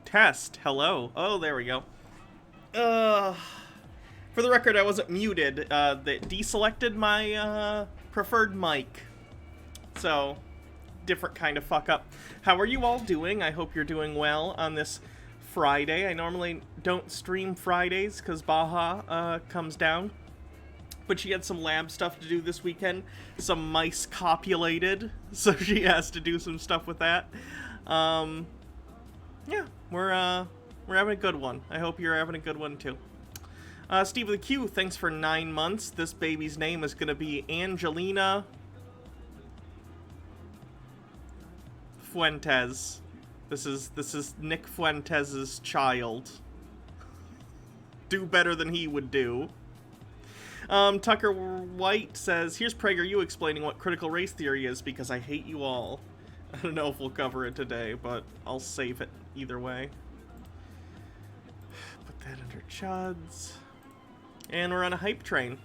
Test. Hello. Oh, there we go. For the record, I wasn't muted. They deselected my preferred mic. So, different kind of fuck up. How are you all doing? I hope you're doing well on this Friday. I normally don't stream Fridays because Baja comes down. But she had some lab stuff to do this weekend. Some mice copulated, so she has to do some stuff with that. Yeah, we're having a good one. I hope you're having a good one too. Steve of the Q, thanks for 9 months. This baby's name is gonna be Angelina Fuentes. This is Nick Fuentes' child. Do better than he would do. Tucker White says, here's PragerU explaining what critical race theory is because I hate you all. I don't know if we'll cover it today, but I'll save it either way. Put that under Chuds. And we're on a hype train.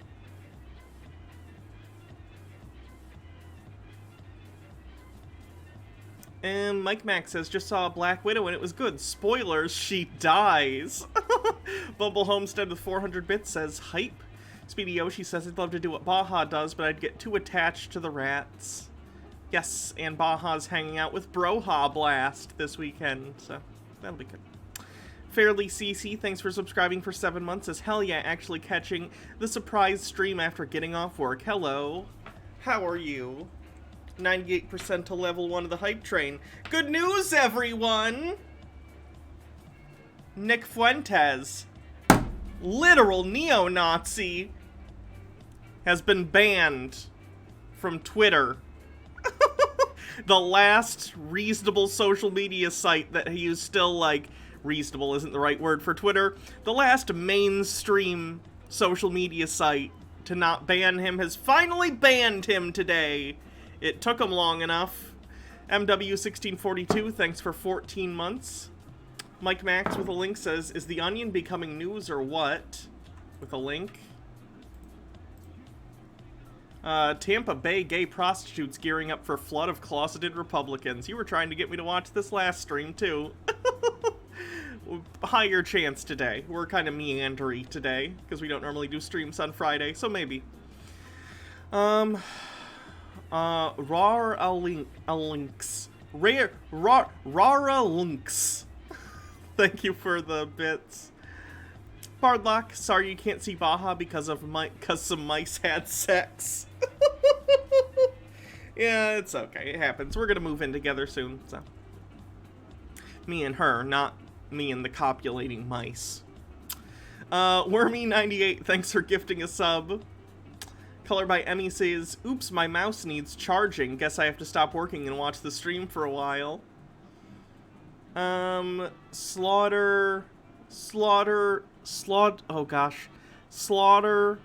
And Mike Max says, just saw Black Widow and it was good. Spoilers, she dies. Bumble Homestead with 400 bits says, hype. Speedy Yoshi says, I'd love to do what Baja does, but I'd get too attached to the rats. Yes, and Baja's hanging out with Broha Blast this weekend, so that'll be good. Fairly CC, thanks for subscribing for 7 months. Says, hell yeah, actually catching the surprise stream after getting off work. Hello, how are you? 98% to level 1 of the hype train. Good news, everyone! Nick Fuentes, literal neo-Nazi, has been banned from Twitter. The last reasonable social media site that he is still, like, reasonable isn't the right word for Twitter. The last mainstream social media site to not ban him has finally banned him today. It took him long enough. MW1642, thanks for 14 months. Mike Max with a link says, is The Onion becoming news or what? With a link. Tampa Bay gay prostitutes gearing up for flood of closeted Republicans. You were trying to get me to watch this last stream, too. Higher chance today. We're kind of meandery today, because we don't normally do streams on Friday, so maybe. Rara Links. Rara Links. Thank you for the bits. Bardlock, sorry you can't see Baja because some mice had sex. Yeah, it's okay. It happens. We're gonna move in together soon, so. Me and her, not me and the copulating mice. Wormy98, thanks for gifting a sub. Color by Emmy says, oops, my mouse needs charging. Guess I have to stop working and watch the stream for a while. Slaughter, oh gosh. Slaughter,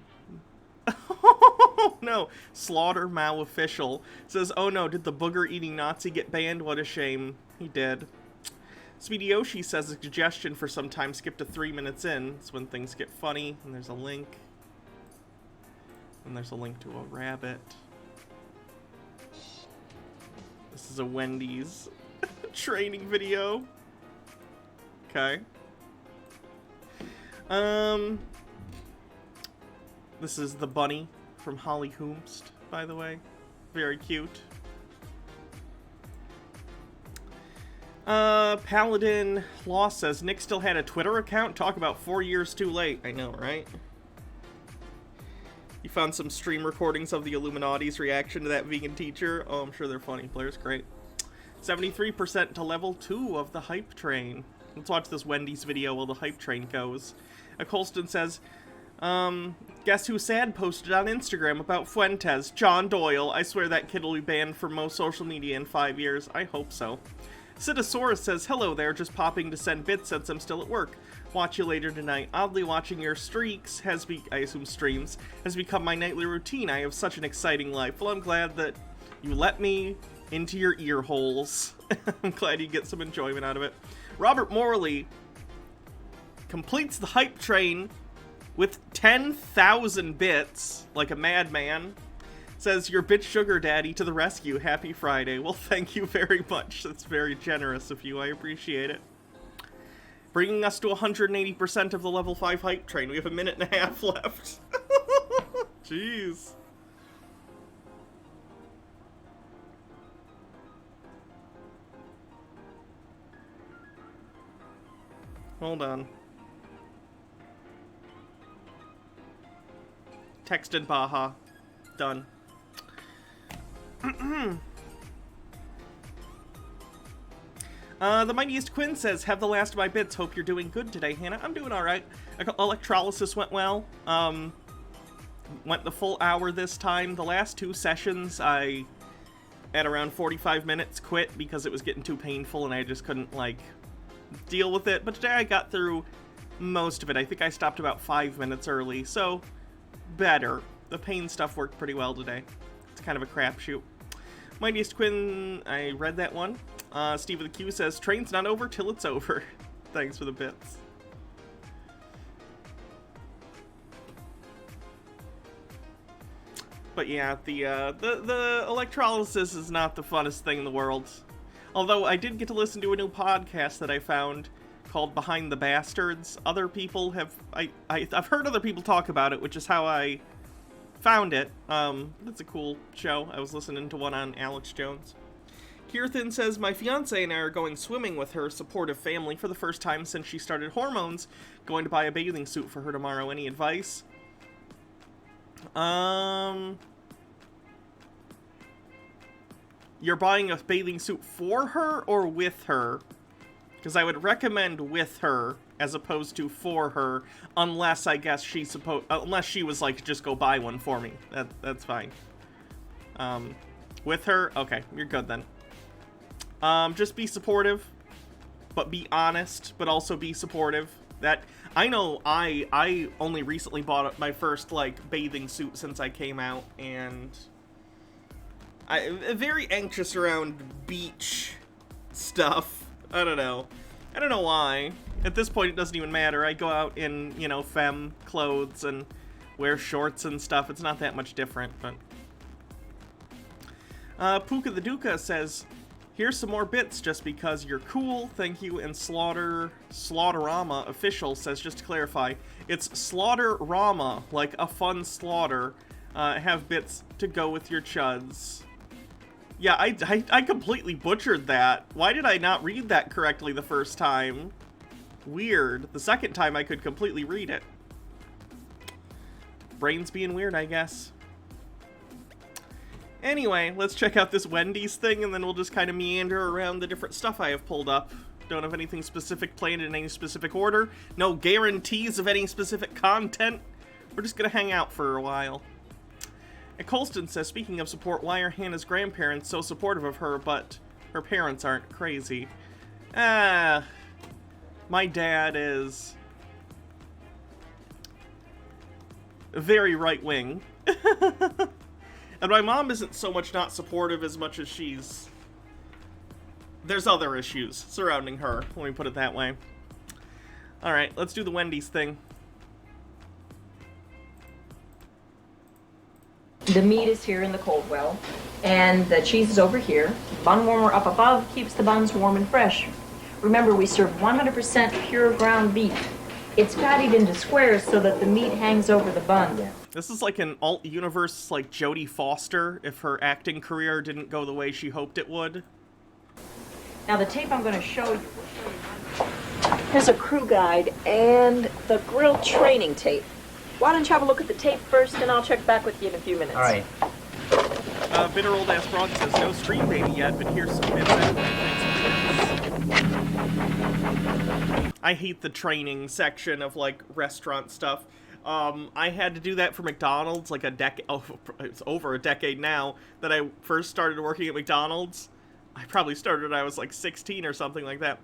oh no, Slaughter Mao Official says, oh no, did the booger-eating Nazi get banned? What a shame. He did. Speedy Yoshi says a suggestion for some time skip to 3 minutes in. It's when things get funny, and there's a link. And there's a link to a rabbit. This is a Wendy's training video. Okay. This is the bunny from Holly Hoomst, by the way. Very cute. Paladin Law says, Nick still had a Twitter account? Talk about 4 years too late. I know, right? You found some stream recordings of the Illuminati's reaction to that vegan teacher? Oh, I'm sure they're funny. Player's great. 73% to level 2 of the hype train. Let's watch this Wendy's video while the hype train goes. Colston says, guess who sad posted on Instagram about Fuentes? John Doyle. I swear that kid will be banned from most social media in 5 years. I hope so. Citosaurus says, hello there, just popping to send bits since I'm still at work. Watch you later tonight. Oddly, watching your streaks I assume streams, has become my nightly routine. I have such an exciting life. Well, I'm glad that you let me into your ear holes. I'm glad you get some enjoyment out of it. Robert Morley completes the hype train with 10,000 bits, like a madman. Says, your bitch sugar daddy to the rescue. Happy Friday. Well, thank you very much. That's very generous of you. I appreciate it. Bringing us to 180% of the level 5 hype train. We have a minute and a half left. Jeez. Hold on. Texted Baja. Done. The Mightiest Quinn says, have the last of my bits. Hope you're doing good today, Hannah. I'm doing alright. Electrolysis went well. Went the full hour this time. The last 2 sessions, I, at around 45 minutes, quit because it was getting too painful and I just couldn't, like, deal with it. But today I got through most of it. I think I stopped about 5 minutes early, so better. The pain stuff worked pretty well today. It's kind of a crapshoot. Mightiest Quinn, I read that one. Steve with the Q says, train's not over till it's over. Thanks for the bits. But yeah, the electrolysis is not the funnest thing in the world. Although I did get to listen to a new podcast that I found called Behind the Bastards. Other people have... I've heard other people talk about it, which is how I found it. It's a cool show. I was listening to one on Alex Jones. Kirthan says, my fiance and I are going swimming with her supportive family for the first time since she started hormones. Going to buy a bathing suit for her tomorrow. Any advice? You're buying a bathing suit for her or with her? Because I would recommend with her as opposed to for her, unless I guess unless she was like, just go buy one for me. That's fine. With her, okay, you're good then. Just be supportive, but be honest, but also be supportive. That I know I only recently bought my first like bathing suit since I came out, and I'm very anxious around beach stuff. I don't know why. At this point, it doesn't even matter. I go out in, you know, femme clothes and wear shorts and stuff. It's not that much different, but... Puka the Duca says, here's some more bits just because you're cool. Thank you. And Slaughterama Official says, just to clarify, it's Slaughterama, like a fun slaughter. Have bits to go with your chuds. Yeah, I completely butchered that. Why did I not read that correctly the first time? Weird. The second time I could completely read it. Brain's being weird, I guess. Anyway, let's check out this Wendy's thing, and then we'll just kind of meander around the different stuff I have pulled up. Don't have anything specific planned in any specific order. No guarantees of any specific content. We're just gonna hang out for a while. And Colston says, speaking of support, why are Hannah's grandparents so supportive of her, but her parents aren't crazy? My dad is very right-wing. And my mom isn't so much not supportive as much as she's... There's other issues surrounding her, let me put it that way. Alright, let's do the Wendy's thing. The meat is here in the cold well, and the cheese is over here. Bun warmer up above keeps the buns warm and fresh. Remember, we serve 100% pure ground beef. It's patted into squares so that the meat hangs over the bun. This is like an alt-universe, like Jodie Foster, if her acting career didn't go the way she hoped it would. Now the tape I'm going to show you. Here's a crew guide and the grill training tape. Why don't you have a look at the tape first, and I'll check back with you in a few minutes. All right. Bitter Old Ass Frog says, no stream baby yet, but here's some bits anyway. I hate the training section of, like, restaurant stuff. I had to do that for McDonald's, like, it's over a decade now, that I first started working at McDonald's. I probably started when I was, like, 16 or something like that.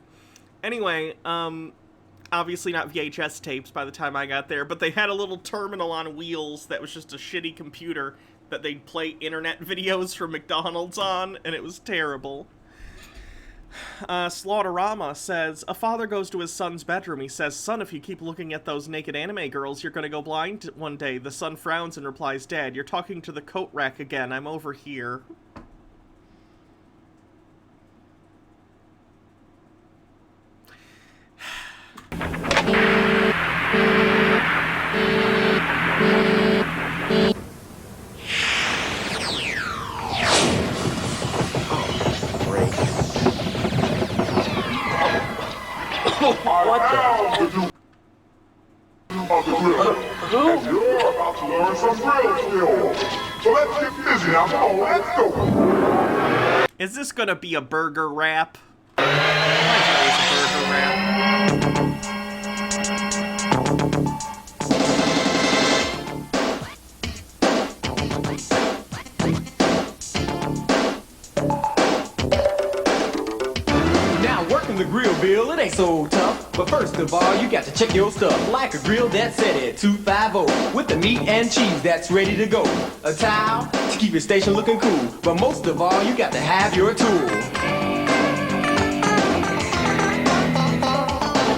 Anyway, obviously not VHS tapes by the time I got there, but they had a little terminal on wheels that was just a shitty computer that they'd play internet videos from McDonald's on, and it was terrible. Slaughterama says, a father goes to his son's bedroom. He says, son, if you keep looking at those naked anime girls, you're gonna go blind one day. The son frowns and replies, Dad, you're talking to the coat rack again. I'm over here. What the? And you're about to learn some grill skills. So let's get busy now. Come on, let's go. Is this gonna be a burger wrap? Burger wrap. The grill, Bill, it ain't so tough. But first of all, you got to check your stuff. Like a grill that's set at 250 with the meat and cheese that's ready to go. A towel to keep your station looking cool. But most of all, you got to have your tool.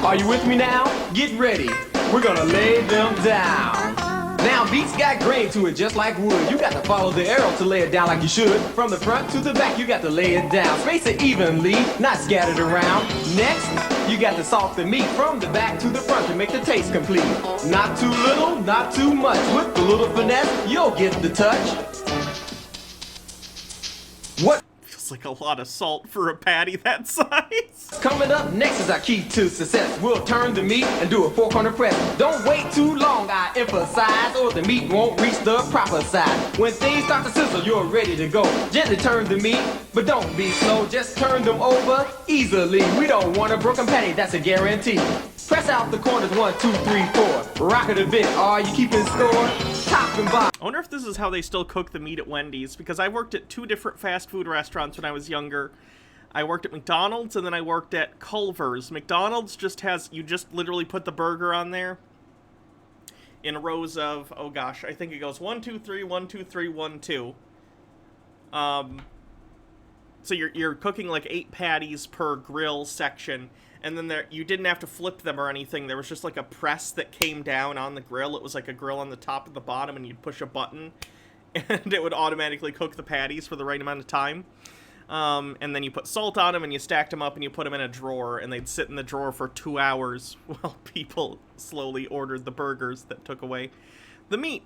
Are you with me now? Get ready. We're gonna lay them down. Now, beats got grain to it just like wood. You got to follow the arrow to lay it down like you should. From the front to the back, you got to lay it down. Space it evenly, not scattered around. Next, you got to salt the meat from the back to the front to make the taste complete. Not too little, not too much. With a little finesse, you'll get the touch. What? Feels like a lot of salt for a patty that size. Coming up next is our key to success. We'll turn the meat and do a 400 press. Don't wait too long, I emphasize, or the meat won't reach the proper size. When things start to sizzle, you're ready to go. Gently turn the meat, but don't be slow. Just turn them over easily. We don't want a broken patty, that's a guarantee. Press out the corners 1, 2, 3, 4. Rock it a bit, are you keeping score? Top and bottom. I wonder if this is how they still cook the meat at Wendy's, because I worked at 2 different fast food restaurants when I was younger. I worked at McDonald's and then I worked at Culver's. McDonald's just has, you just literally put the burger on there in rows of, oh gosh, I think it goes 1, 2, 3, 1, 2, 3, 1, 2. So you're cooking like 8 patties per grill section, and then you didn't have to flip them or anything. There was just like a press that came down on the grill. It was like a grill on the top and the bottom, and you'd push a button, and it would automatically cook the patties for the right amount of time. And then you put salt on them, and you stacked them up, and you put them in a drawer, and they'd sit in the drawer for 2 hours while people slowly ordered the burgers that took away the meat.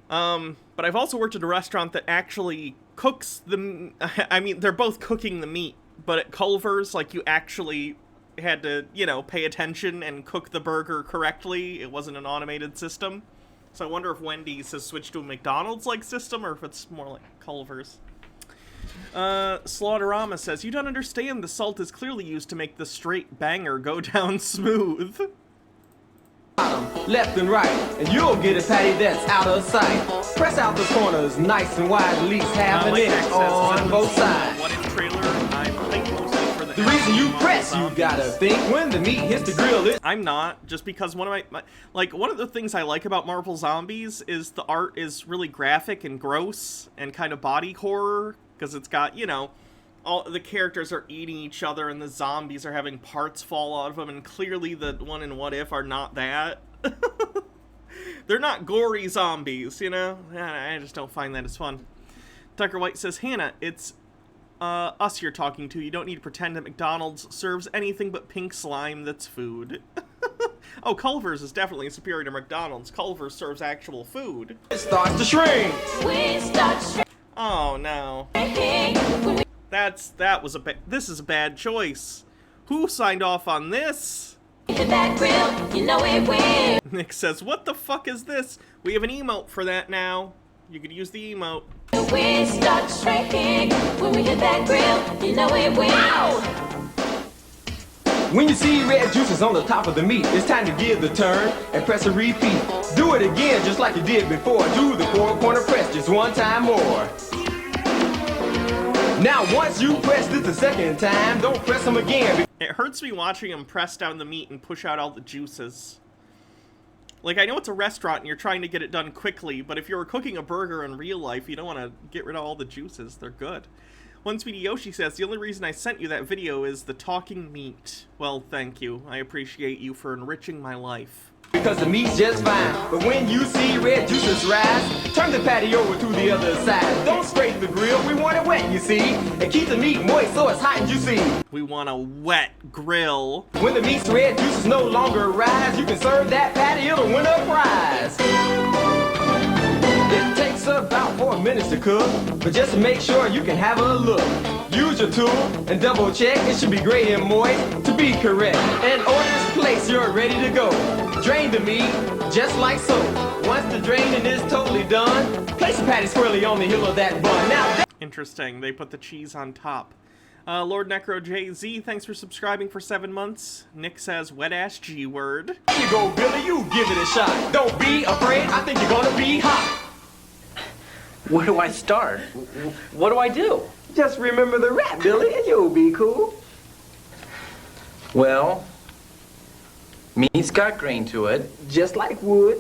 But I've also worked at a restaurant that actually cooks the... I mean, they're both cooking the meat, but at Culver's, like, you actually had to, you know, pay attention and cook the burger correctly. It wasn't an automated system. So I wonder if Wendy's has switched to a McDonald's-like system, or if it's more like Culver's. Slaughterama says, you don't understand, the salt is clearly used to make the straight banger go down smooth. Left and right, and you'll get a patty that's out of sight. Press out the corners nice and wide, at least half an inch on both sides. What if trailer? I'm thinking mostly for the reason you press, you gotta think when the meat hits the grill. I'm not, just because one of one of the things I like about Marvel Zombies is the art is really graphic and gross and kind of body horror, because it's got, you know, all the characters are eating each other and the zombies are having parts fall out of them, and clearly the one in What If are not that. They're not gory zombies, you know? I just don't find that as fun. Tucker White says, Hannah, it's us you're talking to. You don't need to pretend that McDonald's serves anything but pink slime that's food. Oh, Culver's is definitely superior to McDonald's. Culver's serves actual food. It starts to shrink. We start shrinking. Oh, no. This is a bad choice. Who signed off on this? That grill, you know it will. Nick says, what the fuck is this? We have an emote for that now. You could use the emote. We start shrinking when we hit that grill, you know it will. When you see red juices on the top of the meat, it's time to give the turn and press a repeat. Do it again just like you did before. Do the 4-corner press just one time more. Now once you press this the second time, don't press them again. It hurts me watching him press down the meat and push out all the juices. Like, I know it's a restaurant and you're trying to get it done quickly, but if you were cooking a burger in real life, you don't want to get rid of all the juices. They're good. One Speedy Yoshi says, the only reason I sent you that video is the talking meat. Well, thank you. I appreciate you for enriching my life. Because the meat's just fine. But when you see red juices rise, turn the patty over to the other side. Don't scrape the grill, we want it wet, you see. And keep the meat moist so it's hot and juicy. We want a wet grill. When the meat's red juices no longer rise, you can serve that patty, it'll win a prize. It takes about 4 minutes to cook, but just to make sure you can have a look. Use your tool and double check, it should be gray and moist to be correct. And order's placed, you're ready to go. Drain the meat, just like so. Once the draining is totally done, place the patty squarely on the heel of that bun. Now Interesting, they put the cheese on top. Lord Necro JZ, thanks for subscribing for 7 months. Nick says, wet-ass G-word. there you go, Billy, you give it a shot. Don't be afraid, I think you're gonna be hot. Where do I start? What do I do? Just remember the rap, Billy, and you'll be cool. Well, meat's got grain to it. Just like wood,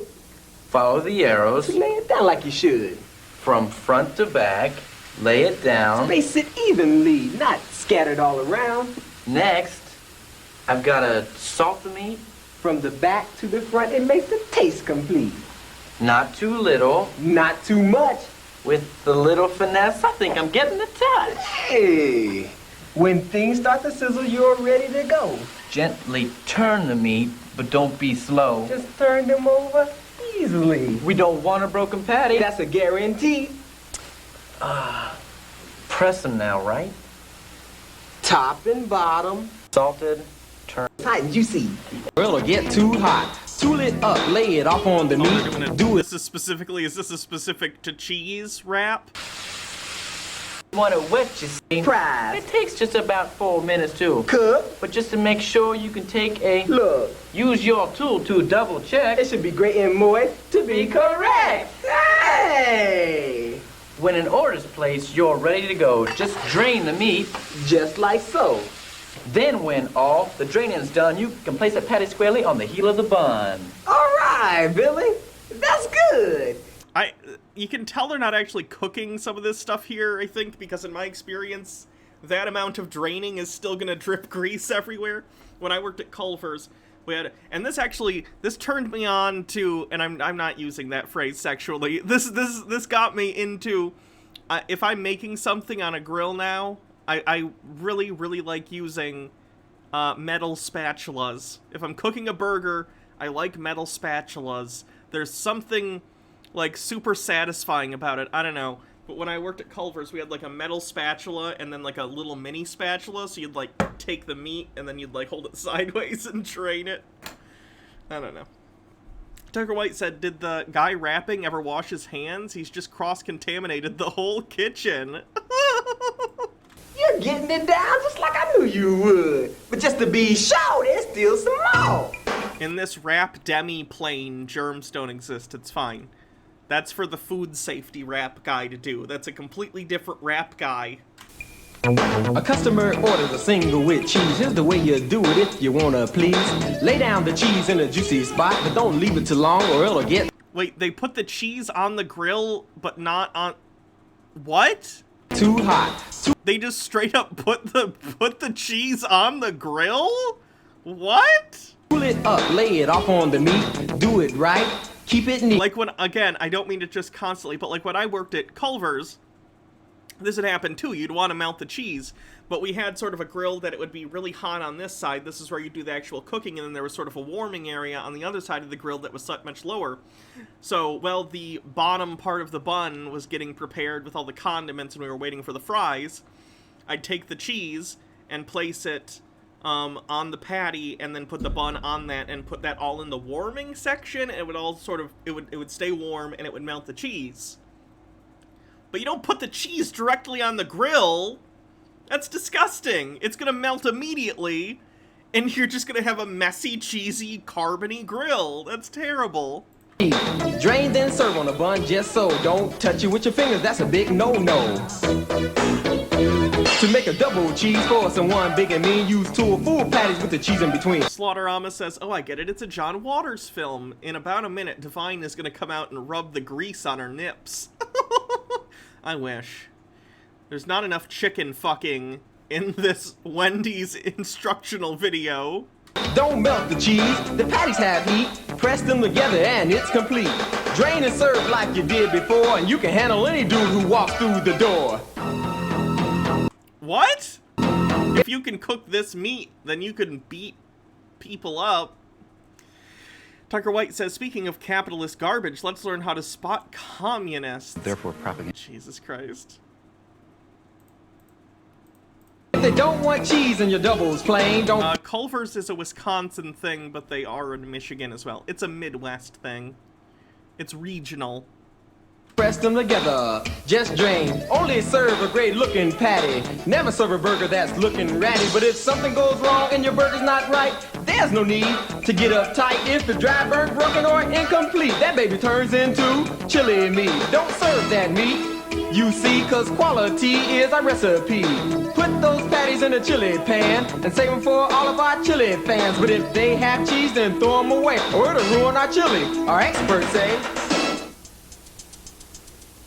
Follow the arrows lay it down like you should. from front to back. Lay it down. Space it evenly, not scattered all around. Next, I've got to salt the meat. From the back to the front, it makes the taste complete. Not too little. Not too much. With the little finesse, I think I'm getting the touch. Hey, when things start to sizzle, you're ready to go. Gently turn the meat, but don't be slow. Just turn them over easily. We don't want a broken patty. That's a guarantee. Press them now, right? Top and bottom, Salted, turn. tight and juicy. Grill'll get too hot. Tool it up, lay it off on the Oh, they're meat. gonna Do it. This is specifically, is this a specific to cheese wrap? You want it wet, you see. Fries. It takes just about 4 minutes too. Cook. But just to make sure you can take a Look, use your tool to double check. it should be great and moist to be correct. Hey! When an order's placed, you're ready to go. Just drain the meat. Just like so. Then when all the draining's done, you can place a patty squarely on the heel of the bun. All right, Billy. That's good. You can tell they're not actually cooking some of this stuff here, I think, because in my experience, that amount of draining is still gonna drip grease everywhere. When I worked at Culver's, we had, and this turned me on to, and I'm not using that phrase sexually. This got me into, if I'm making something on a grill now, I really like using metal spatulas. If I'm cooking a burger, I like metal spatulas. There's something like super satisfying about it. I don't know. But when I worked at Culver's, we had like a metal spatula and then like a little mini spatula, so you'd like take the meat and then you'd like hold it sideways and drain it. I don't know. Tucker White said, did the guy rapping ever wash his hands? He's just cross-contaminated the whole kitchen. You're getting it down just like I knew you would. But just to be sure, there's still some more. In this rap demi plane, germs don't exist. It's fine. That's for the food safety rap guy to do. That's a completely different rap guy. A customer orders a single with cheese. Here's the way you do it if you wanna please. Lay down the cheese in a juicy spot, but don't leave it too long or it'll get... Wait, they put the cheese on the grill, but not on... What? too hot. They just straight up put the cheese on the grill? What? Pull it up, lay it off on the meat. Do it right, keep it neat. Like when, again, I don't mean to just constantly, but like when I worked at Culver's, this would happen too. You'd want to melt the cheese, but we had sort of a grill that it would be really hot on this side. This is where you do the actual cooking, and then there was sort of a warming area on the other side of the grill that was much lower. So, while the bottom part of the bun was getting prepared with all the condiments and we were waiting for the fries, I'd take the cheese and place it on the patty and then put the bun on that and put that all in the warming section, and it would all sort of, it would stay warm and it would melt the cheese. But you don't put the cheese directly on the grill. That's disgusting. It's gonna melt immediately, And you're just gonna have a messy, cheesy, carbony grill. That's terrible. Drain then serve on a bun just so. Don't touch it with your fingers, that's a big no-no. To make a double cheese for someone big and mean, use 2 full patties with the cheese in between. Slaughterama says, oh, I get it. It's a John Waters film. In about a minute, Divine is gonna come out and rub the grease on her nips. I wish. There's not enough chicken fucking in this Wendy's instructional video. Don't melt the cheese, the patties have heat. Press them together and it's complete. Drain and serve like you did before, and you can handle any dude who walks through the door. What? If you can cook this meat, then you can beat people up. Tucker White says, speaking of capitalist garbage, let's learn how to spot communists. Therefore, propaganda. Jesus Christ. If they don't want cheese in your doubles plain, don't... Culver's is a Wisconsin thing, but they are in Michigan as well. It's a Midwest thing. It's regional. Press them together, just drain. Only serve a great looking patty. Never serve a burger that's looking ratty. But if something goes wrong and your burger's not right, there's no need to get uptight. If the dry, burnt, broken, or incomplete, that baby turns into chili meat. Don't serve that meat, you see, cause quality is our recipe. Put those patties in a chili pan and save them for all of our chili fans. But if they have cheese, then throw them away, or it'll ruin our chili, our experts say.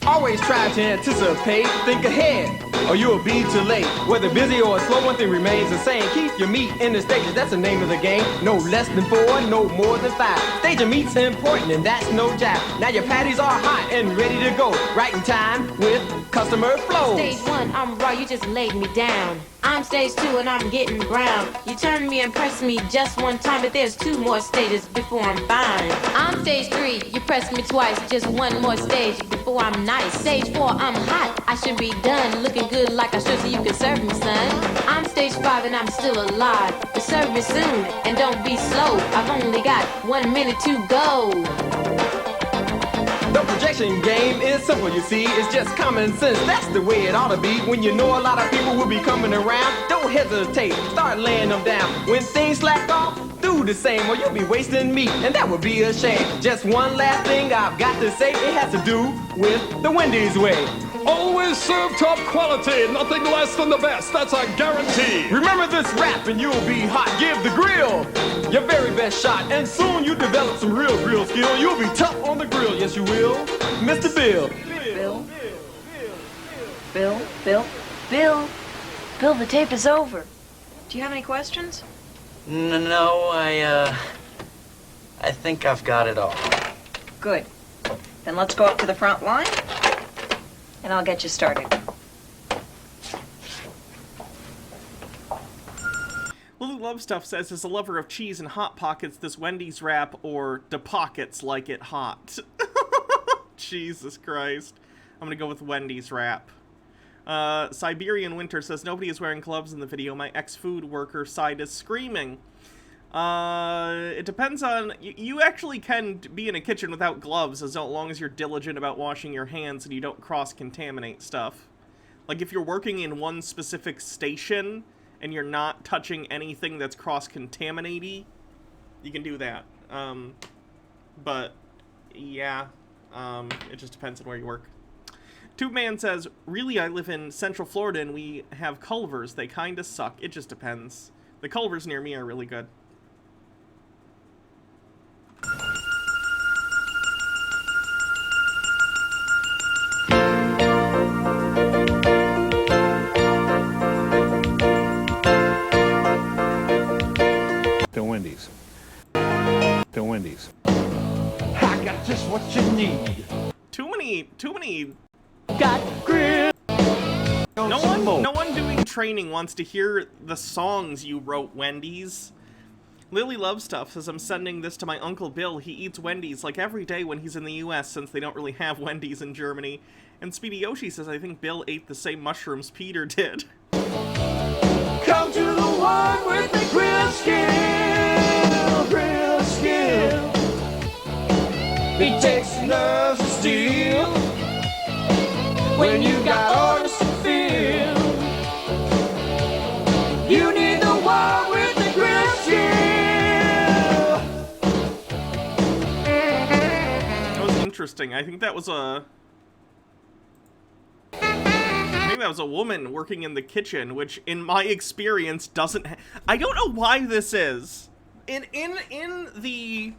Always try to anticipate, think ahead, or you'll be too late. Whether busy or slow, one thing remains the same. Keep your meat in the stages, that's the name of the game. No less than 4, no more than 5. Stage of meat's important, and that's no jive. Now your patties are hot and ready to go. Right in time with customer flow. Stage 1, I'm raw, you just laid me down. I'm stage 2 and I'm getting brown. You turn me and press me just one time, but there's 2 more stages before I'm fine. I'm stage 3, you press me twice, just 1 more stage before I'm nice. Stage 4, I'm hot, I should be done, looking good like I should so you can serve me, son. I'm stage 5 and I'm still alive, but serve me soon and don't be slow. I've only got 1 minute to go. The projection game is simple, you see, it's just common sense. That's the way it ought to be. When you know a lot of people will be coming around, don't hesitate, start laying them down. When things slack off, do the same or you'll be wasting meat, and that would be a shame. Just one last thing I've got to say, it has to do with the Wendy's way. Always serve top quality, nothing less than the best, that's a guarantee. Remember this rap and you'll be hot. Give the grill your very best shot, and soon you develop some real grill skill. You'll be tough on the grill, yes you will, Mr. Bill. Bill, the tape is over. Do you have any questions? No, I think I've got it all. Good. Then let's go up to the front line, and I'll get you started. Lily Love Stuff says, as a lover of cheese and Hot Pockets, this Wendy's wrap or da pockets like it hot. Jesus Christ. I'm gonna go with Wendy's wrap. Siberian Winter says, nobody is wearing gloves in the video. My ex-food worker side is screaming. It depends on... You actually can be in a kitchen without gloves as long as you're diligent about washing your hands and you don't cross-contaminate stuff. Like, if you're working in one specific station and you're not touching anything that's cross-contaminated, you can do that. But, yeah, it just depends on where you work. Tube Man says, really, I live in Central Florida and we have Culvers. They kinda suck. It just depends. The Culvers near me are really good. The Wendy's. The Wendy's. I got just what you need. Too many. Got grill. No one doing training wants to hear the songs you wrote, Wendy's. Lily Love Stuff says, I'm sending this to my Uncle Bill. He eats Wendy's like every day when he's in the US since they don't really have Wendy's in Germany. And Speedy Yoshi says, I think Bill ate the same mushrooms Peter did. Come to the one with the grill skill, grill skill. It takes nerves to steal when you got orders to fill. You need the one with the grill skill. interesting. I think that was a woman working in the kitchen, which in my experience doesn't I don't know why this is. In the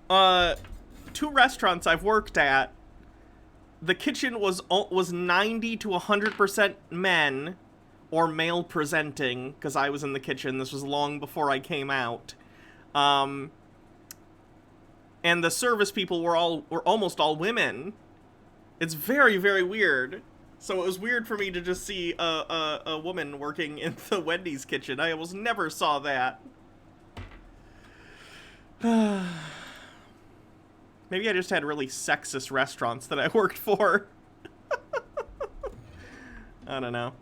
2 restaurants I've worked at, the kitchen was 90 to 100% men or male presenting, because I was in the kitchen. This was long before I came out. And the service people were almost all women. It's very, very weird. So it was weird for me to just see a woman working in the Wendy's kitchen. I almost never saw that. Maybe I just had really sexist restaurants that I worked for. I don't know.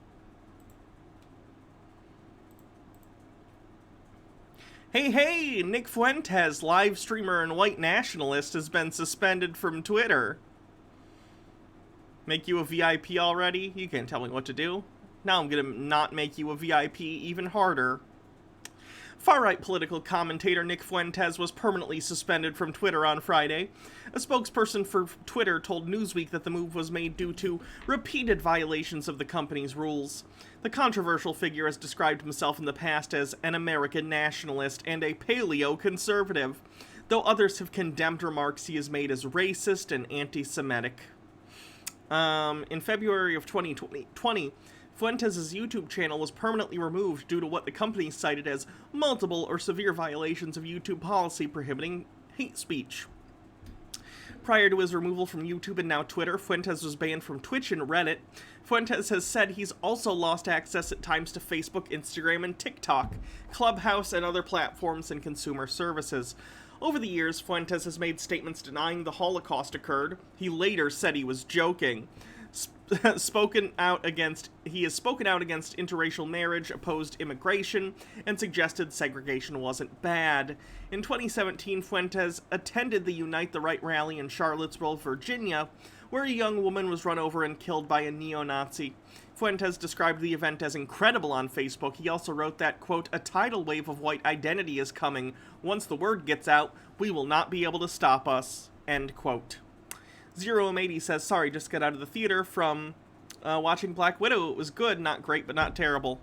Hey, Nick Fuentes, live streamer and white nationalist, has been suspended from Twitter. Make you a VIP already? You can't tell me what to do. Now I'm gonna not make you a VIP even harder. Far-right political commentator Nick Fuentes was permanently suspended from Twitter on Friday. A spokesperson for Twitter told Newsweek that the move was made due to repeated violations of the company's rules. The controversial figure has described himself in the past as an American nationalist and a paleo-conservative, though others have condemned remarks he has made as racist and anti-Semitic. In February of 2020, Fuentes' YouTube channel was permanently removed due to what the company cited as multiple or severe violations of YouTube policy prohibiting hate speech. Prior to his removal from YouTube and now Twitter, Fuentes was banned from Twitch and Reddit. Fuentes has said he's also lost access at times to Facebook, Instagram, and TikTok, Clubhouse, and other platforms and consumer services. Over the years, Fuentes has made statements denying the Holocaust occurred. He later said he was joking. He has spoken out against interracial marriage, opposed immigration, and suggested segregation wasn't bad. In 2017, Fuentes attended the Unite the Right rally in Charlottesville, Virginia, where a young woman was run over and killed by a neo-Nazi. Fuentes described the event as incredible on Facebook. He also wrote that, quote, "A tidal wave of white identity is coming. Once the word gets out, we will not be able to stop us," end quote. ZeroM80 says, sorry, just got out of the theater from watching Black Widow. It was good, not great, but not terrible.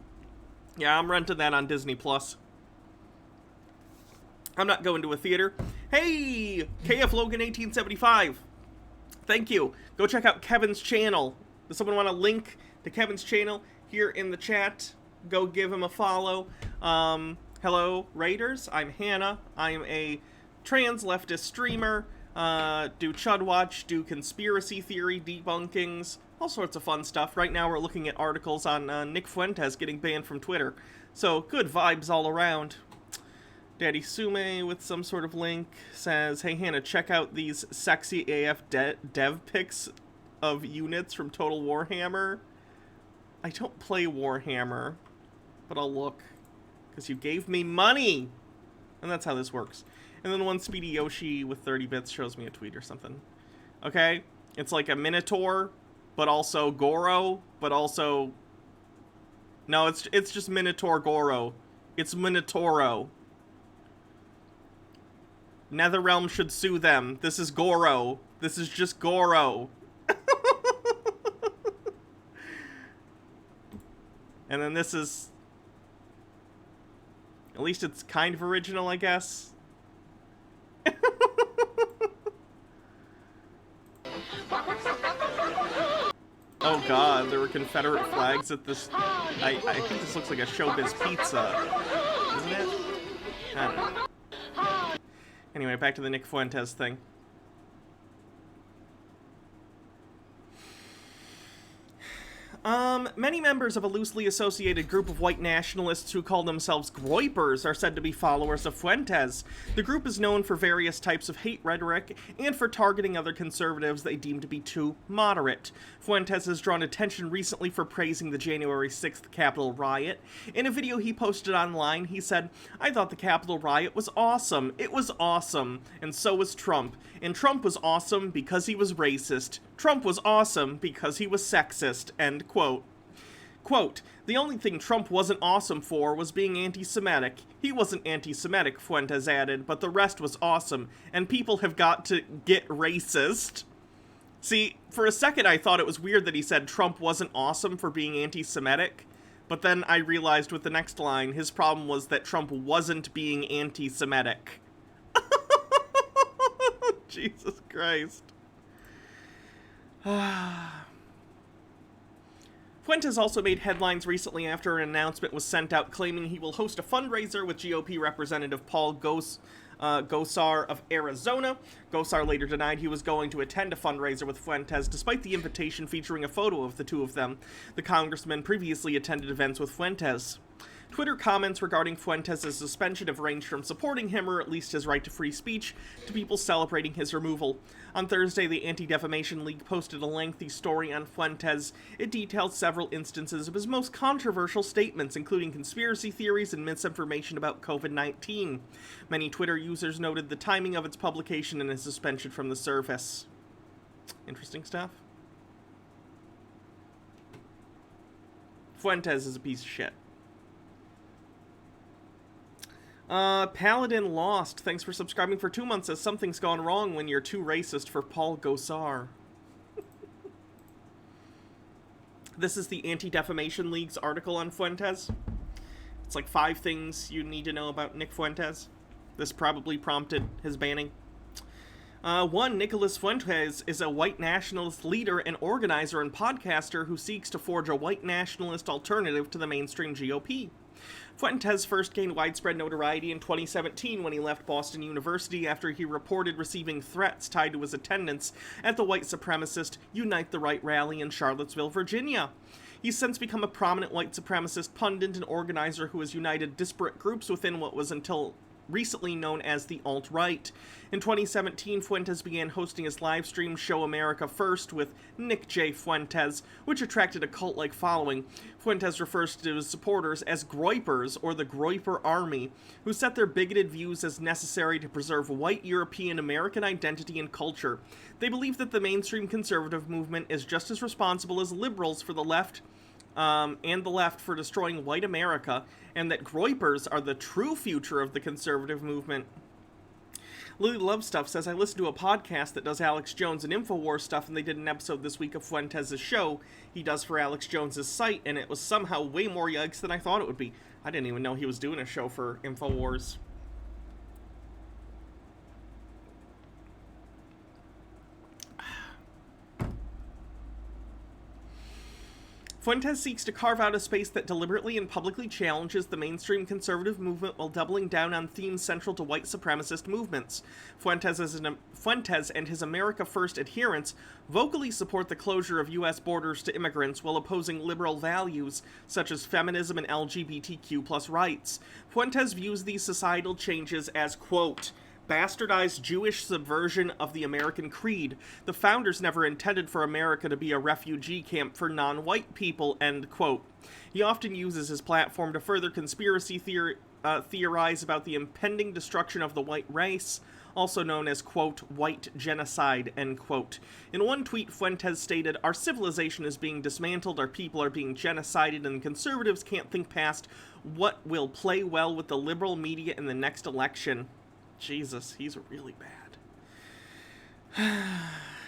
Yeah, I'm renting that on Disney+. I'm not going to a theater. Hey, KF Logan 1875. Thank you. Go check out Kevin's channel. Does someone want a link to Kevin's channel here in the chat? Go give him a follow. Hello, Raiders. I'm Hannah. I am a trans leftist streamer. Do Chud Watch, do conspiracy theory debunkings, all sorts of fun stuff. Right now we're looking at articles on Nick Fuentes getting banned from Twitter. So, good vibes all around. Daddy Sume with some sort of link says, hey Hannah, check out these sexy AF dev pics of units from Total Warhammer. I don't play Warhammer, but I'll look, because you gave me money! And that's how this works. And then one Speedy Yoshi with 30 bits shows me a tweet or something. Okay? It's like a Minotaur, but also Goro, but also... No, it's just Minotaur Goro. It's Minotauro. Netherrealm should sue them. This is Goro. This is just Goro. And then this is... At least it's kind of original, I guess. Oh god, there were Confederate flags at this... I think this looks like a Showbiz Pizza. Isn't it? I don't know. Anyway, back to the Nick Fuentes thing. Many members of a loosely associated group of white nationalists who call themselves Groypers are said to be followers of Fuentes. The group is known for various types of hate rhetoric and for targeting other conservatives they deem to be too moderate. Fuentes has drawn attention recently for praising the January 6th Capitol riot. In a video he posted online, he said, I thought the Capitol riot was awesome. It was awesome. And so was Trump. And Trump was awesome because he was racist. Trump was awesome because he was sexist. End quote. Quote, "The only thing Trump wasn't awesome for was being anti-Semitic. He wasn't anti-Semitic," Fuentes added, "but the rest was awesome, and people have got to get racist." See, for a second I thought it was weird that he said Trump wasn't awesome for being anti-Semitic, but then I realized with the next line, his problem was that Trump wasn't being anti-Semitic. Jesus Christ. Fuentes also made headlines recently after an announcement was sent out claiming he will host a fundraiser with GOP Representative Paul Gosar of Arizona. Gosar later denied he was going to attend a fundraiser with Fuentes, despite the invitation featuring a photo of the two of them. The congressman previously attended events with Fuentes. Twitter comments regarding Fuentes' suspension have ranged from supporting him, or at least his right to free speech, to people celebrating his removal. On Thursday, the Anti-Defamation League posted a lengthy story on Fuentes. It detailed several instances of his most controversial statements, including conspiracy theories and misinformation about COVID-19. Many Twitter users noted the timing of its publication and his suspension from the service. Interesting stuff. Fuentes is a piece of shit. Paladin Lost, thanks for subscribing for 2 months, says something's gone wrong when you're too racist for Paul Gosar. This is the Anti-Defamation League's article on Fuentes. It's like 5 things you need to know about Nick Fuentes. This probably prompted his banning. 1. Nicholas Fuentes is a white nationalist leader and organizer and podcaster who seeks to forge a white nationalist alternative to the mainstream GOP. Fuentes first gained widespread notoriety in 2017 when he left Boston University after he reported receiving threats tied to his attendance at the white supremacist Unite the Right rally in Charlottesville, Virginia. He's since become a prominent white supremacist pundit and organizer who has united disparate groups within what was until recently known as the alt-right. In 2017, Fuentes began hosting his live stream show America First with Nick J. Fuentes, which attracted a cult-like following. Fuentes refers to his supporters as Groypers, or the Groyper Army, who set their bigoted views as necessary to preserve white European American identity and culture. They believe that the mainstream conservative movement is just as responsible as liberals for the left, and the left for destroying white America, and that Groypers are the true future of the conservative movement. Lily Love Stuff says, I listened to a podcast that does Alex Jones and InfoWars stuff, and they did an episode this week of Fuentes' show he does for Alex Jones' site, and it was somehow way more yikes than I thought it would be. I didn't even know he was doing a show for InfoWars. Fuentes seeks to carve out a space that deliberately and publicly challenges the mainstream conservative movement while doubling down on themes central to white supremacist movements. Fuentes and his America First adherents vocally support the closure of U.S. borders to immigrants while opposing liberal values such as feminism and LGBTQ+ rights. Fuentes views these societal changes as, quote, bastardized Jewish subversion of the American creed. The founders never intended for America to be a refugee camp for non-white people, end quote. He often uses his platform to further conspiracy theorize about the impending destruction of the white race, also known as, quote, white genocide, end quote. In one tweet, Fuentes stated, our civilization is being dismantled, our people are being genocided, and conservatives can't think past what will play well with the liberal media in the next election. Jesus, he's really bad.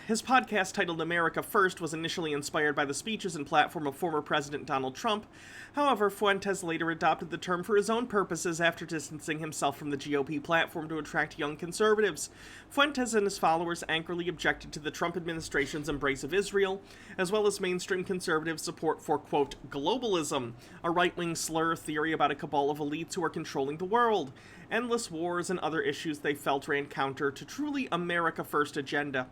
His podcast, titled America First, was initially inspired by the speeches and platform of former President Donald Trump. However, Fuentes later adopted the term for his own purposes after distancing himself from the GOP platform to attract young conservatives. Fuentes and his followers angrily objected to the Trump administration's embrace of Israel, as well as mainstream conservative support for, quote, globalism, a right-wing slur theory about a cabal of elites who are controlling the world, endless wars, and other issues they felt ran counter to truly America First agenda.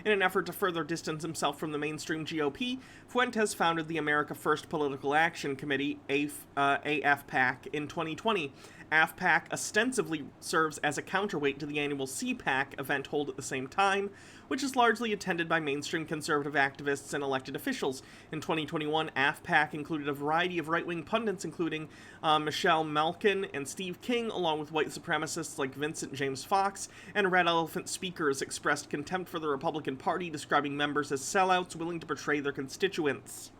In an effort to further distance himself from the mainstream GOP, Fuentes founded the America First Political Action Committee, AFPAC, in 2020. AFPAC ostensibly serves as a counterweight to the annual CPAC event held at the same time, which is largely attended by mainstream conservative activists and elected officials. In 2021, AFPAC included a variety of right-wing pundits, including Michelle Malkin and Steve King, along with white supremacists like Vincent James Fox, and Red Elephant speakers expressed contempt for the Republican Party, describing members as sellouts willing to betray their constituents.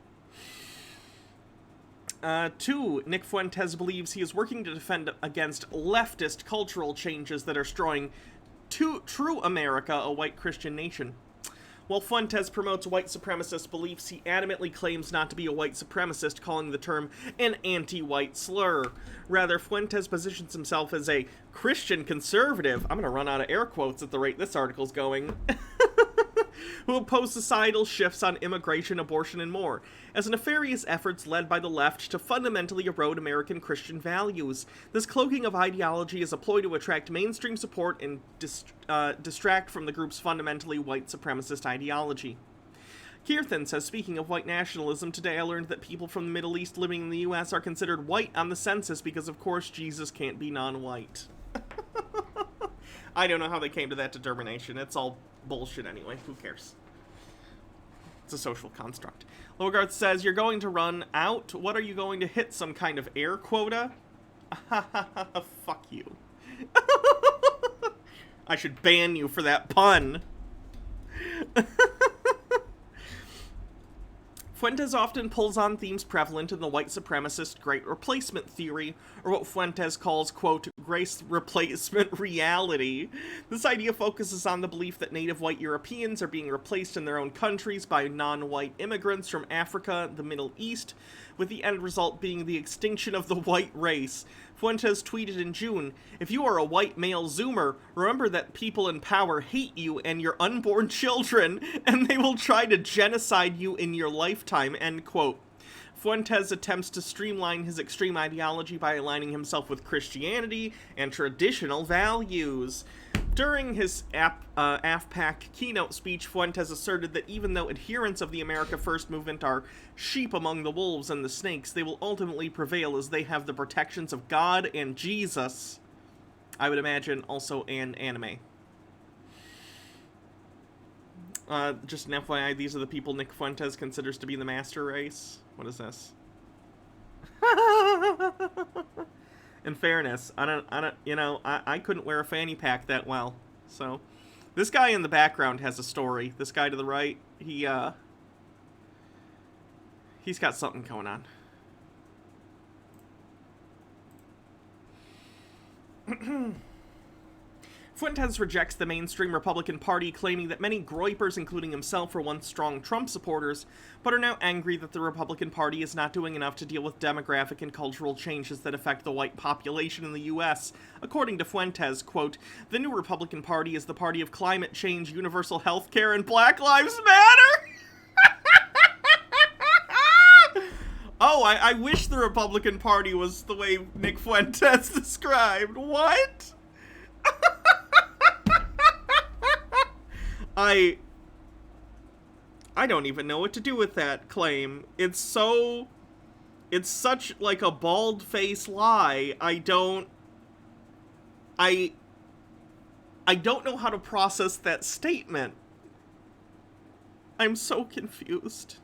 2. Nick Fuentes believes he is working to defend against leftist cultural changes that are destroying true America, a white Christian nation. While Fuentes promotes white supremacist beliefs, he adamantly claims not to be a white supremacist, calling the term an anti-white slur. Rather, Fuentes positions himself as a Christian conservative, I'm gonna run out of air quotes at the rate this article's going, who oppose societal shifts on immigration, abortion, and more, as nefarious efforts led by the left to fundamentally erode American Christian values. This cloaking of ideology is a ploy to attract mainstream support and distract from the group's fundamentally white supremacist ideology. Kirthan says, speaking of white nationalism, today I learned that people from the Middle East living in the U.S. are considered white on the census because, of course, Jesus can't be non-white. I don't know how they came to that determination. It's all bullshit anyway. Who cares? It's a social construct. Logarth says, you're going to run out? What are you going to hit? Some kind of air quota? Fuck you. I should ban you for that pun. Fuentes often pulls on themes prevalent in the white supremacist Great Replacement theory, or what Fuentes calls, quote, Great Replacement reality. This idea focuses on the belief that native white Europeans are being replaced in their own countries by non-white immigrants from Africa, the Middle East, with the end result being the extinction of the white race. Fuentes tweeted in June, if you are a white male Zoomer, remember that people in power hate you and your unborn children, and they will try to genocide you in your lifetime, end quote. Fuentes attempts to streamline his extreme ideology by aligning himself with Christianity and traditional values. During his AFPAC keynote speech, Fuentes asserted that even though adherents of the America First movement are sheep among the wolves and the snakes, they will ultimately prevail as they have the protections of God and Jesus. I would imagine also an anime. Just an FYI, these are the people Nick Fuentes considers to be the master race. What is this? In fairness, I couldn't wear a fanny pack that well. So, this guy in the background has a story. This guy to the right, he's got something going on. Fuentes rejects the mainstream Republican Party, claiming that many groypers, including himself, were once strong Trump supporters, but are now angry that the Republican Party is not doing enough to deal with demographic and cultural changes that affect the white population in the U.S. According to Fuentes, quote, the new Republican Party is the party of climate change, universal health care, and Black Lives Matter! Oh, I wish the Republican Party was the way Nick Fuentes described. What? I don't even know what to do with that claim. It's such like a bald-faced lie. I don't know how to process that statement. I'm so confused.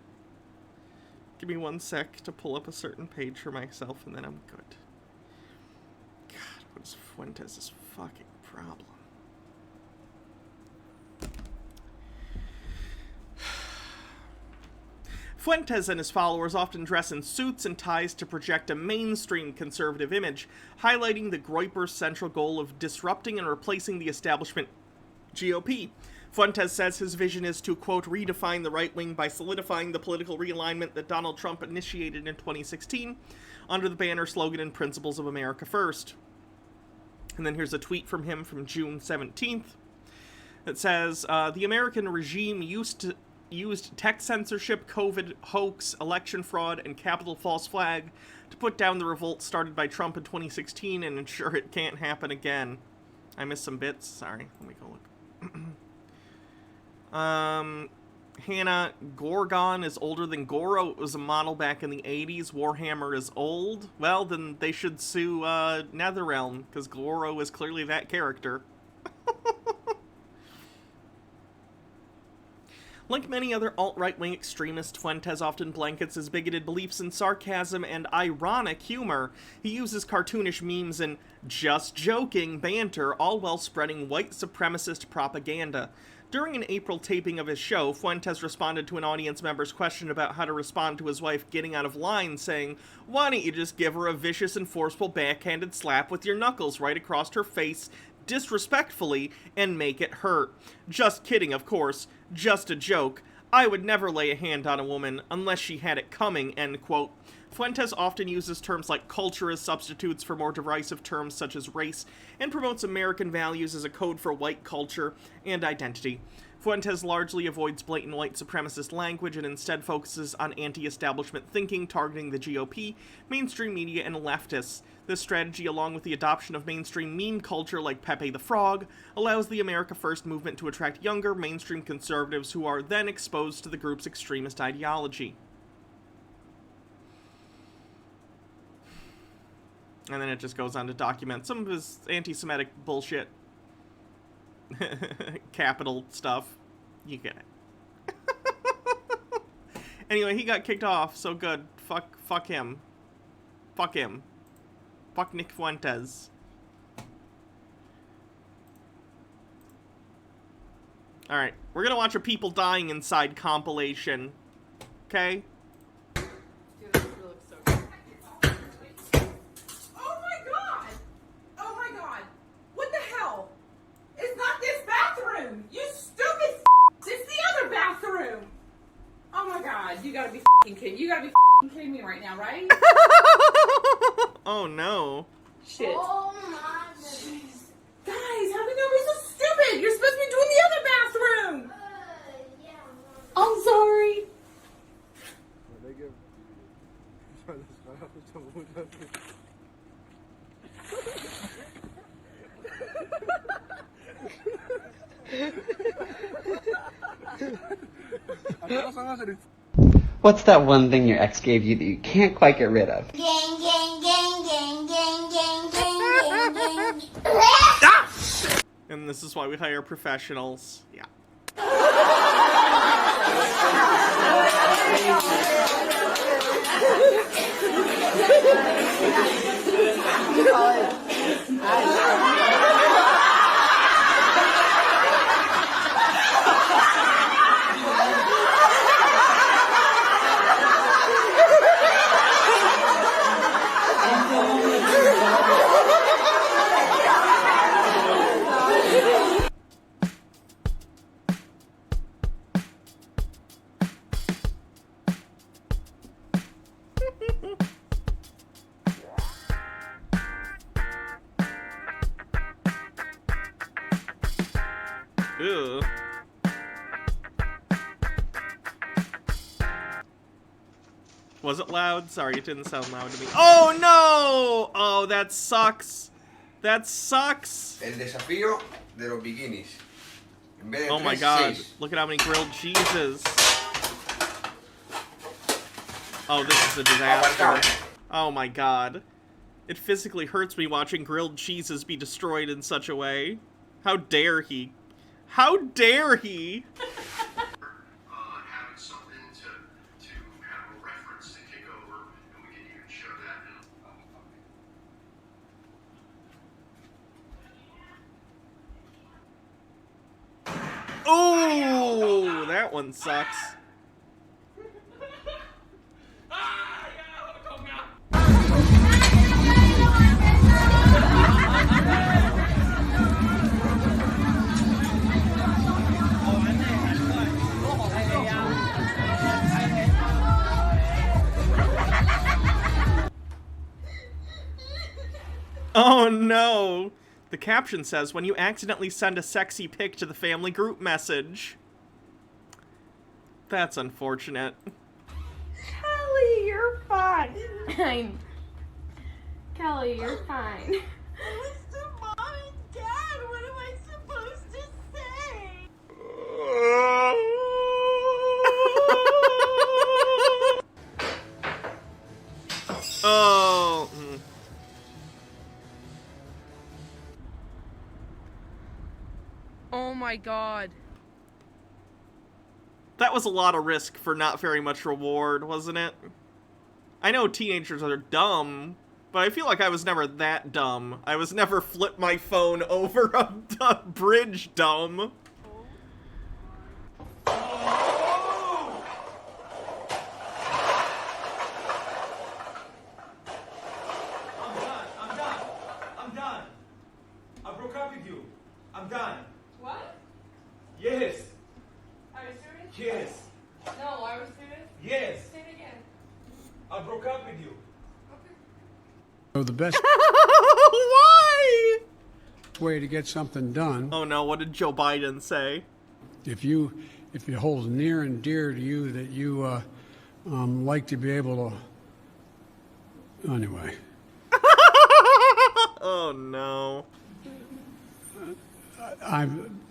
Give me 1 sec to pull up a certain page for myself and then I'm good. God, what is Fuentes' fucking problem? Fuentes and his followers often dress in suits and ties to project a mainstream conservative image, highlighting the groyper's central goal of disrupting and replacing the establishment GOP. Fuentes says his vision is to, quote, redefine the right wing by solidifying the political realignment that Donald Trump initiated in 2016 under the banner, slogan, and principles of America First. And then here's a tweet from him from June 17th that says, the American regime used tech censorship, COVID hoax, election fraud, and Capitol false flag to put down the revolt started by Trump in 2016 and ensure it can't happen again. I missed some bits. Sorry. Let me go look. Hannah, Gorgon is older than Goro. It was a model back in the 80s. Warhammer is old. Well, then they should sue NetherRealm, because Goro is clearly that character. Like many other alt-right-wing extremists, Fuentes often blankets his bigoted beliefs in sarcasm and ironic humor. He uses cartoonish memes and just joking banter, all while spreading white supremacist propaganda. During an April taping of his show, Fuentes responded to an audience member's question about how to respond to his wife getting out of line, saying, "Why don't you just give her a vicious and forceful backhanded slap with your knuckles right across her face, disrespectfully, and make it hurt? Just kidding, of course. Just a joke. I would never lay a hand on a woman unless she had it coming," end quote. Fuentes often uses terms like culture as substitutes for more derisive terms such as race, and promotes American values as a code for white culture and identity. Fuentes largely avoids blatant white supremacist language and instead focuses on anti-establishment thinking targeting the GOP, mainstream media, and leftists. This strategy, along with the adoption of mainstream meme culture like Pepe the Frog, allows the America First movement to attract younger, mainstream conservatives who are then exposed to the group's extremist ideology. And then it just goes on to document some of his anti-Semitic bullshit. Capital stuff. You get it. Anyway, he got kicked off, so good. Fuck him. Fuck him. Fuck Nick Fuentes. Alright, we're gonna watch a people dying inside compilation. Okay? You gotta be kidding me right now, right? Oh no. Shit. Oh my goodness. Guys, how can you be so stupid? You're supposed to be doing the other bathroom. Yeah. I'm sorry. What's that one thing your ex gave you that you can't quite get rid of? Gang, gang, gang, gang, gang, gang, gang, gang, gang. And this is why we hire professionals. Yeah. Ew. Was it loud? Sorry, it didn't sound loud to me. Oh no! Oh, that sucks. That sucks. El desafío de los bikinis. En vez de Oh my god, look at how many grilled cheeses. Oh, this is a disaster. Oh my god. It physically hurts me watching grilled cheeses be destroyed in such a way. How dare he? How dare he? Having something to have a reference to kick over, and we can even show that now. Oh, that one sucks. Oh no! The caption says, when you accidentally send a sexy pic to the family group message. That's unfortunate. Kelly, you're fine. Kelly, you're fine. Mr. Mom and Dad, what am I supposed to say? Oh. Oh my god. That was a lot of risk for not very much reward, wasn't it? I know teenagers are dumb, but I feel like I was never that dumb. I was never flip my phone over a bridge dumb. Yes. No, I was serious. Yes. Say it again. I broke up with you. So the best Why? way to get something done, Oh no, what did Joe Biden say? if it holds near and dear to you that you like to be able to, anyway. Oh no.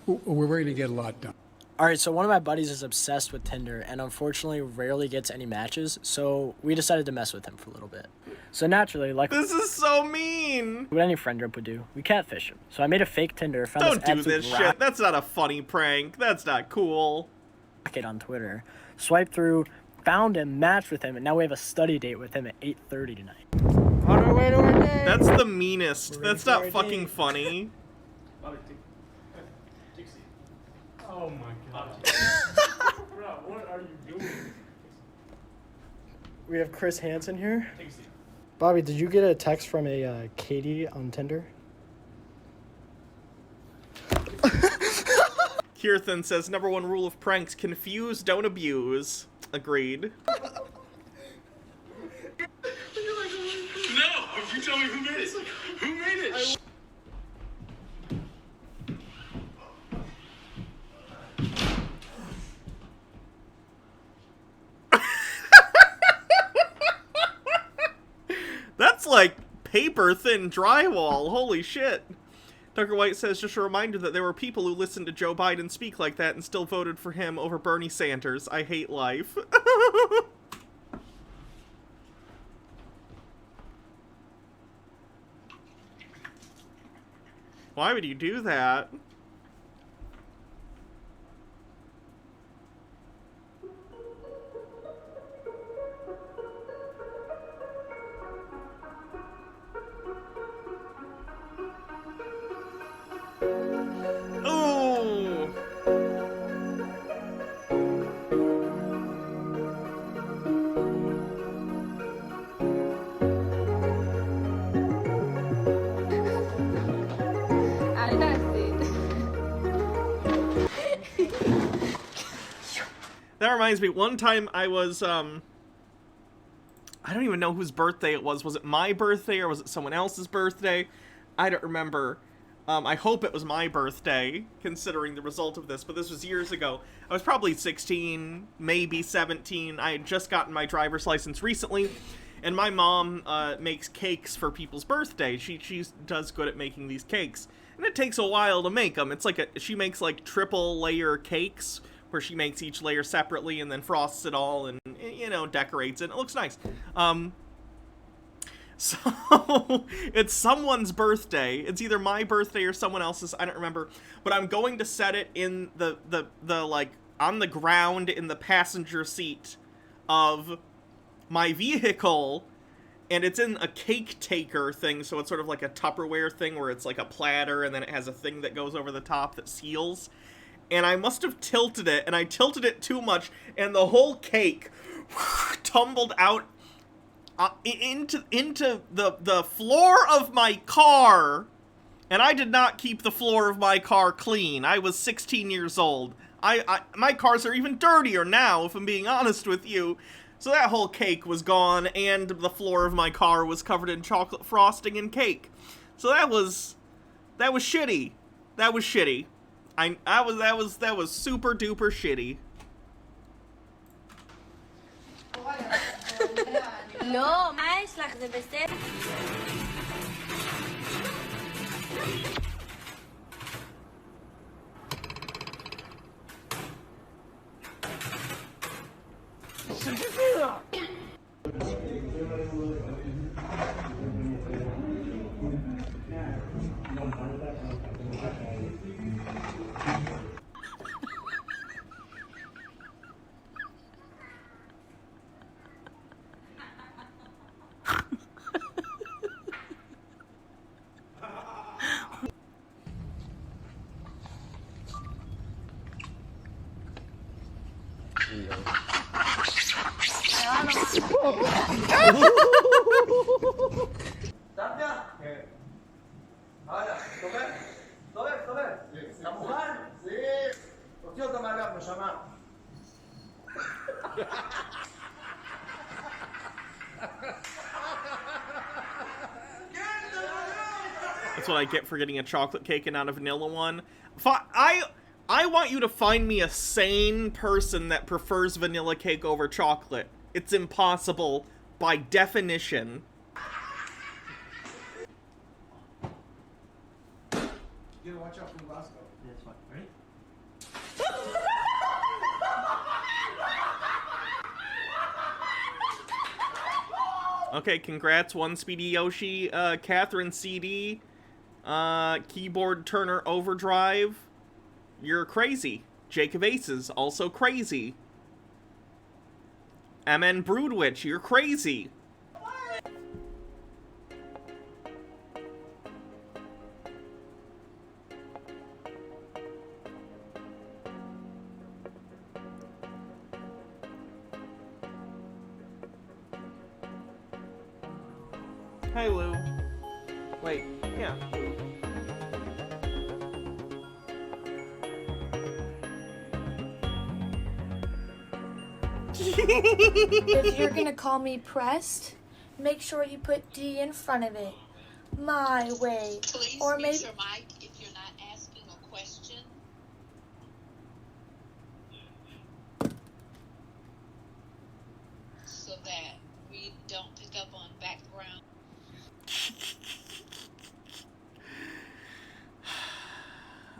We're ready to get a lot done. Alright, so one of my buddies is obsessed with Tinder and unfortunately rarely gets any matches, so we decided to mess with him for a little bit. So naturally, like This is so mean. what any friend group would do, we catfish him. So I made a fake Tinder, found Don't do absolute this shit. That's not a funny prank. That's not cool. rocket on Twitter, swiped through, found him, matched with him, and now we have a study date with him at 8:30 tonight. On our way to our day! That's the meanest. That's not fucking funny. Oh my god. Bro, what are you doing? We have Chris Hansen here. Bobby, did you get a text from a Katie on Tinder? Kirthan says, number one rule of pranks, confuse, don't abuse. Agreed. No, if you tell me who made it. Who made it? That's like paper thin drywall. Holy shit. Tucker White says, just a reminder that there were people who listened to Joe Biden speak like that and still voted for him over Bernie Sanders. I hate life. Why would you do that? Ooh. That reminds me, one time I was, I don't even know whose birthday it was. Was it my birthday or was it someone else's birthday? I don't remember. I hope it was my birthday, considering the result of this, but this was years ago. I was probably 16, maybe 17. I had just gotten my driver's license recently, and my mom makes cakes for people's birthdays. She does good at making these cakes, and it takes a while to make them. It's like she makes like triple layer cakes, where she makes each layer separately and then frosts it all and, you know, decorates it. It looks nice. So it's someone's birthday. It's either my birthday or someone else's. I don't remember. But I'm going to set it in the like on the ground in the passenger seat of my vehicle, and it's in a cake taker thing. So it's sort of like a Tupperware thing where it's like a platter and then it has a thing that goes over the top that seals. And I must have tilted it, and I tilted it too much, and the whole cake tumbled out into the floor of my car, and I did not keep the floor of my car clean. I was 16 years old. My cars are even dirtier now, if I'm being honest with you. So that whole cake was gone, and the floor of my car was covered in chocolate frosting and cake. So that was shitty. That was shitty. That was super duper shitty. לא, מה יש לך? זה בסדר. That's what I get for getting a chocolate cake and not a vanilla one. I want you to find me a sane person that prefers vanilla cake over chocolate. It's impossible by definition. You gotta watch out for Roscoe. That's fine. Ready? Okay, congrats, One Speedy Yoshi, Catherine CD, Keyboard Turner Overdrive. You're crazy. Jacob Aces, also crazy. MN Broodwitch, you're crazy. Hi, Lou. Wait, yeah, Lou. If you're gonna call me pressed, make sure you put D in front of it. My way. Please or mute maybe your mic if you're not asking a question. So that we don't pick up on background.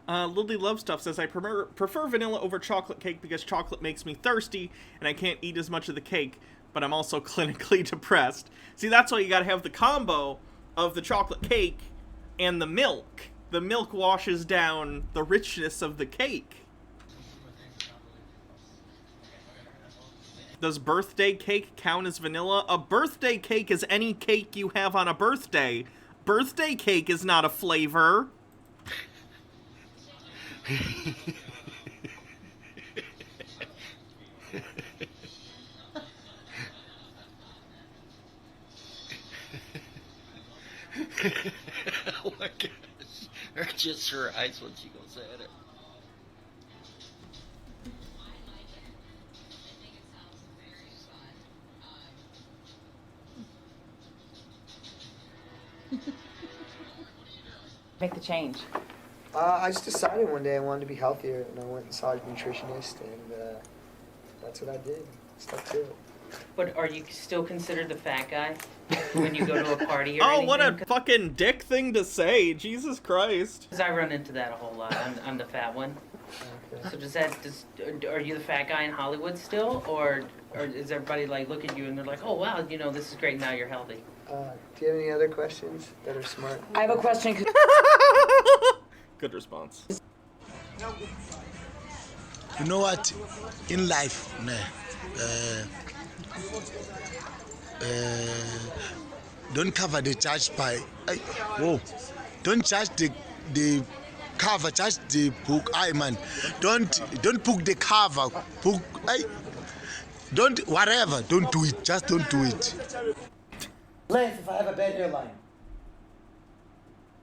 Lily Love Stuff says, I prefer vanilla over chocolate cake because chocolate makes me thirsty and I can't eat as much of the cake, but I'm also clinically depressed. See, that's why you gotta have the combo of the chocolate cake and the milk. The milk washes down the richness of the cake. Does birthday cake count as vanilla? A birthday cake is any cake you have on a birthday. Birthday cake is not a flavor. Oh my gosh. Or just her eyes when she goes at it. Make the change. I just decided one day I wanted to be healthier, and I went and saw a nutritionist, and that's what I did. Stuck to it. But are you still considered the fat guy when you go to a party or Oh, anything? what a fucking dick thing to say. Jesus Christ. Because I run into that a whole lot. I'm the fat one. Okay. So are you the fat guy in Hollywood still? Or is everybody like look at you and they're like, oh wow, you know, this is great, now you're healthy? Do you have any other questions that are smart? I have a question. Good response. You know what? In life, don't cover the church by. Don't judge the cover, judge the book. Man, don't book the cover. Book. Don't whatever. Don't do it. Just don't do it. Lance, if I have a bad hairline.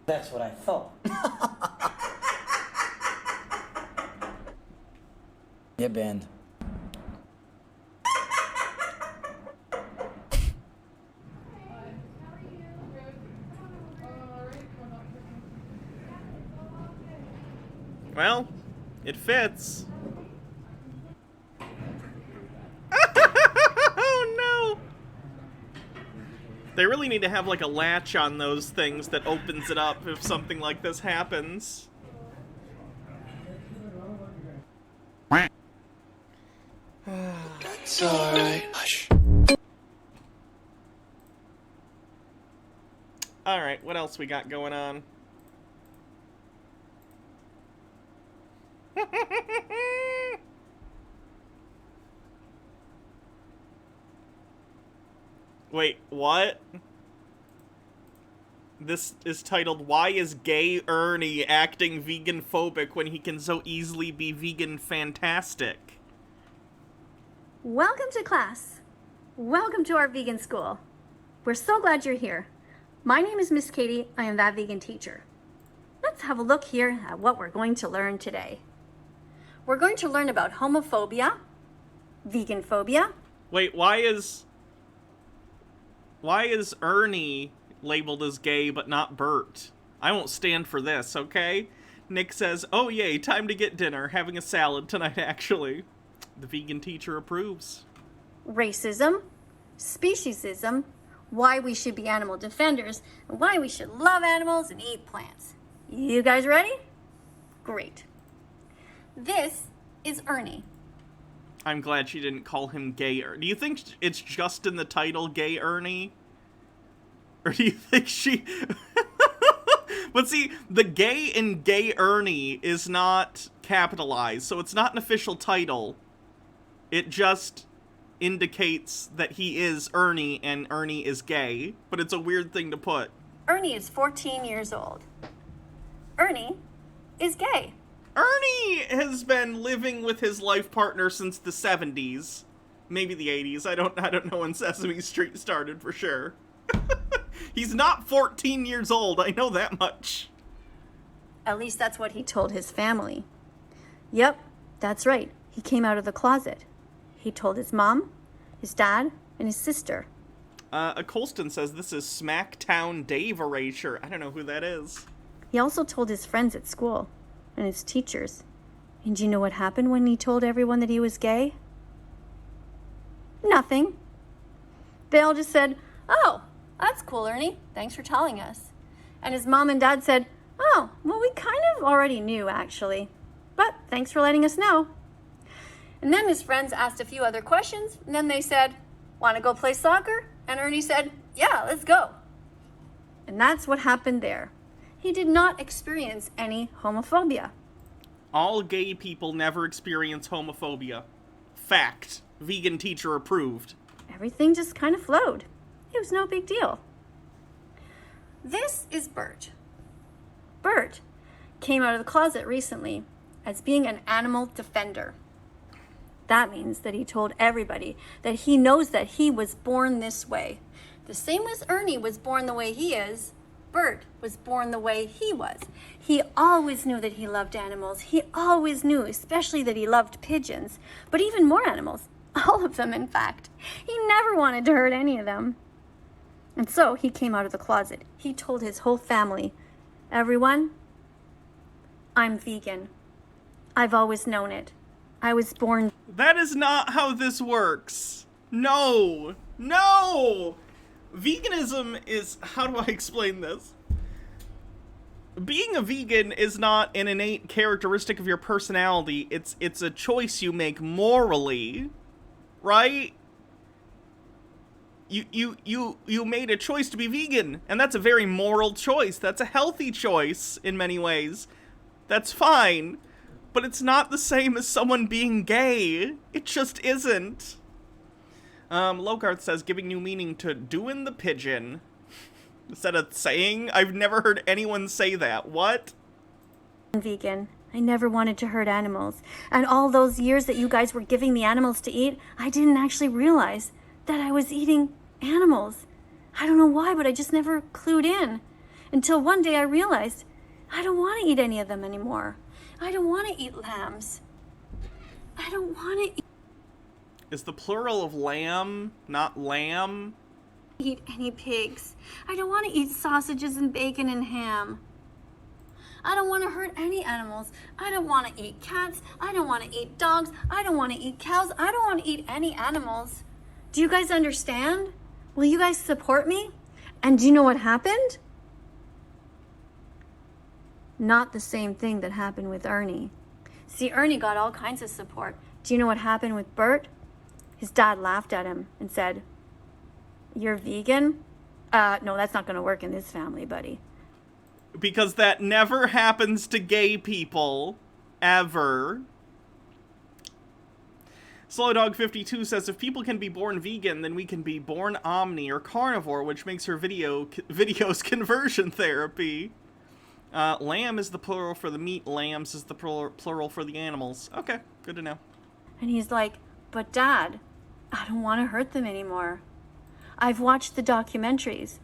That's what I thought. You're banned. Well, it fits. Oh no! They really need to have like a latch on those things that opens it up if something like this happens. That's alright. Hush. Alright, what else we got going on? Wait, what? This is titled, Why is Gay Ernie Acting Vegan Phobic when he can so easily be vegan fantastic? Welcome to class. Welcome to our vegan school. We're so glad you're here. My name is Miss Katie. I am that vegan teacher. Let's have a look here at what we're going to learn today. We're going to learn about homophobia, Vegan phobia. Wait, why is Ernie labeled as gay but not Bert? I won't stand for this, okay? Nick says, oh yay, time to get dinner. Having a salad tonight, actually. The vegan teacher approves. Racism. Speciesism. Why we should be animal defenders. And why we should love animals and eat plants. You guys ready? Great. This is Ernie. I'm glad she didn't call him Gay Ernie. Do you think it's just in the title, Gay Ernie? Or do you think she... But see, the gay in Gay Ernie is not capitalized, so it's not an official title. It just indicates that he is Ernie and Ernie is gay, but it's a weird thing to put. Ernie is 14 years old. Ernie is gay. Ernie has been living with his life partner since the 70s. Maybe the 80s. I don't know when Sesame Street started for sure. He's not 14 years old, I know that much. At least that's what he told his family. Yep, that's right. He came out of the closet. He told his mom, his dad, and his sister. Colston says this is Smacktown Dave Erasure. I don't know who that is. He also told his friends at school and his teachers. And do you know what happened when he told everyone that he was gay? Nothing. They all just said, oh, that's cool, Ernie. Thanks for telling us. And his mom and dad said, oh, well, we kind of already knew, actually. But thanks for letting us know. And then his friends asked a few other questions, and then they said, want to go play soccer? And Ernie said, yeah, let's go. And that's what happened there. He did not experience any homophobia. All gay people never experience homophobia. Fact. Vegan teacher approved. Everything just kind of flowed. It was no big deal. This is Bert. Bert came out of the closet recently as being an animal defender. That means that he told everybody that he knows that he was born this way. The same as Ernie was born the way he is, Bert was born the way he was. He always knew that he loved animals. He always knew, especially that he loved pigeons, but even more animals. All of them, in fact. He never wanted to hurt any of them. And so he came out of the closet. He told his whole family, everyone, I'm vegan. I've always known it. I was born... That is not how this works. No. No! Veganism is... How do I explain this? Being a vegan is not an innate characteristic of your personality. It's a choice you make morally, right? You made a choice to be vegan, and that's a very moral choice. That's a healthy choice in many ways. That's fine. But it's not the same as someone being gay. It just isn't. Logarth says, giving new meaning to doing the pigeon. Is that a saying? I've never heard anyone say that. What? Vegan. I never wanted to hurt animals. And all those years that you guys were giving the animals to eat, I didn't actually realize that I was eating animals. I don't know why, but I just never clued in. Until one day I realized I don't want to eat any of them anymore. I don't want to eat lambs. I don't want to Is the plural of lamb not lamb? eat any pigs. I don't want to eat sausages and bacon and ham. I don't want to hurt any animals. I don't want to eat cats. I don't want to eat dogs. I don't want to eat cows. I don't want to eat any animals. Do you guys understand? Will you guys support me? And do you know what happened? Not the same thing that happened with Ernie. See, Ernie got all kinds of support. Do you know what happened with Bert? His dad laughed at him and said, "You're vegan? No, that's not going to work in this family, buddy." Because that never happens to gay people. Ever. Slowdog52 says, if people can be born vegan, then we can be born omni or carnivore, which makes her videos conversion therapy. Lamb is the plural for the meat. Lambs is the plural for the animals. Okay, good to know. And he's like, "But Dad, I don't want to hurt them anymore. I've watched the documentaries.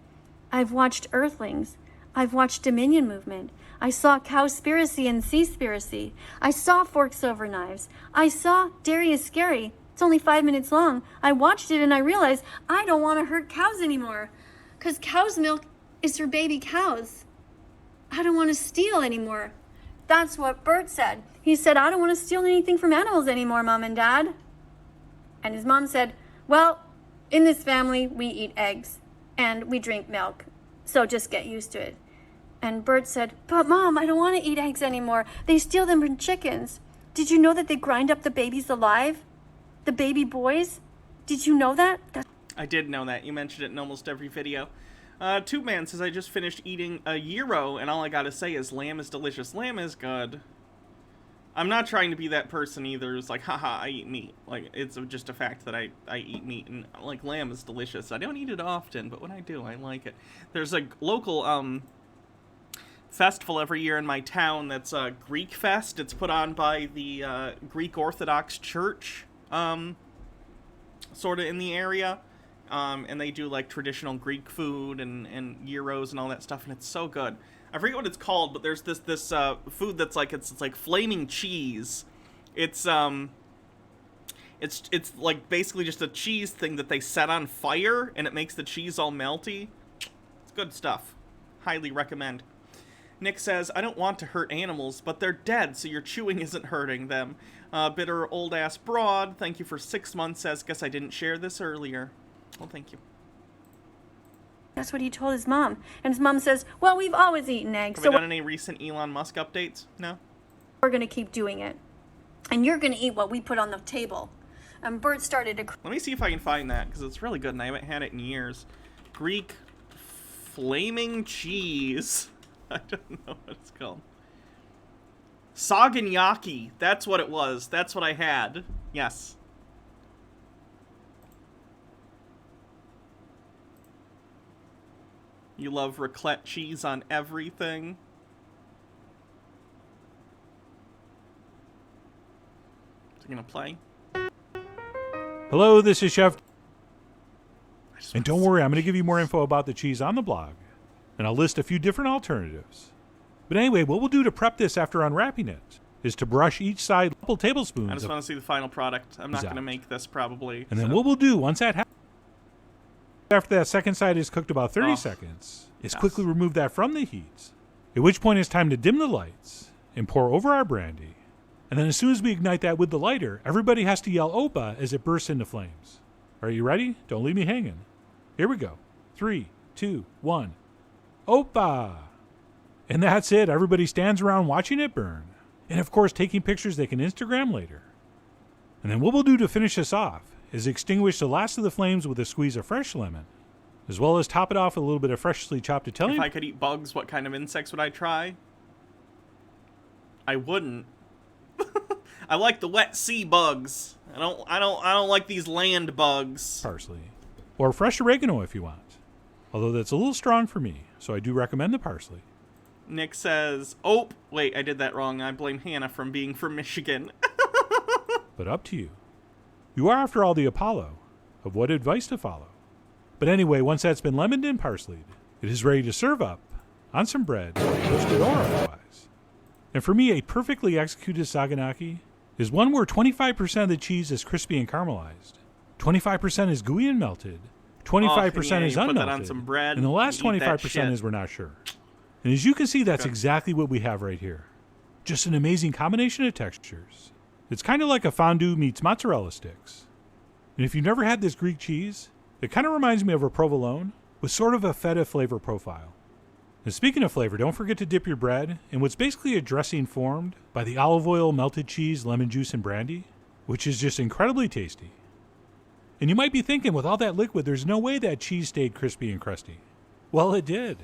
I've watched Earthlings. I've watched Dominion Movement. I saw Cowspiracy and Seaspiracy. I saw Forks Over Knives. I saw Dairy is Scary. It's only 5 minutes long. I watched it and I realized I don't want to hurt cows anymore. Because cow's milk is for baby cows. I don't want to steal anymore. That's what Bert said. He said, I don't want to steal anything from animals anymore, Mom and Dad. And his mom said, well, in this family, we eat eggs and we drink milk. So just get used to it. And Bert said, but Mom, I don't want to eat eggs anymore. They steal them from chickens. Did you know that they grind up the babies alive? The baby boys? Did you know that? I did know that. You mentioned it in almost every video. TubeMan says, I just finished eating a gyro, and all I gotta say is lamb is delicious. Lamb is good. I'm not trying to be that person either who's like, haha, I eat meat. Like, it's just a fact that I eat meat, and, like, lamb is delicious. I don't eat it often, but when I do, I like it. There's a local, festival every year in my town that's a Greek Fest. It's put on by the, Greek Orthodox Church, sort of in the area. And they do like traditional Greek food and gyros and all that stuff, and it's so good. I forget what it's called, but there's this food that's like it's like flaming cheese. It's like basically just a cheese thing that they set on fire, and it makes the cheese all melty. It's good stuff. Highly recommend. Nick says, I don't want to hurt animals, but they're dead, so your chewing isn't hurting them. Bitter old ass broad, thank you for 6 months, says, guess I didn't share this earlier. Well, thank you. That's what he told his mom. And his mom says, well, we've always eaten eggs. Have we done any recent Elon Musk updates? No? We're going to keep doing it. And you're going to eat what we put on the table. And Bert started to... Let me see if I can find that, because it's really good, and I haven't had it in years. Greek flaming cheese. I don't know what it's called. Saganaki. That's what it was. That's what I had. Yes. You love raclette cheese on everything. Is it gonna play? Hello, this is Chef. And don't worry, I'm going to give you more info about the cheese on the blog. And I'll list a few different alternatives. But anyway, what we'll do to prep this after unwrapping it is to brush each side a couple tablespoons. I just want to see the final product. I'm not going to make this probably. And then what we'll do once that happens, after that second side is cooked about 30 seconds, is quickly remove that from the heat. At which point it's time to dim the lights and pour over our brandy. And then as soon as we ignite that with the lighter, everybody has to yell Opa as it bursts into flames. Are you ready? Don't leave me hanging. Here we go. 3, 2, 1. Opa! And that's it. Everybody stands around watching it burn. And of course, taking pictures they can Instagram later. And then what we'll do to finish this off is extinguish the last of the flames with a squeeze of fresh lemon, as well as top it off with a little bit of freshly chopped Italian. If I could eat bugs, what kind of insects would I try? I wouldn't. I like the wet sea bugs. I don't like these land bugs. Parsley. Or fresh oregano if you want. Although that's a little strong for me, so I do recommend the parsley. Nick says, oh, wait, I did that wrong. I blame Hannah from being from Michigan. But up to you. You are, after all, the Apollo of what advice to follow. But anyway, once that's been lemoned and parsleyed, it is ready to serve up on some bread, toasted or otherwise. And for me, a perfectly executed saganaki is one where 25% of the cheese is crispy and caramelized, 25% is gooey and melted, 25% is unmelted, that on some bread, and the last 25% is we're not sure. And as you can see, that's exactly what we have right here. Just an amazing combination of textures. It's kind of like a fondue meets mozzarella sticks. And if you've never had this Greek cheese, it kind of reminds me of a provolone with sort of a feta flavor profile. And speaking of flavor, don't forget to dip your bread in what's basically a dressing formed by the olive oil, melted cheese, lemon juice, and brandy, which is just incredibly tasty. And you might be thinking, with all that liquid, there's no way that cheese stayed crispy and crusty. Well, it did.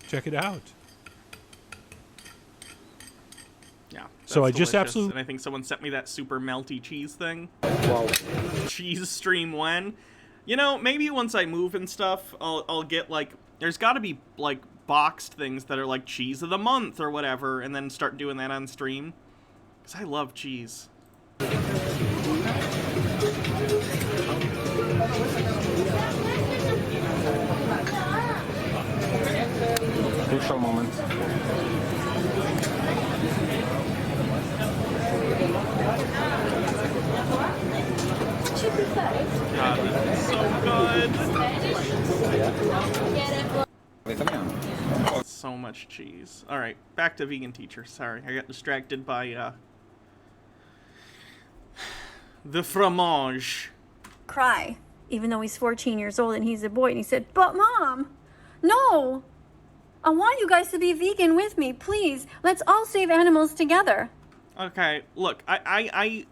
Check it out. Yeah. So I delicious. just absolutely... And I think someone sent me that super melty cheese thing. Wow. Cheese stream when? You know, maybe once I move and stuff, I'll get like... There's got to be like boxed things that are like cheese of the month or whatever, and then start doing that on stream. Because I love cheese. Crucial moment. much cheese. All right, back to vegan teacher. Sorry, I got distracted by the fromage. Cry, even though he's 14 years old and he's a boy. And he said, "But Mom, no, I want you guys to be vegan with me, please. Let's all save animals together." Okay, look, I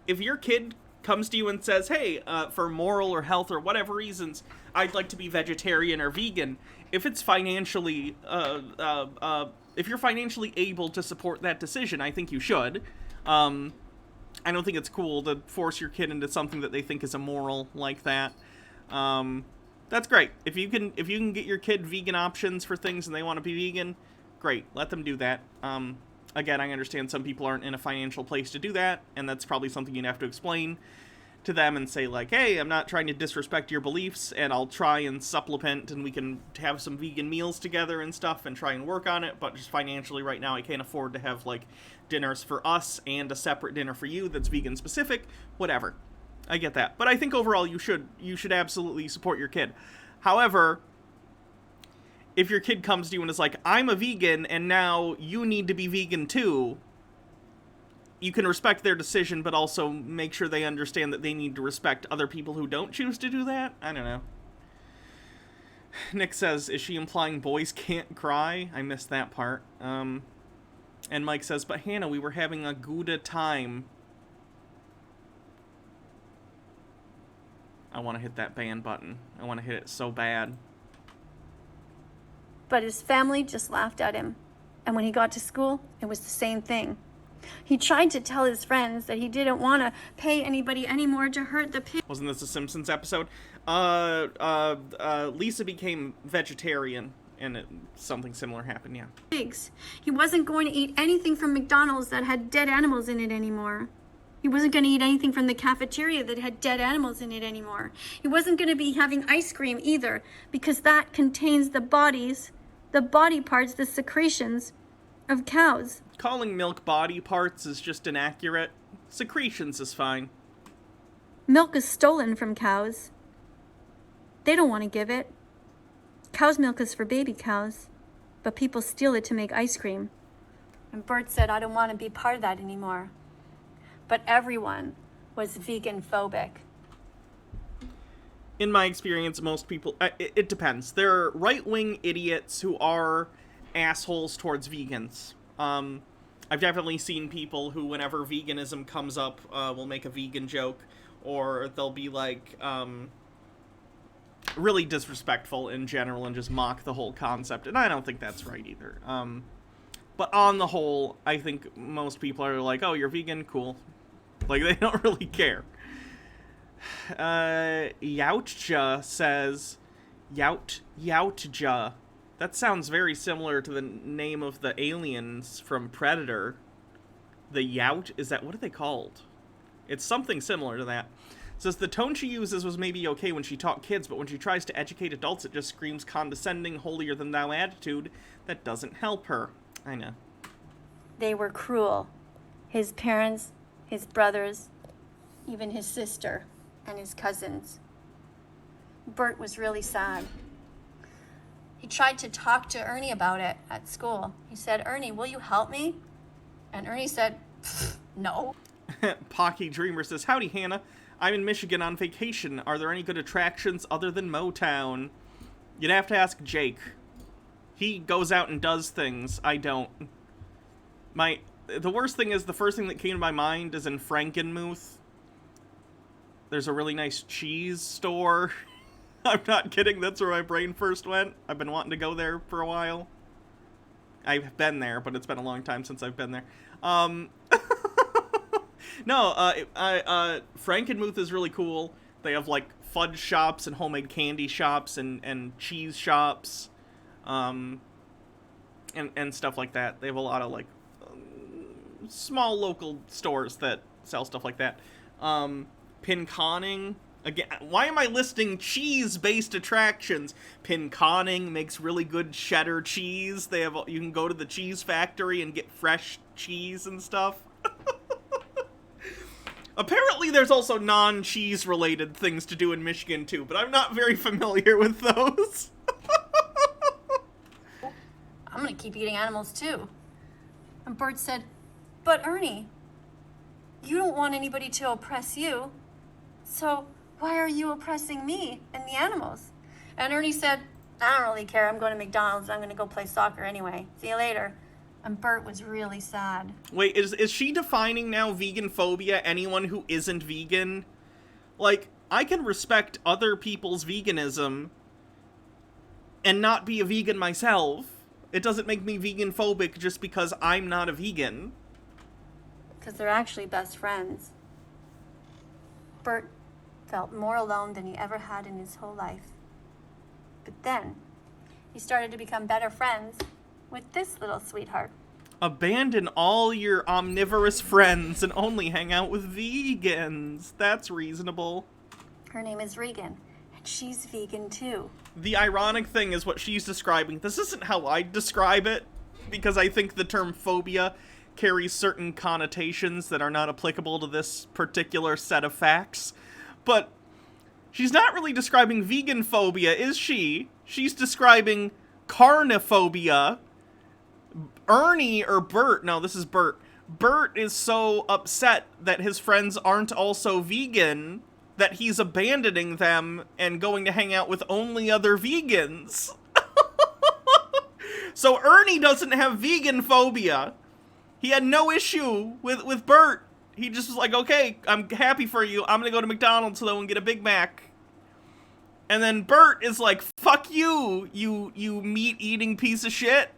if your kid comes to you and says, hey, for moral or health or whatever reasons, I'd like to be vegetarian or vegan, if it's financially, if you're financially able to support that decision, I think you should. I don't think it's cool to force your kid into something that they think is immoral like that. That's great. If you can get your kid vegan options for things and they want to be vegan, great. Let them do that. Again, I understand some people aren't in a financial place to do that, and that's probably something you'd have to explain to them and say, like, hey, I'm not trying to disrespect your beliefs, and I'll try and supplement, and we can have some vegan meals together and stuff and try and work on it, but just financially right now I can't afford to have, like, dinners for us and a separate dinner for you that's vegan specific, whatever. I get that. But I think overall you should absolutely support your kid. However, if your kid comes to you and is like, I'm a vegan, and now you need to be vegan too, you can respect their decision, but also make sure they understand that they need to respect other people who don't choose to do that? I don't know. Nick says, is she implying boys can't cry? I missed that part. And Mike says, but Hannah, we were having a good time. I want to hit that ban button. I want to hit it so bad. But his family just laughed at him. And when he got to school, it was the same thing. He tried to tell his friends that he didn't want to pay anybody anymore to hurt the pigs. Wasn't this a Simpsons episode? Lisa became vegetarian, and something similar happened, yeah. Pigs. He wasn't going to eat anything from McDonald's that had dead animals in it anymore. He wasn't going to eat anything from the cafeteria that had dead animals in it anymore. He wasn't going to be having ice cream either, because that contains the body parts, the secretions of cows. Calling milk body parts is just inaccurate. Secretions is fine. Milk is stolen from cows. They don't want to give it. Cow's milk is for baby cows, but people steal it to make ice cream. And Bert said, I don't want to be part of that anymore. But everyone was vegan phobic. In my experience, most people, it depends. There are right-wing idiots who are assholes towards vegans. I've definitely seen people who, whenever veganism comes up, will make a vegan joke, or they'll be like, really disrespectful in general and just mock the whole concept, and I don't think that's right either. But on the whole, I think most people are like, oh, you're vegan? Cool. Like, they don't really care. Yautja says, Yautja. That sounds very similar to the name of the aliens from Predator. The Yout? Is that, what are they called? It's something similar to that. It says, the tone she uses was maybe okay when she taught kids, but when she tries to educate adults, it just screams condescending, holier-than-thou attitude that doesn't help her. I know. They were cruel. His parents, his brothers, even his sister and his cousins. Bert was really sad. He tried to talk to Ernie about it at school. He said, Ernie, will you help me? And Ernie said, no. Pocky Dreamer says, howdy, Hannah. I'm in Michigan on vacation. Are there any good attractions other than Motown? You'd have to ask Jake. He goes out and does things. I don't. The worst thing is, the first thing that came to my mind is in Frankenmuth. There's a really nice cheese store. I'm not kidding, that's where my brain first went. I've been wanting to go there for a while. I've been there, but it's been a long time since I've been there. Frankenmuth is really cool. They have, like, fudge shops and homemade candy shops and cheese shops. And stuff like that. They have a lot of, like, small local stores that sell stuff like that. Pinconning. Again, why am I listing cheese-based attractions? Pinconning makes really good cheddar cheese. You can go to the cheese factory and get fresh cheese and stuff. Apparently there's also non-cheese related things to do in Michigan too, but I'm not very familiar with those. I'm keep eating animals too. And Bert said, but Ernie, you don't want anybody to oppress you. So why are you oppressing me and the animals? And Ernie said, I don't really care. I'm going to McDonald's. I'm going to go play soccer anyway. See you later. And Bert was really sad. Wait, is she defining now vegan phobia anyone who isn't vegan? Like, I can respect other people's veganism and not be a vegan myself. It doesn't make me vegan phobic just because I'm not a vegan. Because they're actually best friends. Bert felt more alone than he ever had in his whole life. But then, he started to become better friends with this little sweetheart. Abandon all your omnivorous friends and only hang out with vegans. That's reasonable. Her name is Regan, and she's vegan too. The ironic thing is what she's describing. This isn't how I describe it, because I think the term phobia carries certain connotations that are not applicable to this particular set of facts. But she's not really describing vegan phobia, is she? She's describing carnophobia. Ernie, or Bert, no, this is Bert. Bert is so upset that his friends aren't also vegan that he's abandoning them and going to hang out with only other vegans. So Ernie doesn't have vegan phobia. He had no issue with Bert. He just was like, okay, I'm happy for you. I'm gonna go to McDonald's though and get a Big Mac. And then Bert is like, fuck you, you meat-eating piece of shit.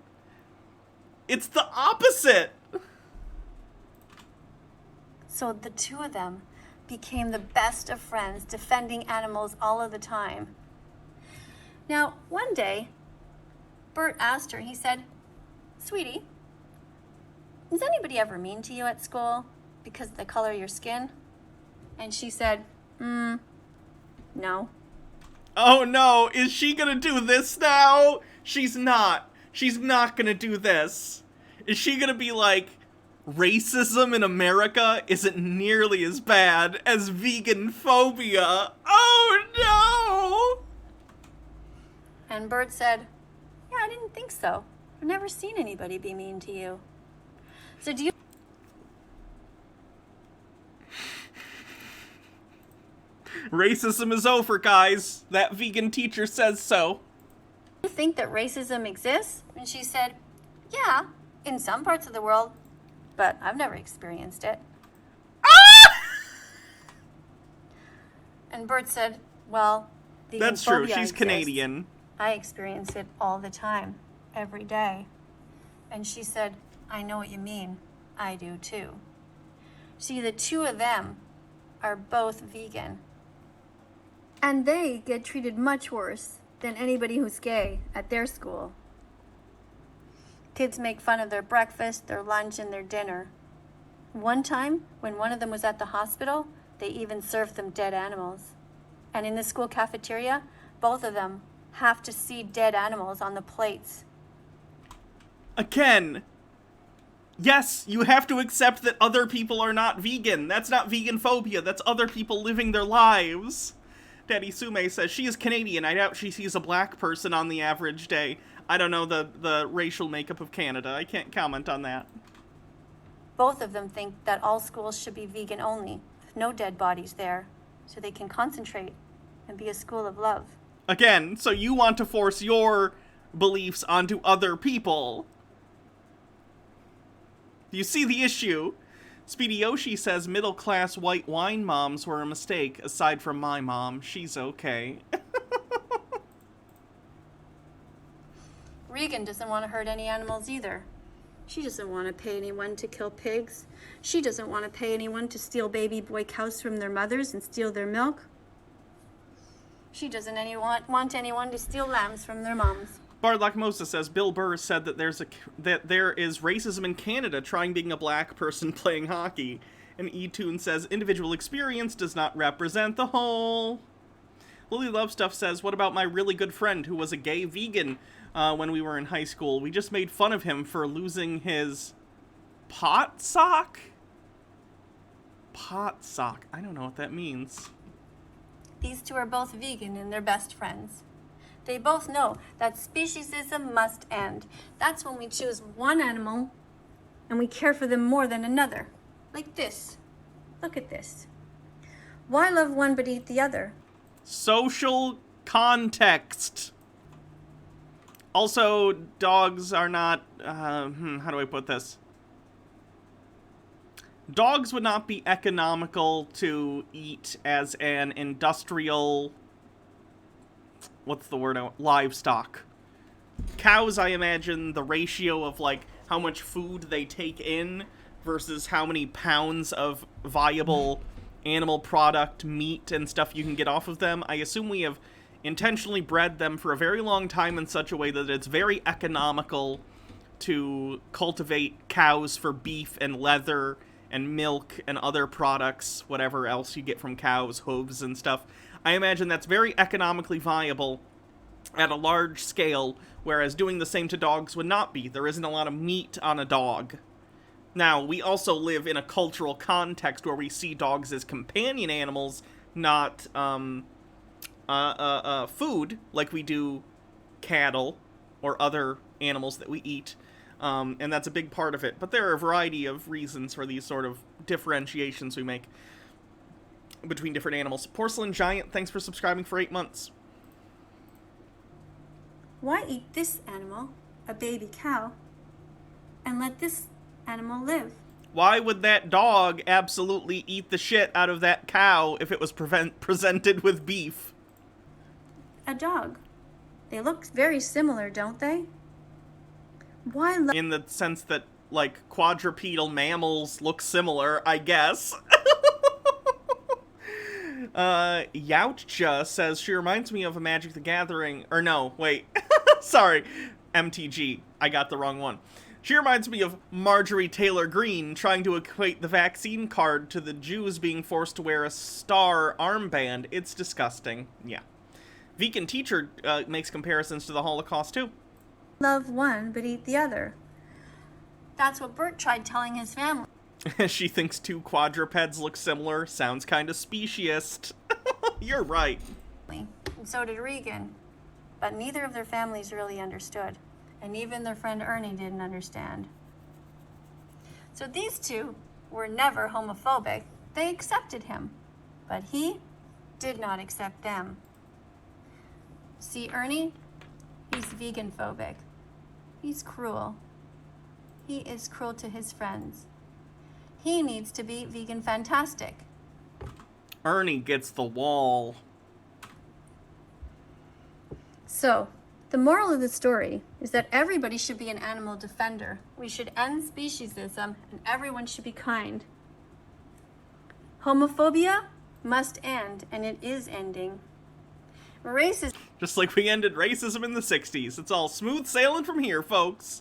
It's the opposite. So the two of them became the best of friends, defending animals all of the time. Now, one day, Bert asked her, he said, sweetie, is anybody ever mean to you at school because of the color of your skin? And she said, no. Oh no, is she gonna do this now? She's not. She's not gonna do this. Is she gonna be like, racism in America isn't nearly as bad as vegan phobia? Oh no! And Bert said, yeah, I didn't think so. I've never seen anybody be mean to you. So do you... Racism is over, guys. That vegan teacher says so. You think that racism exists? And she said, yeah, in some parts of the world, but I've never experienced it. And Bert said, well, that's true. phobia She's exists. Canadian. I experience it all the time, every day. And she said, I know what you mean. I do too. See, the two of them are both vegan. And they get treated much worse than anybody who's gay at their school. Kids make fun of their breakfast, their lunch, and their dinner. One time, when one of them was at the hospital, they even served them dead animals. And in the school cafeteria, both of them have to see dead animals on the plates. Again, yes, you have to accept that other people are not vegan. That's not vegan phobia. That's other people living their lives. Daddy Sume says, she is Canadian. I doubt she sees a black person on the average day. I don't know the racial makeup of Canada. I can't comment on that. Both of them think that all schools should be vegan only, with no dead bodies there, so they can concentrate and be a school of love. Again, so you want to force your beliefs onto other people. You see the issue? Speedy Yoshi says middle-class white wine moms were a mistake. Aside from my mom, she's okay. Regan doesn't want to hurt any animals either. She doesn't want to pay anyone to kill pigs. She doesn't want to pay anyone to steal baby boy cows from their mothers and steal their milk. She doesn't want anyone to steal lambs from their moms. Bardlock Mosa says Bill Burr said that there is racism in Canada trying being a black person playing hockey. And E-Tune says individual experience does not represent the whole. Lily Love Stuff says, what about my really good friend who was a gay vegan when we were in high school? We just made fun of him for losing his pot sock? Pot sock. I don't know what that means. These two are both vegan and they're best friends. They both know that speciesism must end. That's when we choose one animal and we care for them more than another. Like this. Look at this. Why love one but eat the other? Social context. Also, dogs are not, how do I put this? Dogs would not be economical to eat as an industrial, what's the word, livestock. Cows, I imagine, the ratio of, like, how much food they take in versus how many pounds of viable animal product, meat, and stuff you can get off of them. I assume we have intentionally bred them for a very long time in such a way that it's very economical to cultivate cows for beef and leather and milk and other products, whatever else you get from cows, hooves and stuff. I imagine that's very economically viable at a large scale, whereas doing the same to dogs would not be. There isn't a lot of meat on a dog. Now, we also live in a cultural context where we see dogs as companion animals, not food, like we do cattle or other animals that we eat. And that's a big part of it. But there are a variety of reasons for these sort of differentiations we make between different animals. Porcelain Giant, thanks for subscribing for 8 months. Why eat this animal, a baby cow, and let this animal live? Why would that dog absolutely eat the shit out of that cow if it was presented with beef? A dog. They look very similar, don't they? Why in the sense that, like, quadrupedal mammals look similar, I guess. Yautja says, she reminds me of a Magic the Gathering, or no, wait, sorry, MTG, I got the wrong one. She reminds me of Marjorie Taylor Greene trying to equate the vaccine card to the Jews being forced to wear a star armband. It's disgusting. Yeah. Vegan Teacher makes comparisons to the Holocaust, too. Love one but eat the other. That's what Bert tried telling his family. She thinks two quadrupeds look similar. Sounds kind of speciest. You're right. And so did Regan. But neither of their families really understood. And even their friend Ernie didn't understand. So these two were never homophobic. They accepted him. But he did not accept them. See, Ernie? He's vegan phobic. He's cruel. He is cruel to his friends. He needs to be vegan fantastic. Ernie gets the wall. So, the moral of the story is that everybody should be an animal defender. We should end speciesism and everyone should be kind. Homophobia must end, and it is ending. Racism. Just like we ended racism in the 60s. It's all smooth sailing from here, folks.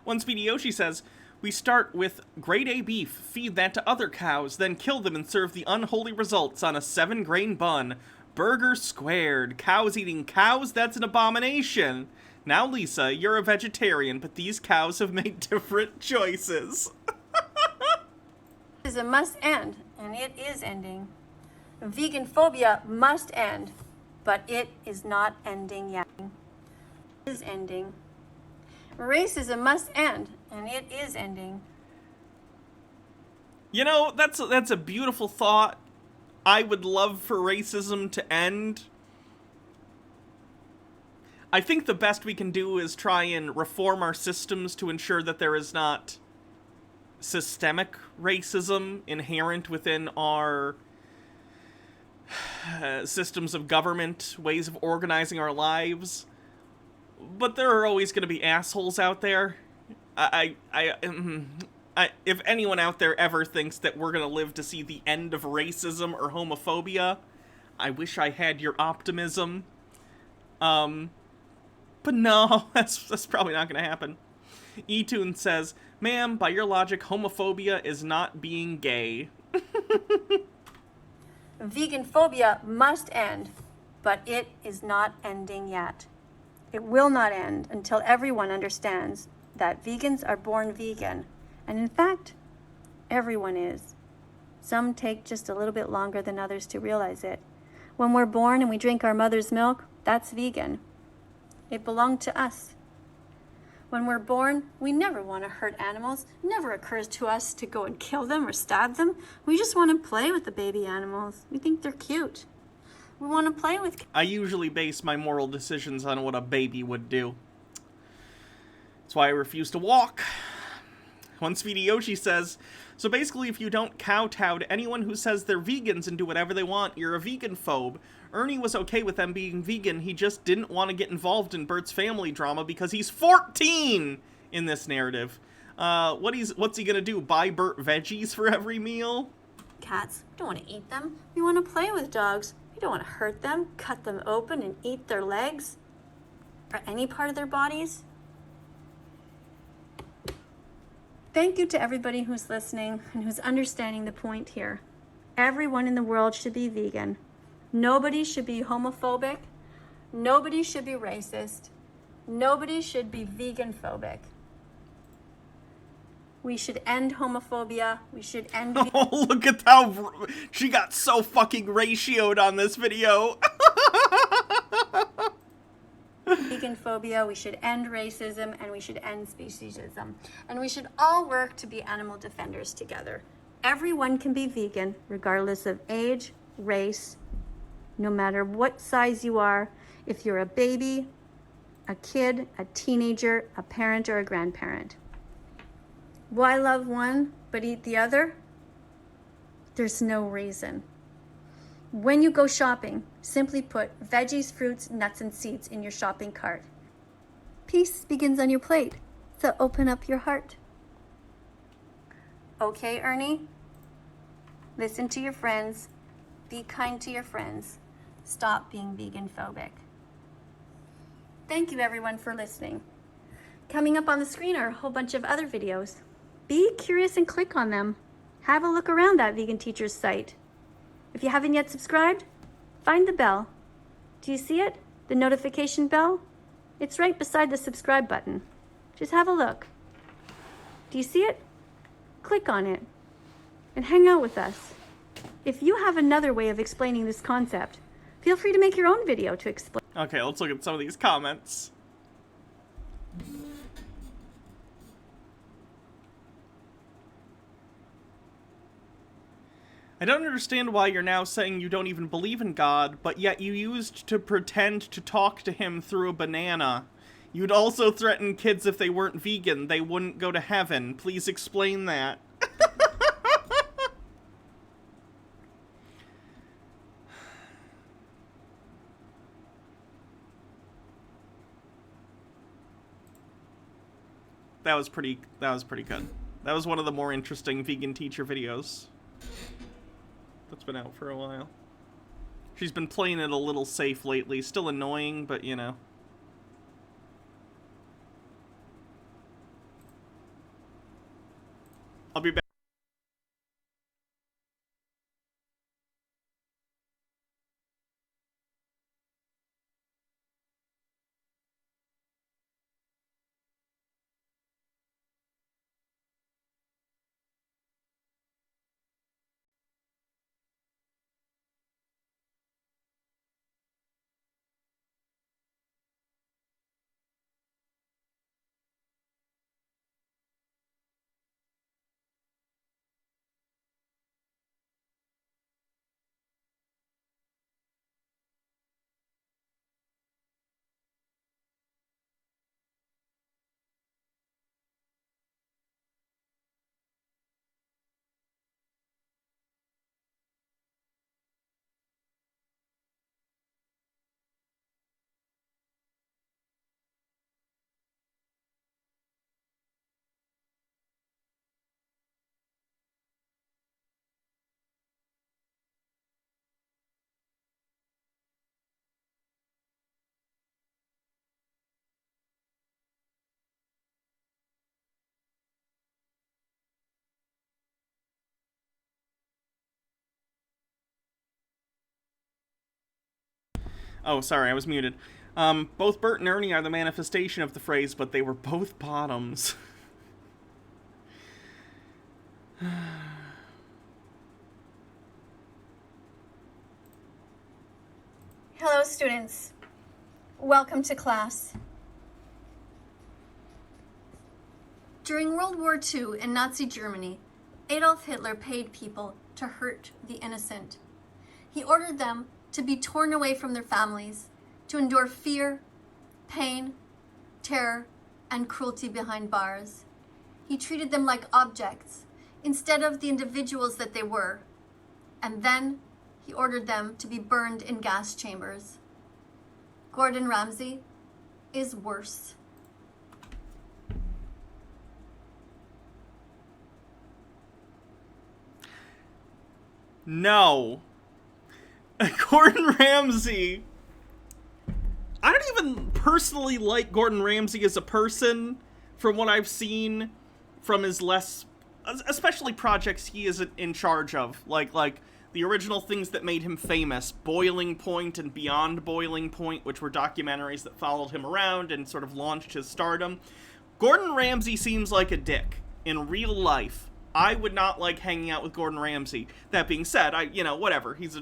One Speedy Yoshi says, we start with grade A beef, feed that to other cows, then kill them and serve the unholy results on a 7-grain bun. Burger squared. Cows eating cows? That's an abomination. Now, Lisa, you're a vegetarian, but these cows have made different choices. Racism must end, and it is ending. Vegan phobia must end, but it is not ending yet. It is ending. Racism must end, and it is ending. You know, that's a beautiful thought. I would love for racism to end. I think the best we can do is try and reform our systems to ensure that there is not systemic racism inherent within our systems of government, ways of organizing our lives. But there are always going to be assholes out there. If anyone out there ever thinks that we're going to live to see the end of racism or homophobia, I wish I had your optimism. But no, that's probably not going to happen. eTune says, ma'am, by your logic, homophobia is not being gay. Vegan phobia must end, but it is not ending yet. It will not end until everyone understands that vegans are born vegan. And in fact, everyone is. Some take just a little bit longer than others to realize it. When we're born and we drink our mother's milk, that's vegan. It belonged to us. When we're born, we never want to hurt animals. It never occurs to us to go and kill them or stab them. We just want to play with the baby animals. We think they're cute. We want to play with... I usually base my moral decisions on what a baby would do. That's why I refuse to walk. One Speedy Yoshi says, so basically if you don't kowtow to anyone who says they're vegans and do whatever they want, you're a vegan phobe. Ernie was okay with them being vegan, he just didn't want to get involved in Bert's family drama because he's 14 in this narrative. What's he gonna do, buy Bert veggies for every meal? Cats. We don't want to eat them. We want to play with dogs. We don't want to hurt them, cut them open and eat their legs or any part of their bodies. Thank you to everybody who's listening and who's understanding the point here. Everyone in the world should be vegan. Nobody should be homophobic. Nobody should be racist. Nobody should be vegan phobic. We should end homophobia. We should end... Oh, look at how she got so fucking ratioed on this video. Vegan phobia, we should end racism, and we should end speciesism. And we should all work to be animal defenders together. Everyone can be vegan, regardless of age, race, no matter what size you are. If you're a baby, a kid, a teenager, a parent, or a grandparent. Why love one but eat the other? There's no reason. When you go shopping, simply put veggies, fruits, nuts, and seeds in your shopping cart. Peace begins on your plate, so open up your heart. Okay, Ernie? Listen to your friends. Be kind to your friends. Stop being vegan phobic. Thank you everyone for listening. Coming up on the screen are a whole bunch of other videos. Be curious and click on them. Have a look around that vegan teacher's site. If you haven't yet subscribed, find the bell. Do you see it? The notification bell? It's right beside the subscribe button. Just have a look. Do you see it? Click on it and hang out with us. If you have another way of explaining this concept, feel free to make your own video to explain. Okay, let's look at some of these comments. I don't understand why you're now saying you don't even believe in God, but yet you used to pretend to talk to him through a banana. You'd also threaten kids if they weren't vegan, they wouldn't go to heaven. Please explain that. That was pretty good. That was one of the more interesting vegan teacher videos that's been out for a while. She's been playing it a little safe lately. Still annoying, but you know. I'll be back. Oh, sorry, I was muted. Both Bert and Ernie are the manifestation of the phrase, but they were both bottoms. Hello, students. Welcome to class. During World War II in Nazi Germany, Adolf Hitler paid people to hurt the innocent. He ordered them to be torn away from their families, to endure fear, pain, terror, and cruelty behind bars. He treated them like objects instead of the individuals that they were. And then he ordered them to be burned in gas chambers. Gordon Ramsay is worse. No. Gordon Ramsay. I don't even personally like Gordon Ramsay as a person from what I've seen from his less, especially projects he is in charge of. Like the original things that made him famous, Boiling Point and Beyond Boiling Point, which were documentaries that followed him around and sort of launched his stardom. Gordon Ramsay seems like a dick in real life. I would not like hanging out with Gordon Ramsay. That being said, whatever. He's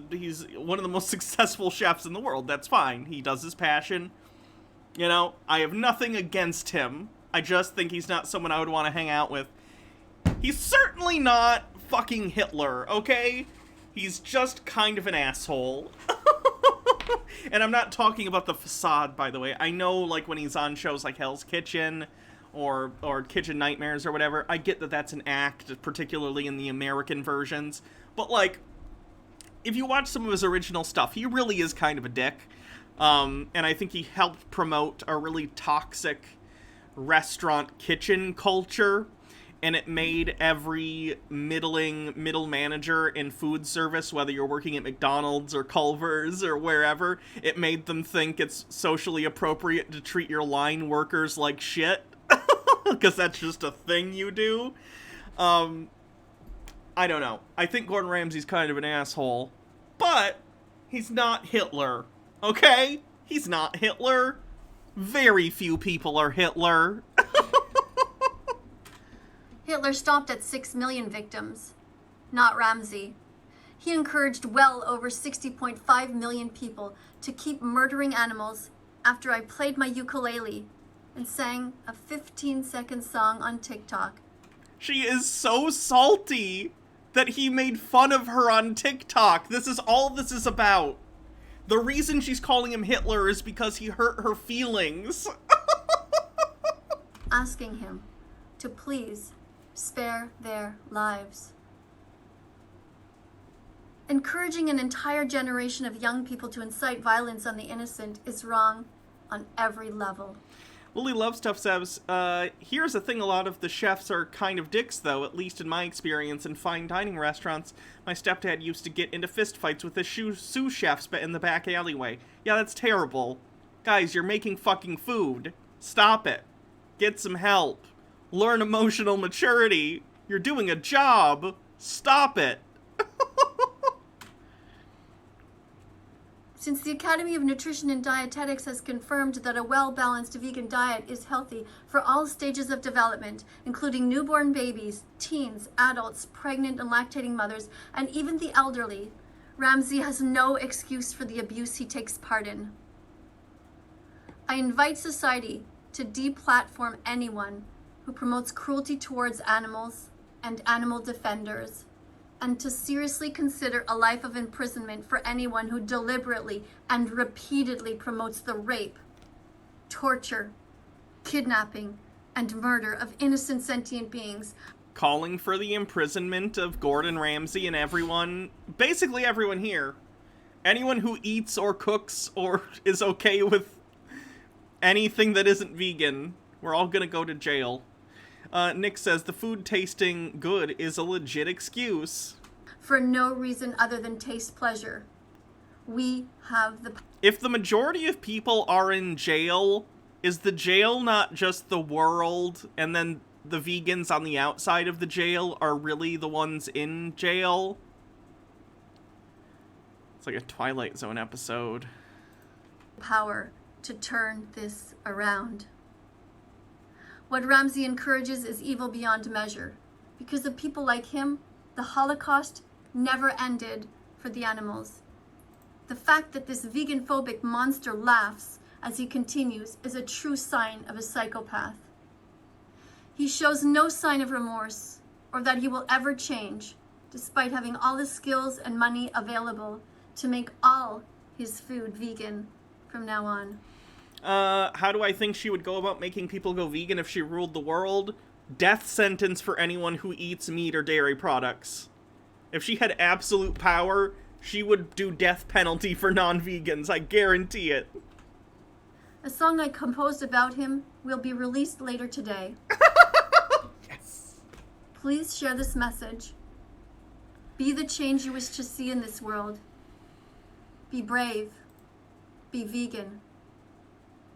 one of the most successful chefs in the world. That's fine. He does his passion. I have nothing against him. I just think he's not someone I would want to hang out with. He's certainly not fucking Hitler, okay? He's just kind of an asshole. And I'm not talking about the facade, by the way. I know, like, when he's on shows like Hell's Kitchen or Kitchen Nightmares or whatever, I get that that's an act, particularly in the American versions. But, like, if you watch some of his original stuff, he really is kind of a dick. And I think he helped promote a really toxic restaurant kitchen culture, and it made every middle manager in food service, whether you're working at McDonald's or Culver's or wherever, it made them think it's socially appropriate to treat your line workers like shit. Because that's just a thing you do. I don't know. I think Gordon Ramsay's kind of an asshole. But he's not Hitler. Okay? He's not Hitler. Very few people are Hitler. Hitler stopped at 6 million victims, not Ramsay. He encouraged well over 60.5 million people to keep murdering animals after I played my ukulele and sang a 15-second song on TikTok. She is so salty that he made fun of her on TikTok. This is all this is about. The reason she's calling him Hitler is because he hurt her feelings. Asking him to please spare their lives. Encouraging an entire generation of young people to incite violence on the innocent is wrong on every level. Lily Love Stuff says, here's the thing, a lot of the chefs are kind of dicks, though, at least in my experience in fine dining restaurants. My stepdad used to get into fistfights with the sous chefs in the back alleyway. Yeah, that's terrible. Guys, you're making fucking food. Stop it. Get some help. Learn emotional maturity. You're doing a job. Stop it. Since the Academy of Nutrition and Dietetics has confirmed that a well-balanced vegan diet is healthy for all stages of development, including newborn babies, teens, adults, pregnant and lactating mothers, and even the elderly, Ramsay has no excuse for the abuse he takes part in. I invite society to deplatform anyone who promotes cruelty towards animals and animal defenders, and to seriously consider a life of imprisonment for anyone who deliberately and repeatedly promotes the rape, torture, kidnapping, and murder of innocent sentient beings. Calling for the imprisonment of Gordon Ramsay and everyone, basically everyone here. Anyone who eats or cooks or is okay with anything that isn't vegan, we're all gonna go to jail. Nick says the food tasting good is a legit excuse. For no reason other than taste pleasure. We have the... If the majority of people are in jail, is the jail not just the world, and then the vegans on the outside of the jail are really the ones in jail? It's like a Twilight Zone episode. Power to turn this around. What Ramsay encourages is evil beyond measure. Because of people like him, the Holocaust never ended for the animals. The fact that this vegan-phobic monster laughs as he continues is a true sign of a psychopath. He shows no sign of remorse or that he will ever change, despite having all the skills and money available to make all his food vegan from now on. How do I think she would go about making people go vegan if she ruled the world? Death sentence for anyone who eats meat or dairy products. If she had absolute power, she would do death penalty for non-vegans. I guarantee it. A song I composed about him will be released later today. Yes. Please share this message. Be the change you wish to see in this world. Be brave. Be vegan.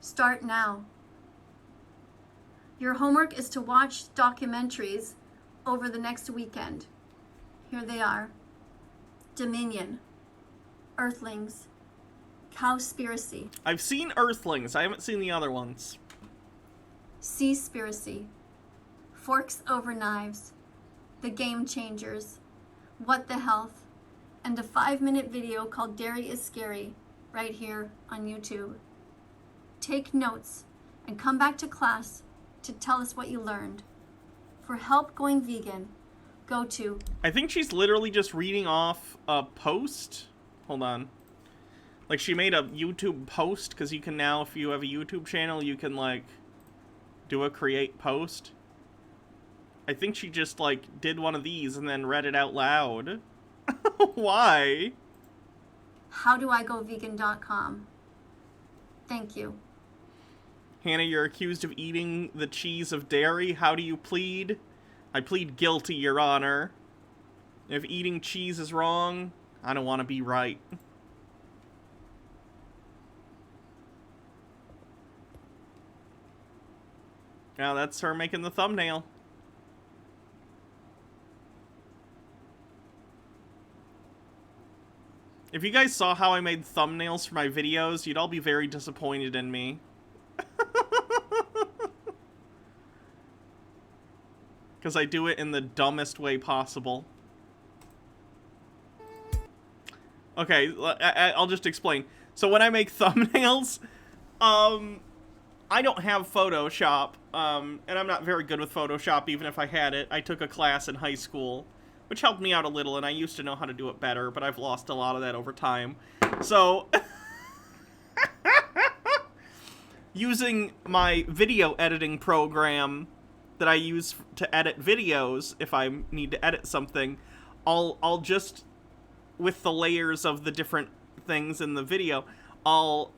Start now. Your homework is to watch documentaries over the next weekend. Here they are. Dominion. Earthlings. Cowspiracy. I've seen Earthlings. I haven't seen the other ones. Seaspiracy. Forks Over Knives. The Game Changers. What the Health. And a 5-minute video called Dairy is Scary right here on YouTube. Take notes and come back to class to tell us what you learned. For help going vegan, go to... I think she's literally just reading off a post. Hold on. Like, she made a YouTube post, because you can now, if you have a YouTube channel, you can, like, do a create post. I think she just, like, did one of these and then read it out loud. Why? howdoigovegan.com. Thank you. Hannah, you're accused of eating the cheese of dairy. How do you plead? I plead guilty, Your Honor. If eating cheese is wrong, I don't want to be right. Now that's her making the thumbnail. If you guys saw how I made thumbnails for my videos, you'd all be very disappointed in me. Because I do it in the dumbest way possible. Okay, I'll just explain. So when I make thumbnails, I don't have Photoshop, and I'm not very good with Photoshop, even if I had it. I took a class in high school, which helped me out a little, and I used to know how to do it better, but I've lost a lot of that over time. So, using my video editing program that I use to edit videos, if I need to edit something, I'll just, with the layers of the different things in the video, I'll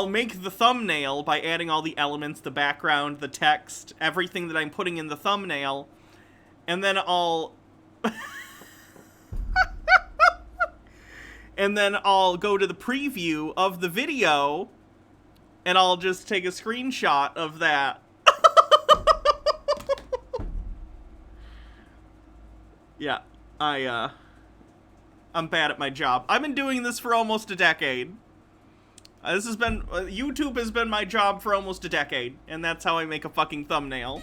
make the thumbnail by adding all the elements, the background, the text, everything that I'm putting in the thumbnail, and then I'll go to the preview of the video, and I'll just take a screenshot of that. Yeah, I'm bad at my job. I've been doing this for almost a decade. YouTube has been my job for almost a decade, and that's how I make a fucking thumbnail.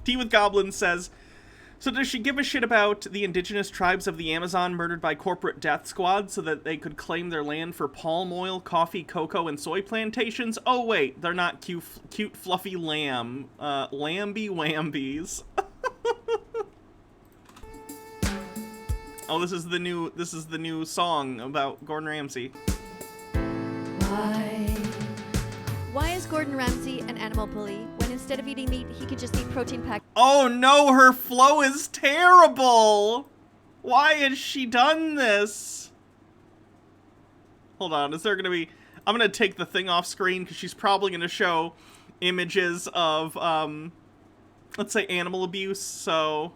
Tea with Goblins says, so does she give a shit about the indigenous tribes of the Amazon murdered by corporate death squads so that they could claim their land for palm oil, coffee, cocoa, and soy plantations? Oh wait, they're not cute fluffy lamb. Lamby wambies. Oh, this is the new song about Gordon Ramsay. Why is Gordon Ramsay an animal bully when instead of eating meat, he could just eat protein packed? Oh no, her flow is terrible! Why has she done this? Hold on, is there gonna be... I'm gonna take the thing off screen because she's probably gonna show images of, let's say animal abuse, so...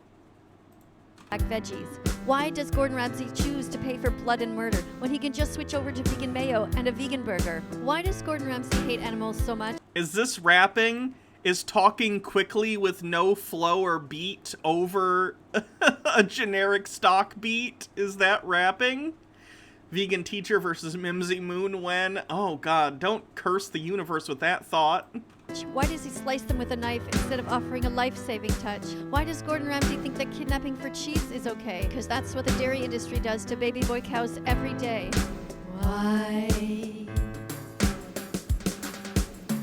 Veggies. Why does Gordon Ramsay choose to pay for blood and murder when he can just switch over to vegan mayo and a vegan burger? Why does Gordon Ramsay hate animals so much? Is this rapping? Is talking quickly with no flow or beat over a generic stock beat? Is that rapping? Vegan teacher versus Mimsy Moon when? Oh god, don't curse the universe with that thought. Why does he slice them with a knife instead of offering a life-saving touch? Why does Gordon Ramsay think that kidnapping for cheese is okay? Because that's what the dairy industry does to baby boy cows every day. Why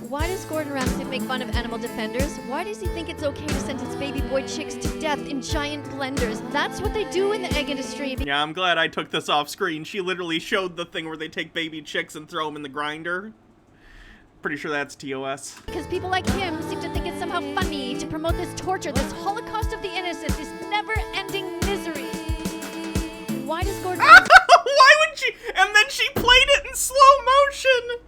Why does Gordon Ramsay make fun of animal defenders? Why does he think it's okay to sentence baby boy chicks to death in giant blenders? That's what they do in the egg industry. Yeah, I'm glad I took this off screen. She literally showed the thing where they take baby chicks and throw them in the grinder. Pretty sure that's TOS. Because people like him seem to think it's somehow funny to promote this torture, this holocaust of the innocent, this never-ending misery. Why does Gordon Ramsay... Why would she... And then she played it in slow motion!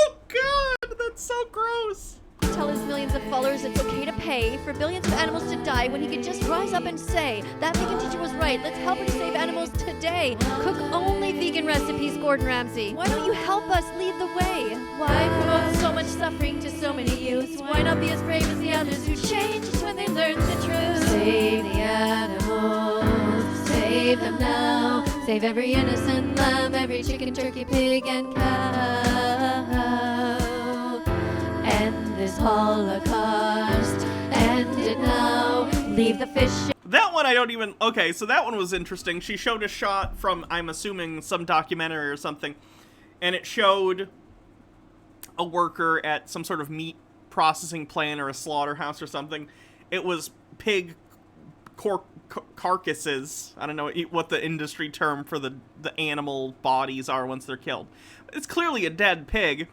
Oh god, that's so gross. Tell his millions of followers it's okay to pay for billions of animals to die when he could just rise up and say, that vegan teacher was right, let's help her to save animals today. Cook only vegan recipes, Gordon Ramsay. Why don't you help us lead the way? Why promote so much suffering to so many youths? Why not be as brave as the others who changed when they learned the truth? Save the animals, save them now. Save every innocent lamb, every chicken, turkey, pig, and cow. End this Holocaust, end it now, leave the fish. That one I don't even... Okay, so that one was interesting. She showed a shot from, I'm assuming, some documentary or something, and it showed a worker at some sort of meat processing plant or a slaughterhouse or something. It was pig carcasses. I don't know what the industry term for the animal bodies are once they're killed. It's clearly a dead pig.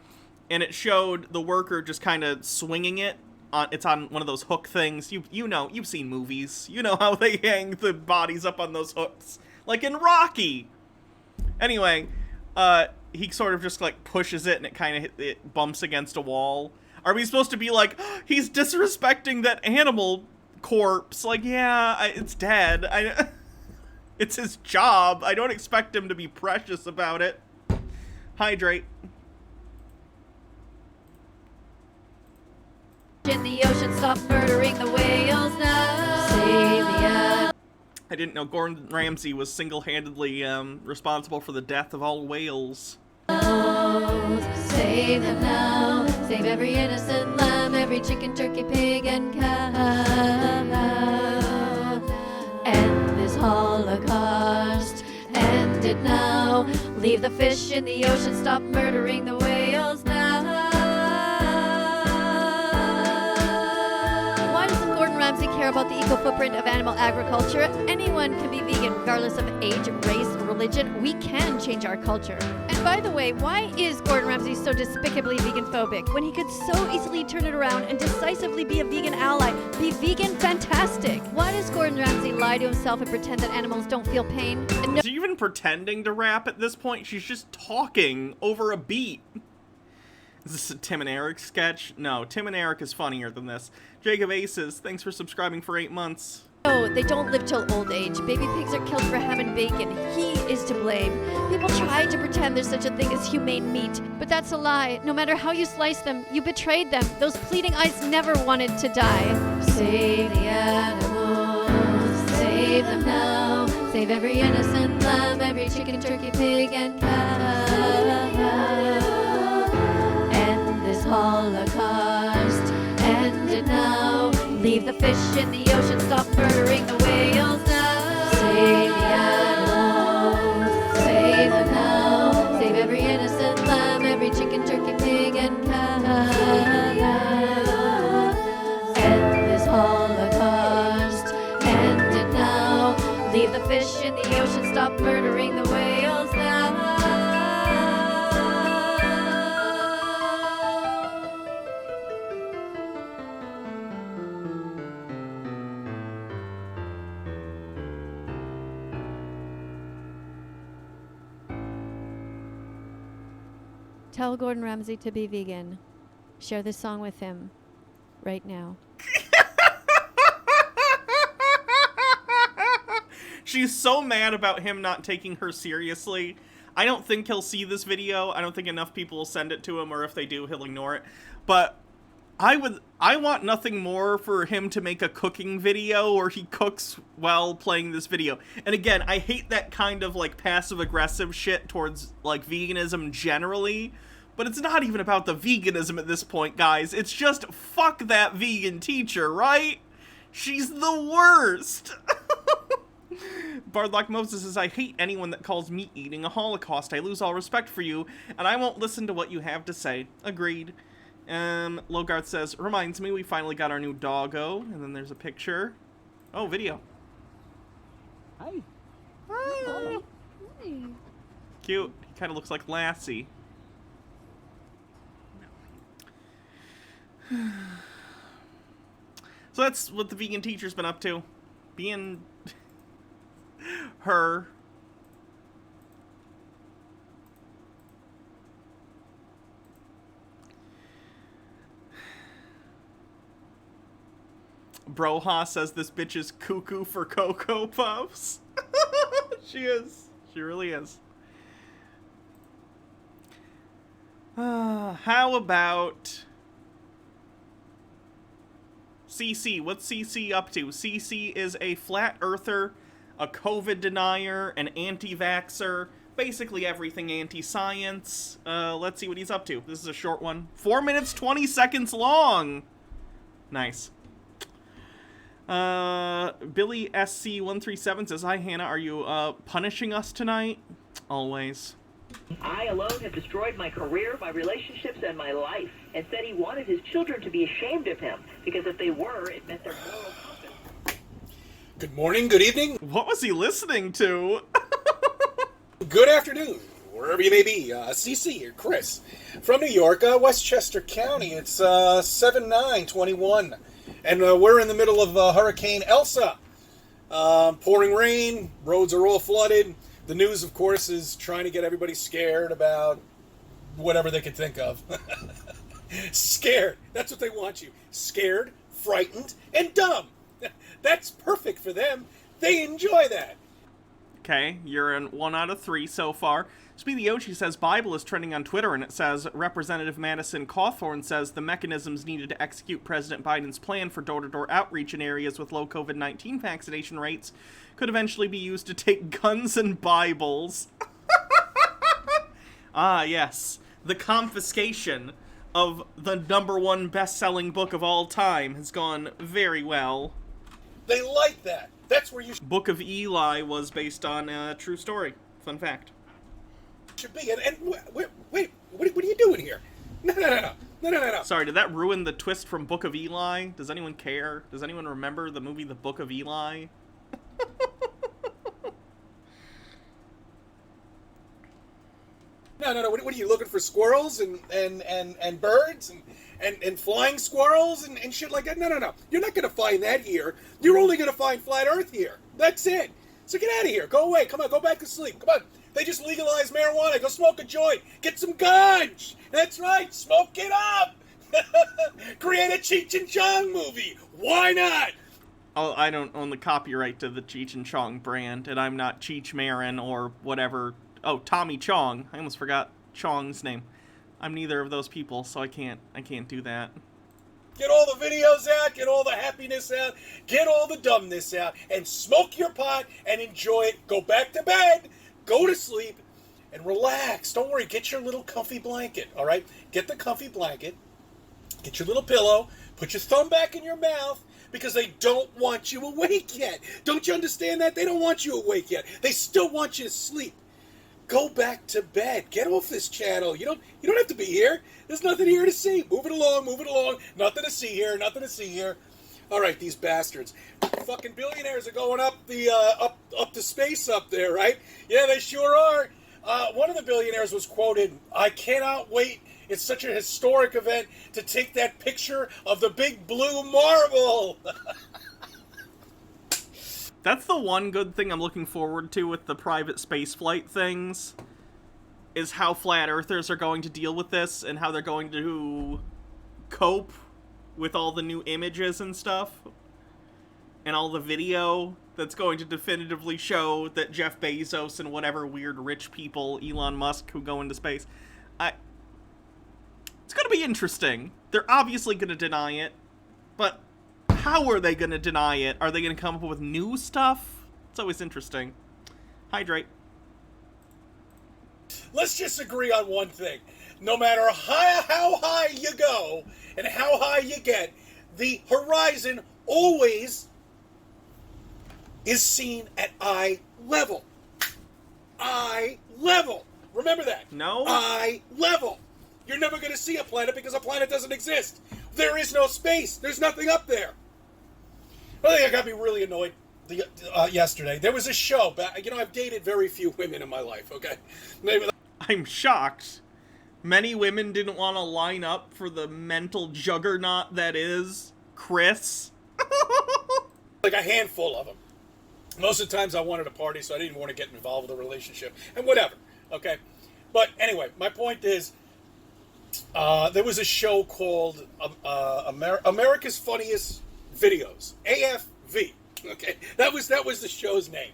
And it showed the worker just kind of swinging it. It's on one of those hook things. You know, you've seen movies. You know how they hang the bodies up on those hooks. Like in Rocky. Anyway, he sort of just like pushes it and it kind of it bumps against a wall. Are we supposed to be like, oh, he's disrespecting that animal corpse? Like, yeah, it's dead. It's his job. I don't expect him to be precious about it. Hydrate. In the ocean, stop murdering the whales now. Save the I didn't know Gordon Ramsay was single-handedly responsible for the death of all whales. Save them now. Save every innocent lamb, every chicken, turkey, pig, and cow. End this Holocaust. End it now. Leave the fish in the ocean. Stop murdering the whales now. Ramsay care about the eco-footprint of animal agriculture. Anyone can be vegan regardless of age, race, or religion. We can change our culture. And by the way, why is Gordon Ramsay so despicably vegan-phobic when he could so easily turn it around and decisively be a vegan ally? Be vegan fantastic. Why does Gordon Ramsay lie to himself and pretend that animals don't feel pain? And Is she even pretending to rap at this point? She's just talking over a beat. Is this a Tim and Eric sketch? No, Tim and Eric is funnier than this. Jacob Aces, thanks for subscribing for 8 months. No, they don't live till old age. Baby pigs are killed for ham and bacon. He is to blame. People try to pretend there's such a thing as humane meat, but that's a lie. No matter how you slice them, you betrayed them. Those pleading eyes never wanted to die. Save the animals, save them now. Save every innocent lamb, every chicken, turkey, pig, and cow. Holocaust, end it now. Leave the fish in the ocean, stop murdering the whales now. Save the animals, save them now. Save every innocent lamb, every chicken, turkey, pig, and cow. End this Holocaust, end it now. Leave the fish in the ocean, stop murdering the whales now. Tell Gordon Ramsay to be vegan. Share this song with him right now. She's so mad about him not taking her seriously. I don't think he'll see this video. I don't think enough people will send it to him, or if they do, he'll ignore it. But I want nothing more for him to make a cooking video where he cooks while playing this video. And again, I hate that kind of like passive-aggressive shit towards like veganism generally. But it's not even about the veganism at this point, guys. It's just fuck that vegan teacher, right? She's the worst. Bardlock Moses says, I hate anyone that calls meat eating a holocaust. I lose all respect for you, and I won't listen to what you have to say. Agreed. Logarth says, reminds me, we finally got our new doggo. And then there's a picture. Oh, video. Hi. Hi. Cute. He kind of looks like Lassie. So that's what the vegan teacher's been up to. Being her. Broha says this bitch is cuckoo for Cocoa Puffs. She is. She really is. How about CC? What's CC up to? CC is a flat earther, a COVID denier, an anti-vaxxer, basically everything anti-science. Let's see what he's up to. This is a short one. 4 minutes, 20 seconds long. Nice. Billy SC137 says, hi, Hannah. Are you, punishing us tonight? Always. I alone have destroyed my career, my relationships, and my life, and said he wanted his children to be ashamed of him, because if they were, it meant their moral compass. Good morning, good evening. What was he listening to? Good afternoon, wherever you may be. CC or Chris from New York, Westchester County. It's 7/9/21, and we're in the middle of Hurricane Elsa. Pouring rain, roads are all flooded. The news, of course, is trying to get everybody scared about whatever they could think of. Scared. That's what they want you. Scared, frightened, and dumb. That's perfect for them. They enjoy that. Okay, you're in 1 out of 3 so far. Speedy Yoshi says Bible is trending on Twitter, and it says Representative Madison Cawthorn says the mechanisms needed to execute President Biden's plan for door-to-door outreach in areas with low COVID-19 vaccination rates could eventually be used to take guns and Bibles. Ah, yes. The confiscation of the #1 best-selling book of all time has gone very well. They like that. That's where you Book of Eli was based on a true story. Fun fact. should be. And wait, what are you doing here? No. Sorry, did that ruin the twist from Book of Eli? Does anyone care? Does anyone remember the movie The Book of Eli? No. What are you looking for? Squirrels and birds and flying squirrels and shit like that? No. You're not gonna find that here. You're only gonna find flat Earth here. That's it. So get out of here. Go away. Come on. Go back to sleep. Come on. They just legalized marijuana. Go smoke a joint. Get some ganj. That's right. Smoke it up. Create a Cheech and Chong movie. Why not? Oh, I don't own the copyright to the Cheech and Chong brand, and I'm not Cheech Marin or whatever. Oh, Tommy Chong. I almost forgot Chong's name. I'm neither of those people, so I can't do that. Get all the videos out, get all the happiness out, get all the dumbness out, and smoke your pot and enjoy it. Go back to bed, go to sleep, and relax. Don't worry, get your little comfy blanket, all right? Get the comfy blanket, get your little pillow, put your thumb back in your mouth, because they don't want you awake yet. Don't you understand that? They don't want you awake yet. They still want you to sleep. Go back to bed. Get off this channel. You don't have to be here. There's nothing here to see. Move it along. Nothing to see here. All right, these bastards. Fucking billionaires are going up to space up there, right? Yeah, they sure are. One of the billionaires was quoted, "I cannot wait. It's such a historic event to take that picture of the big blue marble." That's the one good thing I'm looking forward to with the private spaceflight things, is how flat earthers are going to deal with this and how they're going to cope with all the new images and stuff and all the video that's going to definitively show that Jeff Bezos and whatever weird rich people, Elon Musk, who go into space. It's going to be interesting. They're obviously going to deny it, but how are they going to deny it? Are they going to come up with new stuff? It's always interesting. Hydrate. Let's just agree on one thing. No matter how high you go and how high you get, the horizon always is seen at eye level. Eye level. Remember that. No. Eye level. You're never going to see a planet because a planet doesn't exist. There is no space. There's nothing up there. I think I got me really annoyed yesterday. There was a show. I've dated very few women in my life, okay? I'm shocked. Many women didn't want to line up for the mental juggernaut that is Chris. Like a handful of them. Most of the times I wanted to party, so I didn't want to get involved with a relationship. And whatever, okay? But anyway, my point is, there was a show called America's Funniest Videos, AFV. Okay, that was the show's name,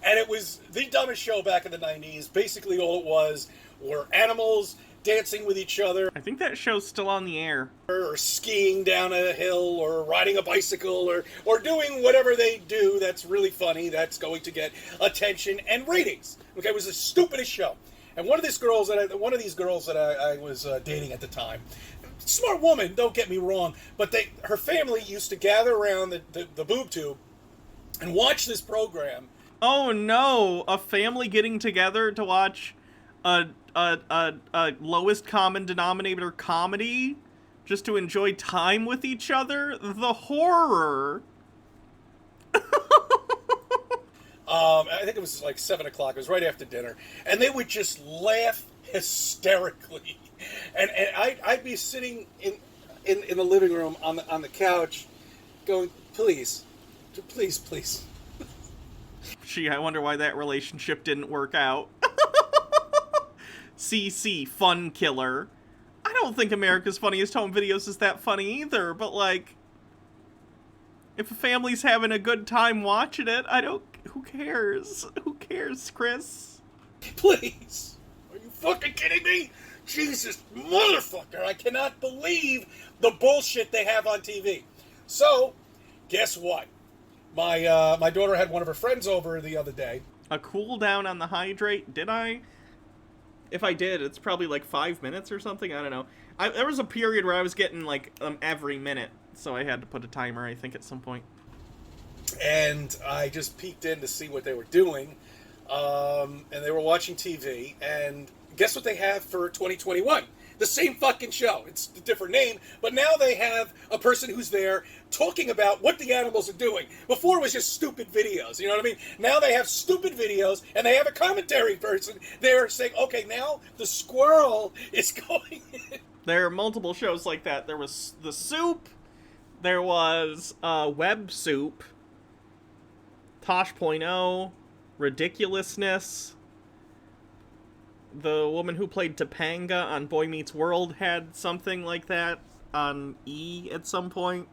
and it was the dumbest show back in the 90s. Basically, all it was were animals dancing with each other. I think that show's still on the air. Or skiing down a hill, or riding a bicycle, or doing whatever they do that's really funny, that's going to get attention and ratings. Okay, it was the stupidest show. And one of these girls that I was dating at the time, smart woman, don't get me wrong, but her family used to gather around the boob tube and watch this program. Oh no, a family getting together to watch a lowest common denominator comedy just to enjoy time with each other? The horror. I think it was like 7 o'clock. It was right after dinner. And they would just laugh hysterically. And I'd be sitting in the living room on the couch going, please. Gee, I wonder why that relationship didn't work out. CC, fun killer. I don't think America's Funniest Home Videos is that funny either, but like, if a family's having a good time watching it, who cares? Who cares, Chris? Please! Are you fucking kidding me? Jesus, motherfucker! I cannot believe the bullshit they have on TV. So, guess what? My daughter had one of her friends over the other day. A cool down on the hydrate? Did I? If I did, it's probably like 5 minutes or something. I don't know. There was a period where I was getting like every minute, so I had to put a timer, I think, at some point. And I just peeked in to see what they were doing, and they were watching TV. And guess what they have for 2021? The same fucking show. It's a different name, but now they have a person who's there talking about what the animals are doing. Before it was just stupid videos, you know what I mean? Now they have stupid videos, and they have a commentary person there saying, okay, now the squirrel is going in. There are multiple shows like that. There was The Soup, there was Web Soup, Tosh.0, Ridiculousness. The woman who played Topanga on Boy Meets World had something like that on E at some point.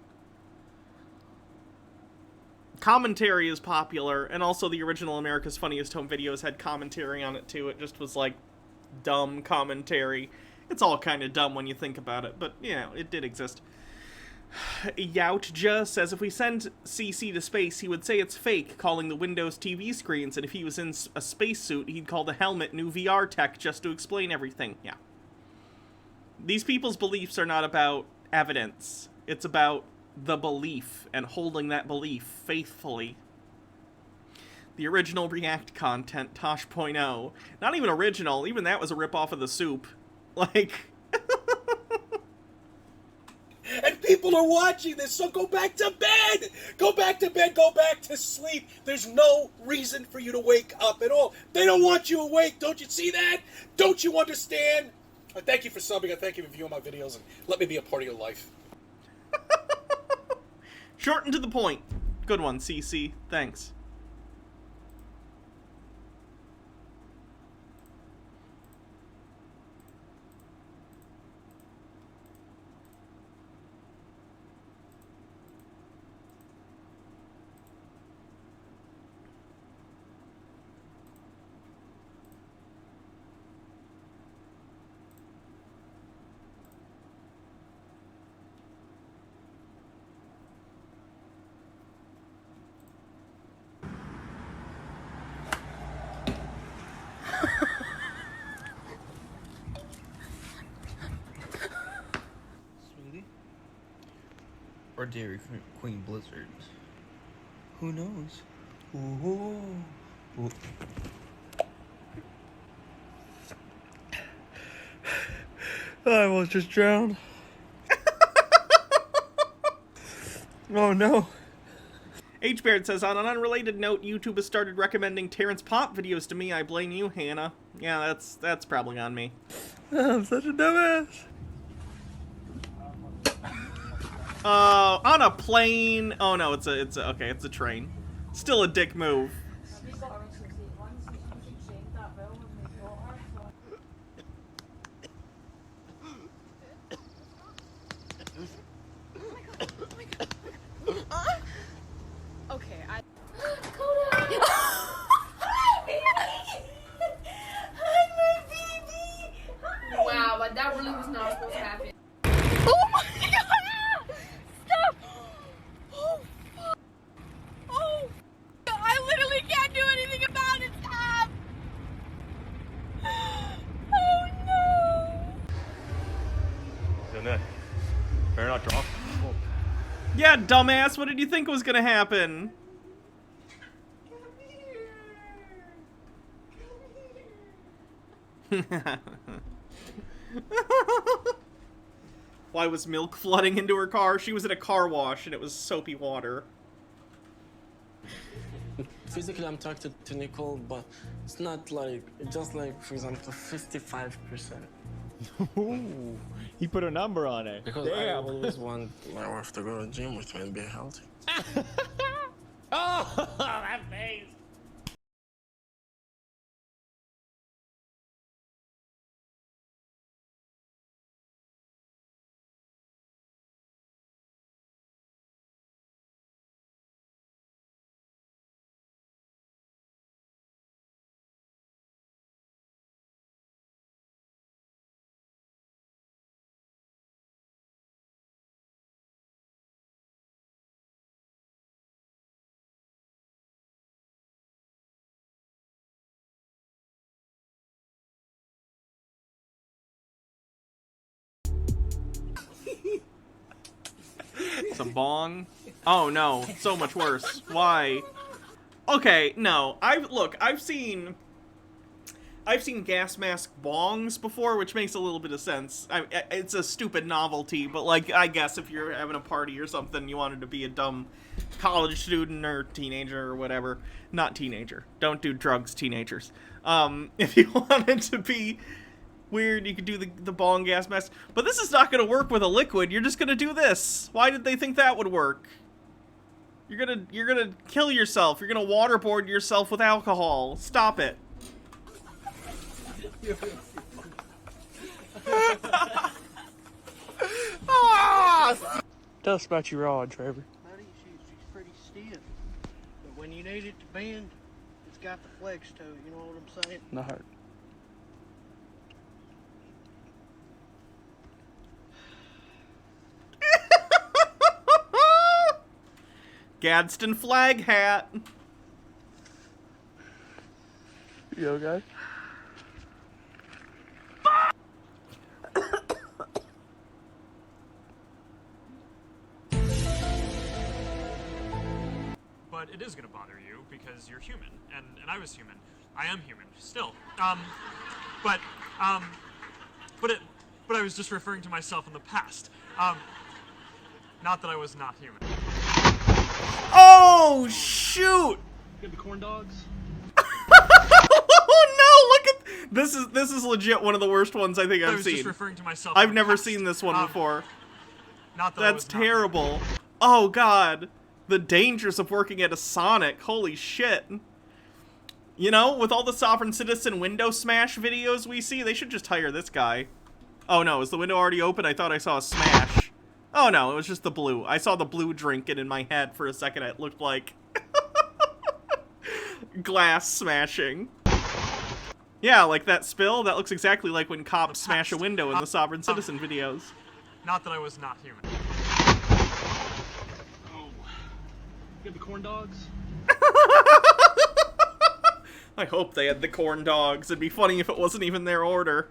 Commentary is popular, and also the original America's Funniest Home Videos had commentary on it too. It just was like dumb commentary. It's all kind of dumb when you think about it, but yeah, it did exist. Yautja says if we send CC to space, he would say it's fake, calling the Windows TV screens, and if he was in a spacesuit, he'd call the helmet new VR tech just to explain everything. Yeah. These people's beliefs are not about evidence. It's about the belief and holding that belief faithfully. The original React content, Tosh.0. Not even original, even that was a ripoff of The Soup. Like... And people are watching this, so go back to bed! Go back to bed, go back to sleep. There's no reason for you to wake up at all. They don't want you awake, don't you see that? Don't you understand? I thank you for subbing, I thank you for viewing my videos, and let me be a part of your life. Short and to the point. Good one, CC. Thanks. Or Dairy Queen Blizzard. Who knows? Ooh. Ooh. I almost just drowned. Oh no. H. Baird says, on an unrelated note, YouTube has started recommending Terrence Pop videos to me. I blame you, Hannah. Yeah, that's probably on me. I'm such a dumbass. On a plane. Oh no, it's a train. Still a dick move. Okay, I. Wow, but that really was not supposed to happen. Oh my god! Stop! Oh fuck! Oh! I literally can't do anything about it! Stop! Oh no! Better not drop. Yeah, dumbass, what did you think was gonna happen? Why was milk flooding into her car? She was at a car wash and it was soapy water. Physically, I'm talking to Nicole, but it's not like, it's just like, for example, 55%. Ooh, he put a number on it. Because I always want my wife to go to the gym with me and be healthy. Oh, that face. It's a bong. Oh no, so much worse. Why? Okay, no. I've seen gas mask bongs before, which makes a little bit of sense. It's a stupid novelty, but like, I guess if you're having a party or something, you wanted to be a dumb college student or teenager or whatever. Not teenager. Don't do drugs, teenagers. If you wanted to be weird, you could do the bong gas mask. But this is not going to work with a liquid. You're just going to do this. Why did they think that would work? You're gonna kill yourself. You're gonna waterboard yourself with alcohol. Stop it. Tell us about your rod, Trevor. Buddy, she's pretty stiff. But when you need it to bend, it's got the flex to it. You know what I'm saying? Not hurt. Gadsden flag hat. You okay? But it is gonna bother you because you're human, and I was human. I am human still. But I was just referring to myself in the past. Not that I was not human. Oh shoot! Get the corn dogs. Oh no! Look at this is legit one of the worst ones I think I've seen. Just referring to myself. I've never seen this one before. Not that That's terrible. Oh god, the dangers of working at a Sonic. Holy shit! You know, with all the Sovereign Citizen window smash videos we see, they should just hire this guy. Oh no, is the window already open? I thought I saw a smash. Oh no, it was just the blue. I saw the blue drink, and in my head for a second it looked like glass smashing. Yeah, like that spill, that looks exactly like when cops smash a window in the Sovereign Citizen videos. Not that I was not human. Oh. Get the corn dogs. I hope they had the corn dogs. It'd be funny if it wasn't even their order.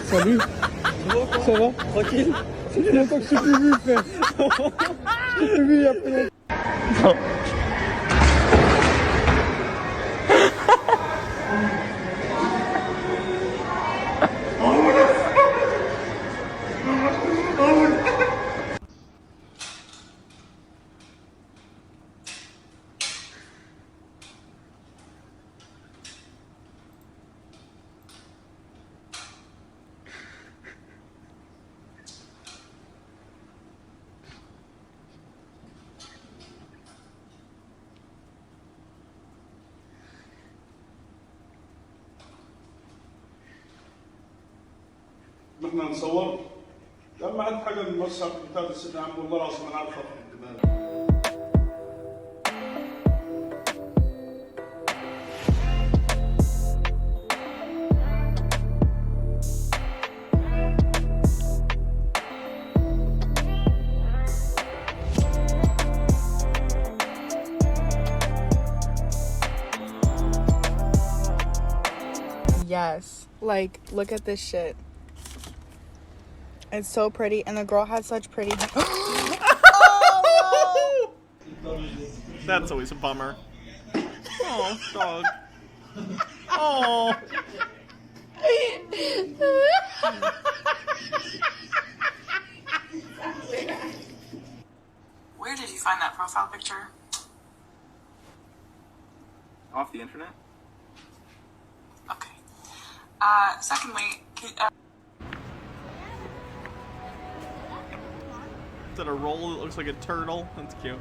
Salut. Ça va? Tranquille? Ça fait longtemps que je t'ai plus vu, frère. Je t'ai vu il y a plus longtemps. كنا نصور لما حد حاجه من المصحف بتاع السيدنا عبد الله العظيم انا عارفه في الدماغ. Yes. Like, look at this shit. It's so pretty, and the girl has such pretty hair. Oh, no! That's always a bummer. Oh, dog. Oh. Where did you find that profile picture? Off the internet? Okay. Secondly, Is that a roll that looks like a turtle? That's cute.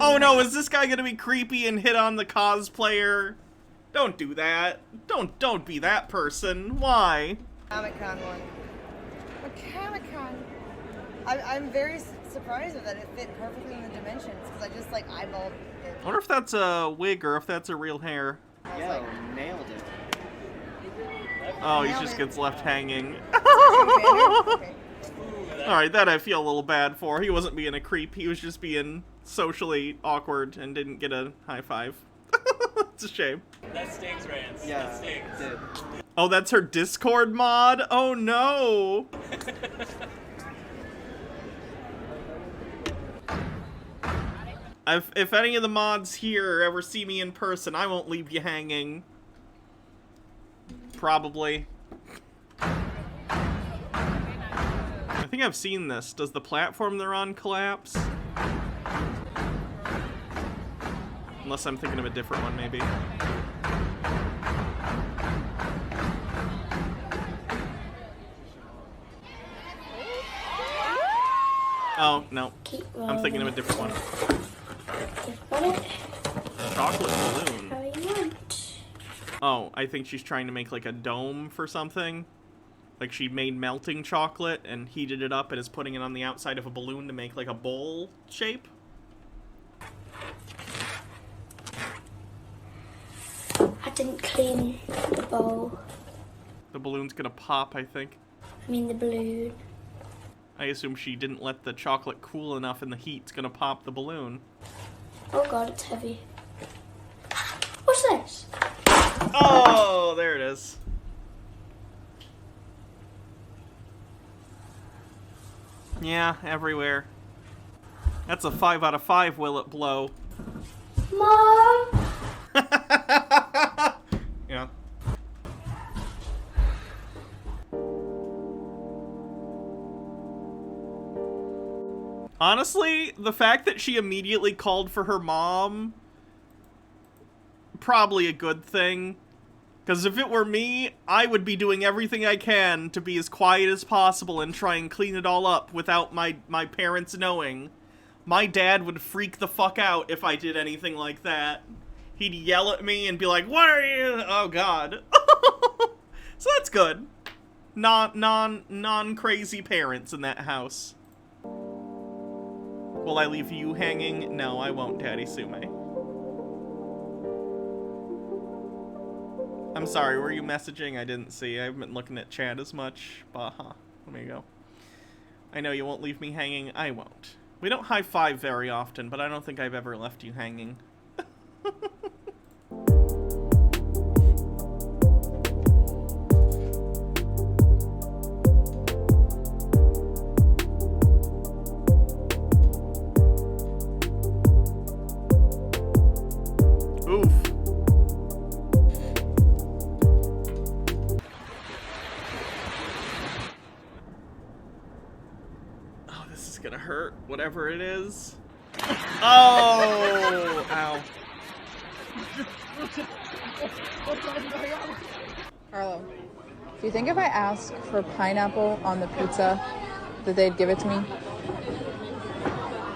Oh no, is this guy gonna be creepy and hit on the cosplayer? Don't do that. Don't be that person. Why? Comic-Con one. A Comic-Con. I'm very surprised that it fit perfectly in the dimensions, because I just, like, eyeballed it. I wonder if that's a wig or if that's a real hair. Yo, nailed it. Oh, he just gets left hanging. Alright, that I feel a little bad for. He wasn't being a creep, he was just being socially awkward and didn't get a high five. It's a shame. That stings, Rance. Yeah, that stings. Dude. Oh, that's her Discord mod? Oh no! If any of the mods here ever see me in person, I won't leave you hanging. Probably. I think I've seen this. Does the platform they're on collapse? Unless I'm thinking of a different one, maybe. Oh, no. I'm thinking of a different one. Chocolate balloon. Oh, I think she's trying to make like a dome for something. Like she made melting chocolate and heated it up and is putting it on the outside of a balloon to make like a bowl shape. I didn't clean the bowl. The balloon's gonna pop, I think. I mean the balloon. I assume she didn't let the chocolate cool enough and the heat's gonna pop the balloon. Oh god, it's heavy. What's this? Oh, there it is. Yeah, everywhere. That's a 5 out of 5, will it blow? Mom! Yeah. Honestly, the fact that she immediately called for her mom, probably a good thing. Because if it were me, I would be doing everything I can to be as quiet as possible and try and clean it all up without my parents knowing. My dad would freak the fuck out if I did anything like that. He'd yell at me and be like, "What are you?" Oh god. So that's good. Non-crazy parents in that house. Will I leave you hanging? No, I won't, Daddy Sume. I'm sorry, were you messaging? I didn't see. I haven't been looking at chat as much. Baha. There you go. I know you won't leave me hanging. I won't. We don't high-five very often, but I don't think I've ever left you hanging. Oof. Oh, this is gonna hurt. whatever it is. Oh! Ow. Carlo, do you think if I ask for pineapple on the pizza, that they'd give it to me?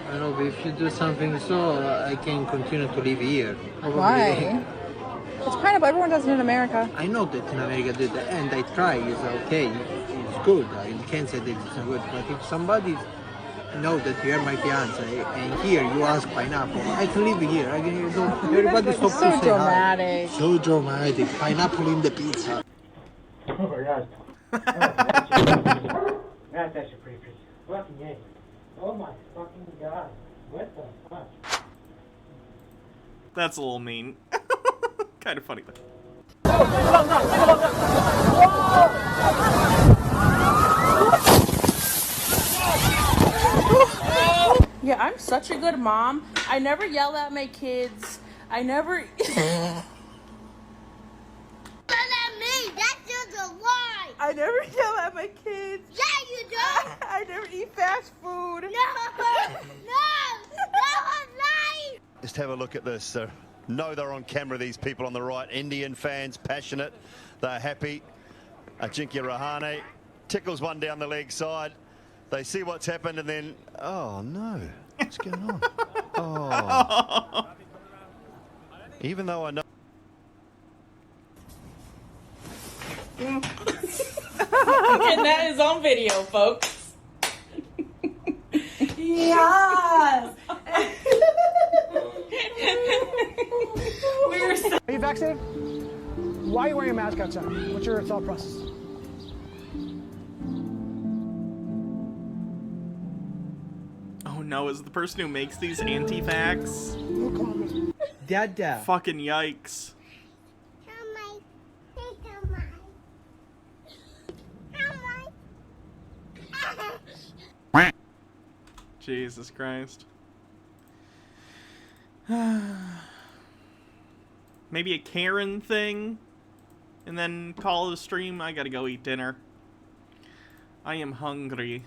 I know, but if you do something so, I can continue to live here. Probably. Why? It's pineapple. Everyone does it in America. I know that in America did that, and I try. It's okay. It's good. I can't say that it's not good. But if somebody know that you are my fiance, and here you ask pineapple, I can live here. I can. Everybody stop to say dramatic. Hi. So dramatic. Pineapple in the pizza. Oh my god. That's actually pretty pretty. Fucking yay. Oh my fucking god. What the fuck? That's a little mean. Kind of funny, but. Yeah, I'm such a good mom. I never yell at my kids. I never... Yell at me! That's just a lie! I never yell at my kids. Yeah, you do! I never eat fast food. No! No! That was lying! Just have a look at this. No, they're on camera, these people on the right. Indian fans, passionate. They're happy. Ajinkya Rahane tickles one down the leg side. They see what's happened and then, oh no, what's going on? Oh. Even though I know. And that is on video, folks. Yes! Are you vaccinated? Why are you wearing a mask outside? What's your thought process? Oh no, is the person who makes these anti-vax? Dada. Fucking yikes. Jesus Christ. Maybe a Karen thing? And then call it a stream? I gotta go eat dinner. I am hungry.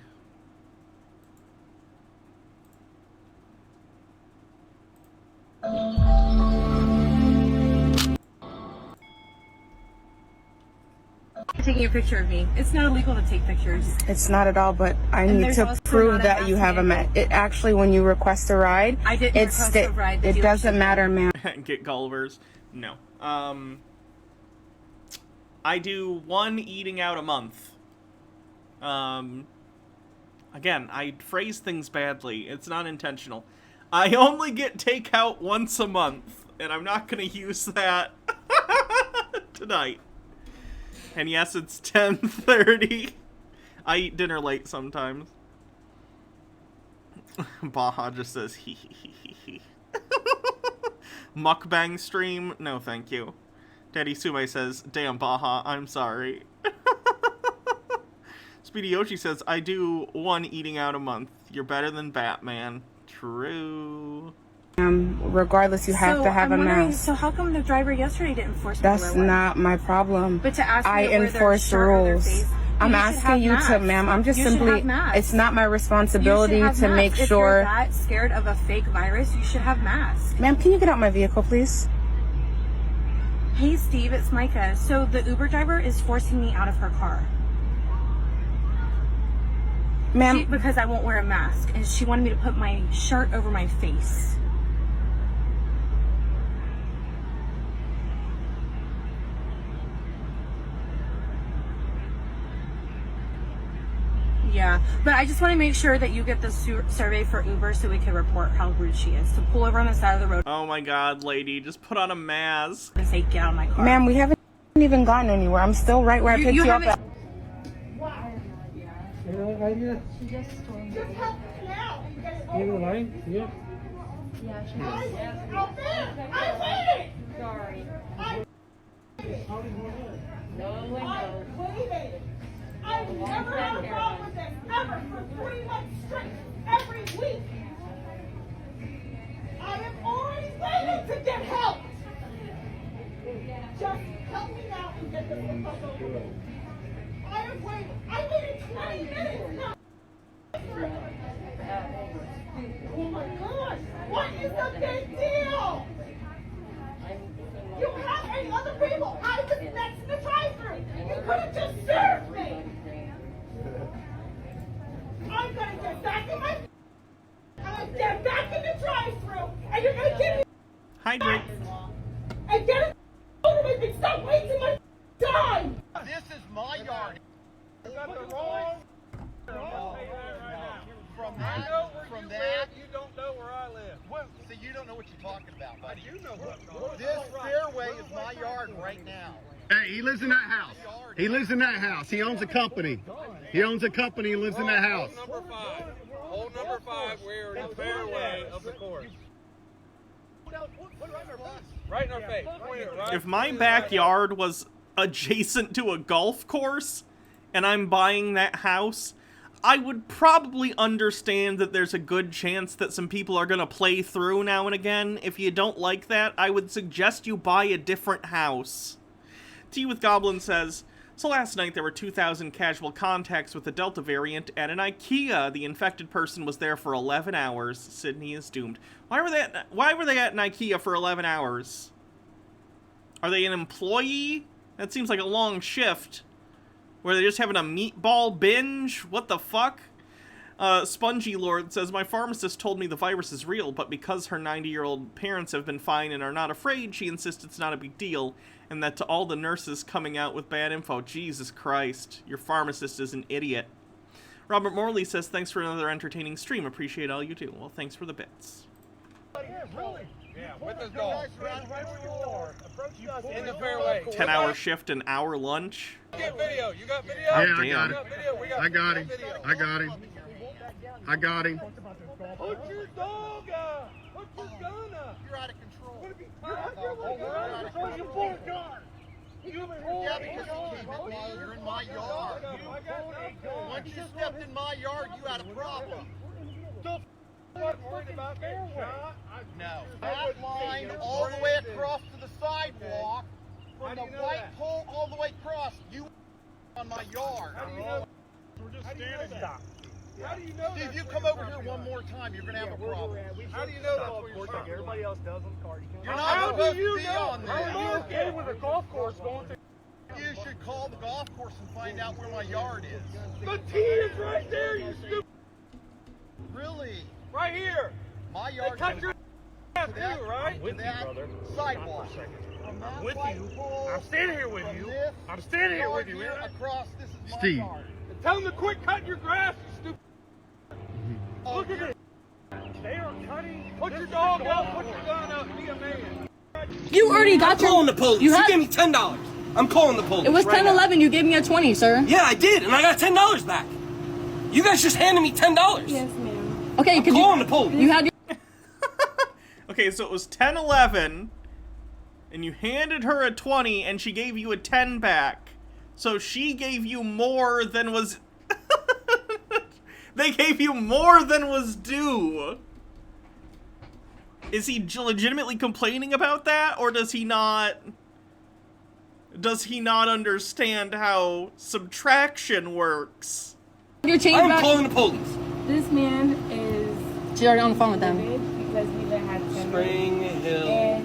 Taking a picture of me. It's not illegal to take pictures. It's not at all, but I need to prove that you have a it actually when you request a ride, I didn't request a ride. It doesn't matter, ma'am. Get Gullivers. No. I do one eating out a month. Again, I phrase things badly. It's not intentional. I only get takeout once a month, and I'm not gonna use that tonight. And yes, it's 10:30. I eat dinner late sometimes. Baja just says hee hee hee hee hee. Mukbang stream? No, thank you. Daddy Sume says, damn Baja, I'm sorry. Speedy Yoshi says, I do one eating out a month. You're better than Batman. True. Regardless, you have to have a mask. So how come the driver yesterday didn't force me That's to wear one? not my problem. But to ask me I to wear their enforce the shirt or their rules. face, I'm you should asking have you masks. to, ma'am. I'm just You should have simply. masks. It's not my responsibility You should have to make masks. If sure. you're that scared of a fake virus, you should have masks. Ma'am, can you get out my vehicle, please? Hey, Steve, it's Micah. So the Uber driver is forcing me out of her car. Ma'am. Because I won't wear a mask. And she wanted me to put my shirt over my face. Yeah, but I just want to make sure that you get the survey for Uber so we can report how rude she is. To pull over on the side of the road. Oh my god, lady, just put on a mask. And say, get out of my car. Ma'am, we haven't even gotten anywhere. I'm still right where I picked you up at. She just told me. Just help me now. You have a line? Yeah. Yeah, she does. I'm waiting. Sorry. No one knows. I'm waiting. I've never had a problem with this ever for 3 months straight, every week. I am already waiting to get help. Just help me now and get this fuck over. I am waiting. I waited 20 minutes now. Oh my gosh! What is the big deal? You have any other people? I was next in the drive-thru. You could have just served me. I'm gonna get back in my. I'm gonna get back in the drive-thru, and you're gonna give me. Hydrate. And get it over with me. Stop wasting my time. This is my yard. You got the wrong. From that, you don't know where I live. Well, see, you don't know what you're talking about, buddy. I do know what. This fairway is my yard right now. Hey, he lives in that house. He lives in that house. He owns a company. He owns a company and lives in that house. Hole number 5, we're in the fairway of the course. Right in our face. Point it right. If my backyard was adjacent to a golf course and I'm buying that house, I would probably understand that there's a good chance that some people are going to play through now and again. If you don't like that, I would suggest you buy a different house. Tea with Goblin says, so last night there were 2,000 casual contacts with the Delta variant at an IKEA. The infected person was there for 11 hours. Sydney is doomed. Why were they at an IKEA for 11 hours? Are they an employee? That seems like a long shift. Where they're just having a meatball binge? What the fuck? Spongy Lord says, my pharmacist told me the virus is real, but because her 90-year-old parents have been fine and are not afraid, she insists it's not a big deal, and that to all the nurses coming out with bad info, Jesus Christ, your pharmacist is an idiot. Robert Morley says, thanks for another entertaining stream. Appreciate all you do. Well, thanks for the bits. Yeah, really. Yeah, with the dog. Right where you are. Approach us in the fairway. 10-hour shift, an hour lunch. Get video. You got video? Yeah, Damn. I got him. I got him. I got him. Put your dog up. Put your gun up. You're out of control. You're out of control. You pulled a gun. Yeah, because you came at me. You're in my yard. Once you stepped in my yard, you had a problem. No. That line all the way across to the sidewalk, from the white pole all the way across, you on my yard. How do you know? We're just standing there. How do you know that? If you come over here one more time, you're going to have a problem. How do you know that's where you're like everybody else does on the card? You're not supposed to be on there. How are you okay with a golf course going to... You should call the golf course and find out where my yard is. The tee is right there, you stupid. Really? Right here. My yard. Cut your ass too, right? With you, brother. Sidewalk. I'm with you. I'm standing here with you. I'm standing here with you, man. Across, this is my Steve. yard. Tell them to quit cutting your grass, you stupid. Look at it. They are cutting. Put your dog out. Put your gun out. Be a man. You already got your... I'm calling the police. You gave me $10. I'm calling the police. It was 10-11. You gave me a 20, sir. Yeah, I did, and I got $10 back. You guys just handed me $10. Yes, ma'am. Okay, I'm calling the police. You had your... Okay, so it was 10-11, and you handed her a 20, and she gave you a 10 back. So she gave you more than was... They gave you more than was due. Is he legitimately complaining about that, or does he not... Does he not understand how subtraction works? Your change I'm back. calling the police. This man is... She's already on the phone with them. Because we didn't have Spring Hill,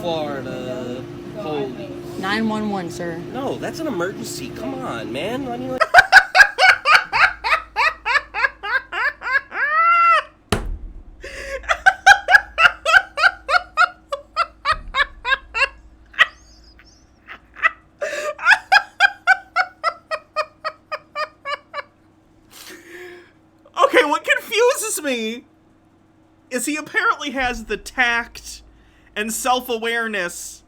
Florida, Holy. 911, sir. No, that's an emergency. Come on, man. I mean, like... Okay, what confuses me is he apparently has the tact and self-awareness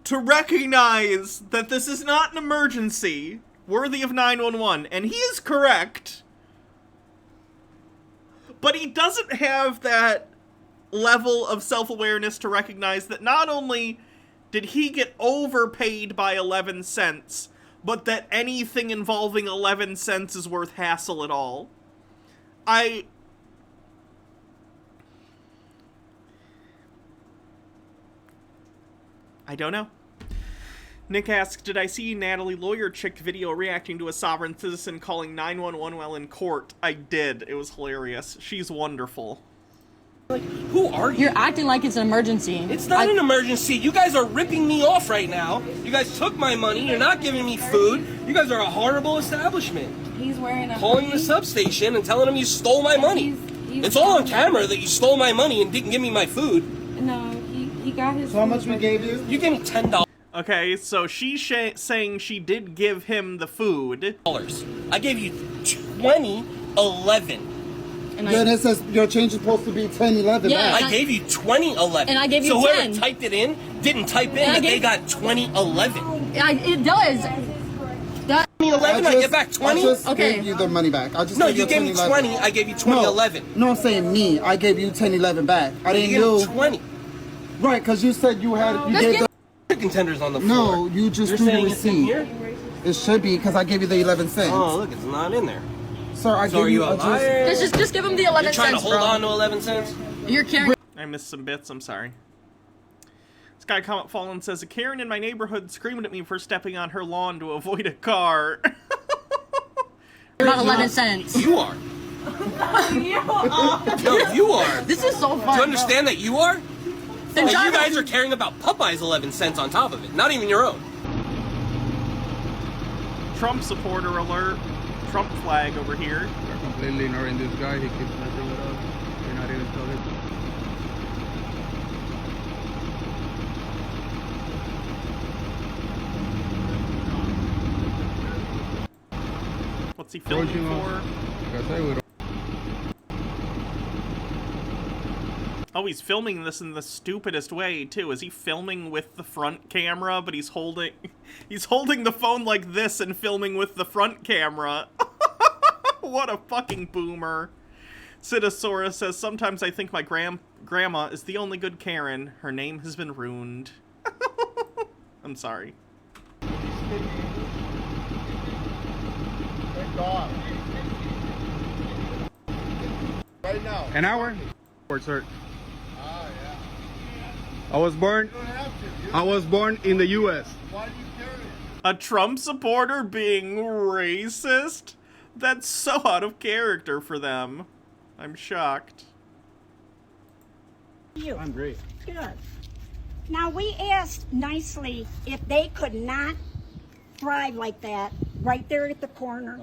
to recognize that this is not an emergency worthy of 911, and he is correct. But he doesn't have that level of self-awareness to recognize that not only did he get overpaid by 11 cents, but that anything involving 11 cents is worth hassle at all. I don't know. Nick asks, did I see Natalie Lawyer Chick video reacting to a sovereign citizen calling 911 while in court? I did. It was hilarious. She's wonderful. Like, who are you? You're acting like it's an emergency. It's not an emergency. You guys are ripping me off right now. You guys took my money. You're not giving me food. You guys are a horrible establishment. He's wearing a calling the substation and telling them you stole my money. It's all on camera that you stole my money and didn't give me my food. No, he got his. So how much we gave you? You gave me $10. Okay, so she's saying she did give him the food. I gave you 2011. Then it says your change is supposed to be 1011. Yeah, I gave you 2011. And I gave you so 10. whoever typed it in didn't type in that they got 2011. It does. 2011, I get back 20? I just gave you the money back. I just No, gave you gave me 20, I gave you 2011. No, I'm saying me. I gave you 1011 back. I didn't You know. gave me 20. Right, because you said you had. You gave the contenders on the No, floor. you just You're threw the Oh, saying it's in receipt. here? It should be because I gave you the 11 cents. Oh, look, it's not in there. Sir, I So gave are you a just- liar? Just give him the 11 You're trying cents, to hold bro. on to 11 cents? You're carrying. I missed some bits, I'm sorry. Sky Comet Fallen says, a Karen in my neighborhood screamed at me for stepping on her lawn to avoid a car. About 11 cents. You are. No, you are. This is so fun. Do you understand that you are? Then That you John- guys are caring about Popeye's 11 cents on top of it, not even your own. Trump supporter alert. Trump flag over here. We're completely ignoring this guy. He keeps messing with us. We're not even talking. What's he filming for? Oh, he's filming this in the stupidest way, too. Is he filming with the front camera, but he's holding the phone like this and filming with the front camera? What a fucking boomer. Cidosaurus says, sometimes I think my grandma is the only good Karen. Her name has been ruined. I'm sorry. Thank God. Right now. An hour? Sir. I was born in the U.S. Why do you carry it? A Trump supporter being racist? That's so out of character for them. I'm shocked. I'm great. Good. Now, we asked nicely if they could not drive like that right there at the corner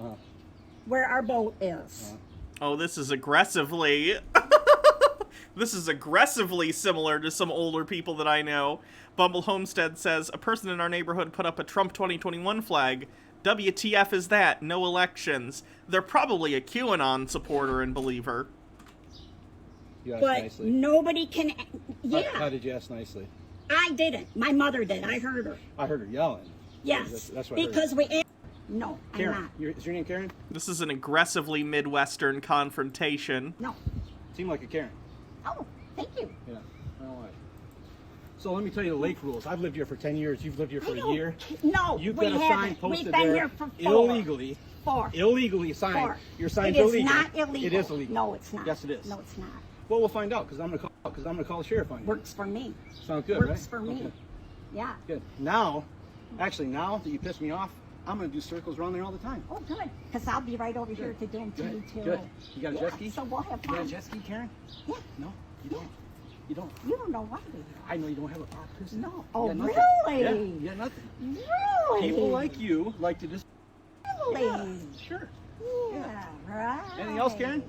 where our boat is. Oh, this is aggressively... This is aggressively similar to some older people that I know. Bumble Homestead says, a person in our neighborhood put up a Trump 2021 flag. WTF is that? No elections. They're probably a QAnon supporter and believer. You asked But nicely. nobody can... Yeah, How did you ask nicely? I didn't. My mother did. I heard her. I heard her yelling. Yes, That's what I heard. because we asked... No, Karen, I'm not. is your name Karen? This is an aggressively Midwestern confrontation. No. Seemed like a Karen. Oh, thank you. Yeah, I don't know why. So let me tell you the lake rules. I've lived here for 10 years. You've lived here for a year. No, You've we got a sign haven't. posted We've been there here for 4. illegally. 4. Illegally signed. 4. Your sign's It is illegal. not illegal. It is illegal. No, it's not. Yes, it is. No, it's not. Well, we'll find out because I'm gonna call the sheriff on you. Works for me. Sounds good, Works right? for me. Okay. Yeah. Good. Now that you pissed me off, I'm gonna do circles around there all the time. Oh, good. Because I'll be right over here to do them to you, too. Good. You got a jet ski? So we'll have You got a fun. jet ski, Karen? Yeah. No, you don't. You don't. You don't know why we I know you don't have a power person. No. You Oh, got nothing. really? Yeah, you got nothing. Really? People like you like to just. Really? Yeah, sure. Yeah, right. Anything else, Karen?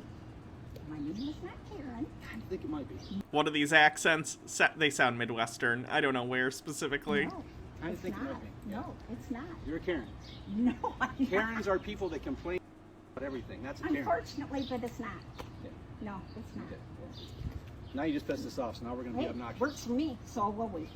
My name is not Karen. I think it might be. What are these accents? They sound Midwestern. I don't know where specifically. No, I it's think it not. might be. No, it's not. You're a Karen. No, I'm Karens not. are people that complain about everything. That's a Karen. Unfortunately, but it's not. Yeah. No, it's not. Now you just pissed us off, so now we're going to be Hey, obnoxious. works for me, so will we.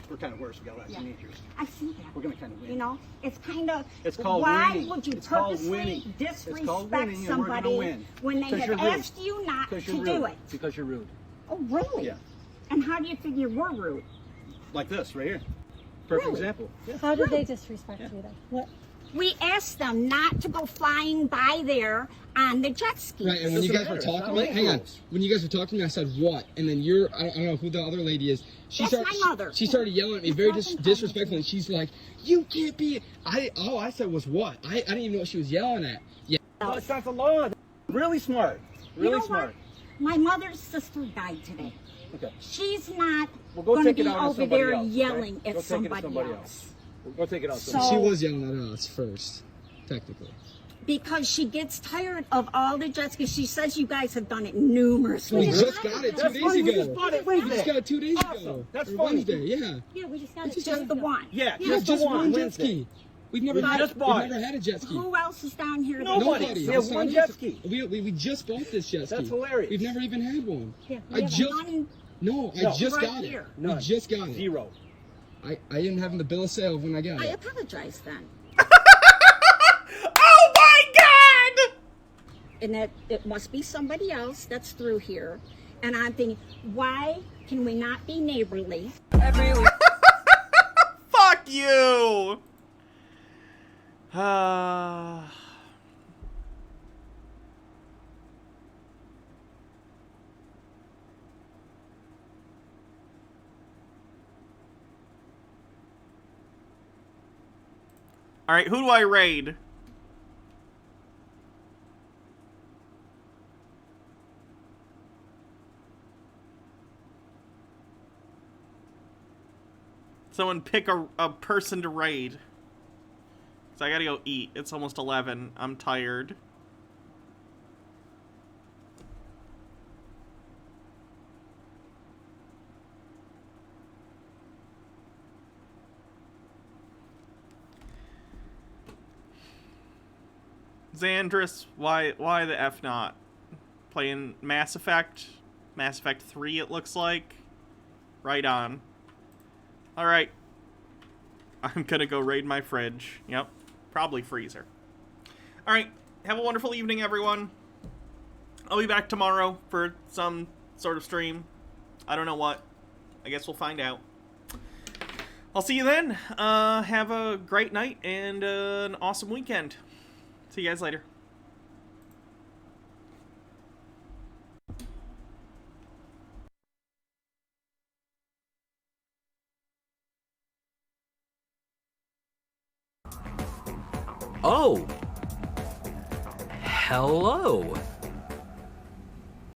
We're kind of worse. We got lots of teenagers. I see that. We're going to kind of win. You know, it's kind of. It's called why winning. would you It's called purposely winning. It's called disrespect winning, and we're gonna somebody win. when they 'Cause have you're rude. asked you not to Because you're do rude. it? Because you're rude. Oh, really? Yeah. And how do you figure we're rude? Like this, right here. Perfect Really? example. Yeah. How did they disrespect you then? What? We asked them not to go flying by there on the jet skis. Right, and when you guys were talking to me, hang on. When you guys were talking to me, I said, what? And then I don't know who the other lady is. That's my mother. She started yelling at me very disrespectfully. And she's like, you can't be. All I said was what? I didn't even know what she was yelling at. Yeah. No, it's not the law. Really smart. Really You know smart. what? My mother's sister died today. Okay. She's not Well, go going to take it be out on over somebody there else, yelling okay? at Go take it to somebody somebody else. Go take it out. So- She was yelling at us first, technically. Because she gets tired of all the jet skis. She says you guys have done it numerous We times. just got it 2 days ago. We just bought it We Wednesday. just got it 2 days ago. Awesome. That's Or funny. Wednesday, yeah. Yeah, we just got it. Just the one. Yeah, Yeah, just the one jet Wednesday. ski. We've never We had just bought We've never had a jet ski. Who else is down here? that- Nobody. We have one jet ski. We just bought this jet ski. That's hilarious. We've never even had one. Yeah, we I have just one in- no, I No. just Right got here. it. We just got it. Zero. I didn't have the bill of sale when I got I it. apologize then. Oh my God! And that it must be somebody else that's through here. And I'm thinking, why can we not be neighborly? Fuck you! Alright, who do I raid? Someone pick a person to raid. So I gotta go eat. It's almost 11. I'm tired. Xandris, why the F not? Playing Mass Effect? Mass Effect 3 it looks like. Right on. Alright. I'm gonna go raid my fridge. Yep. Probably freezer. Alright. Have a wonderful evening, everyone. I'll be back tomorrow for some sort of stream. I don't know what. I guess we'll find out. I'll see you then. Have a great night and an awesome weekend. See you guys later. Oh. Hello.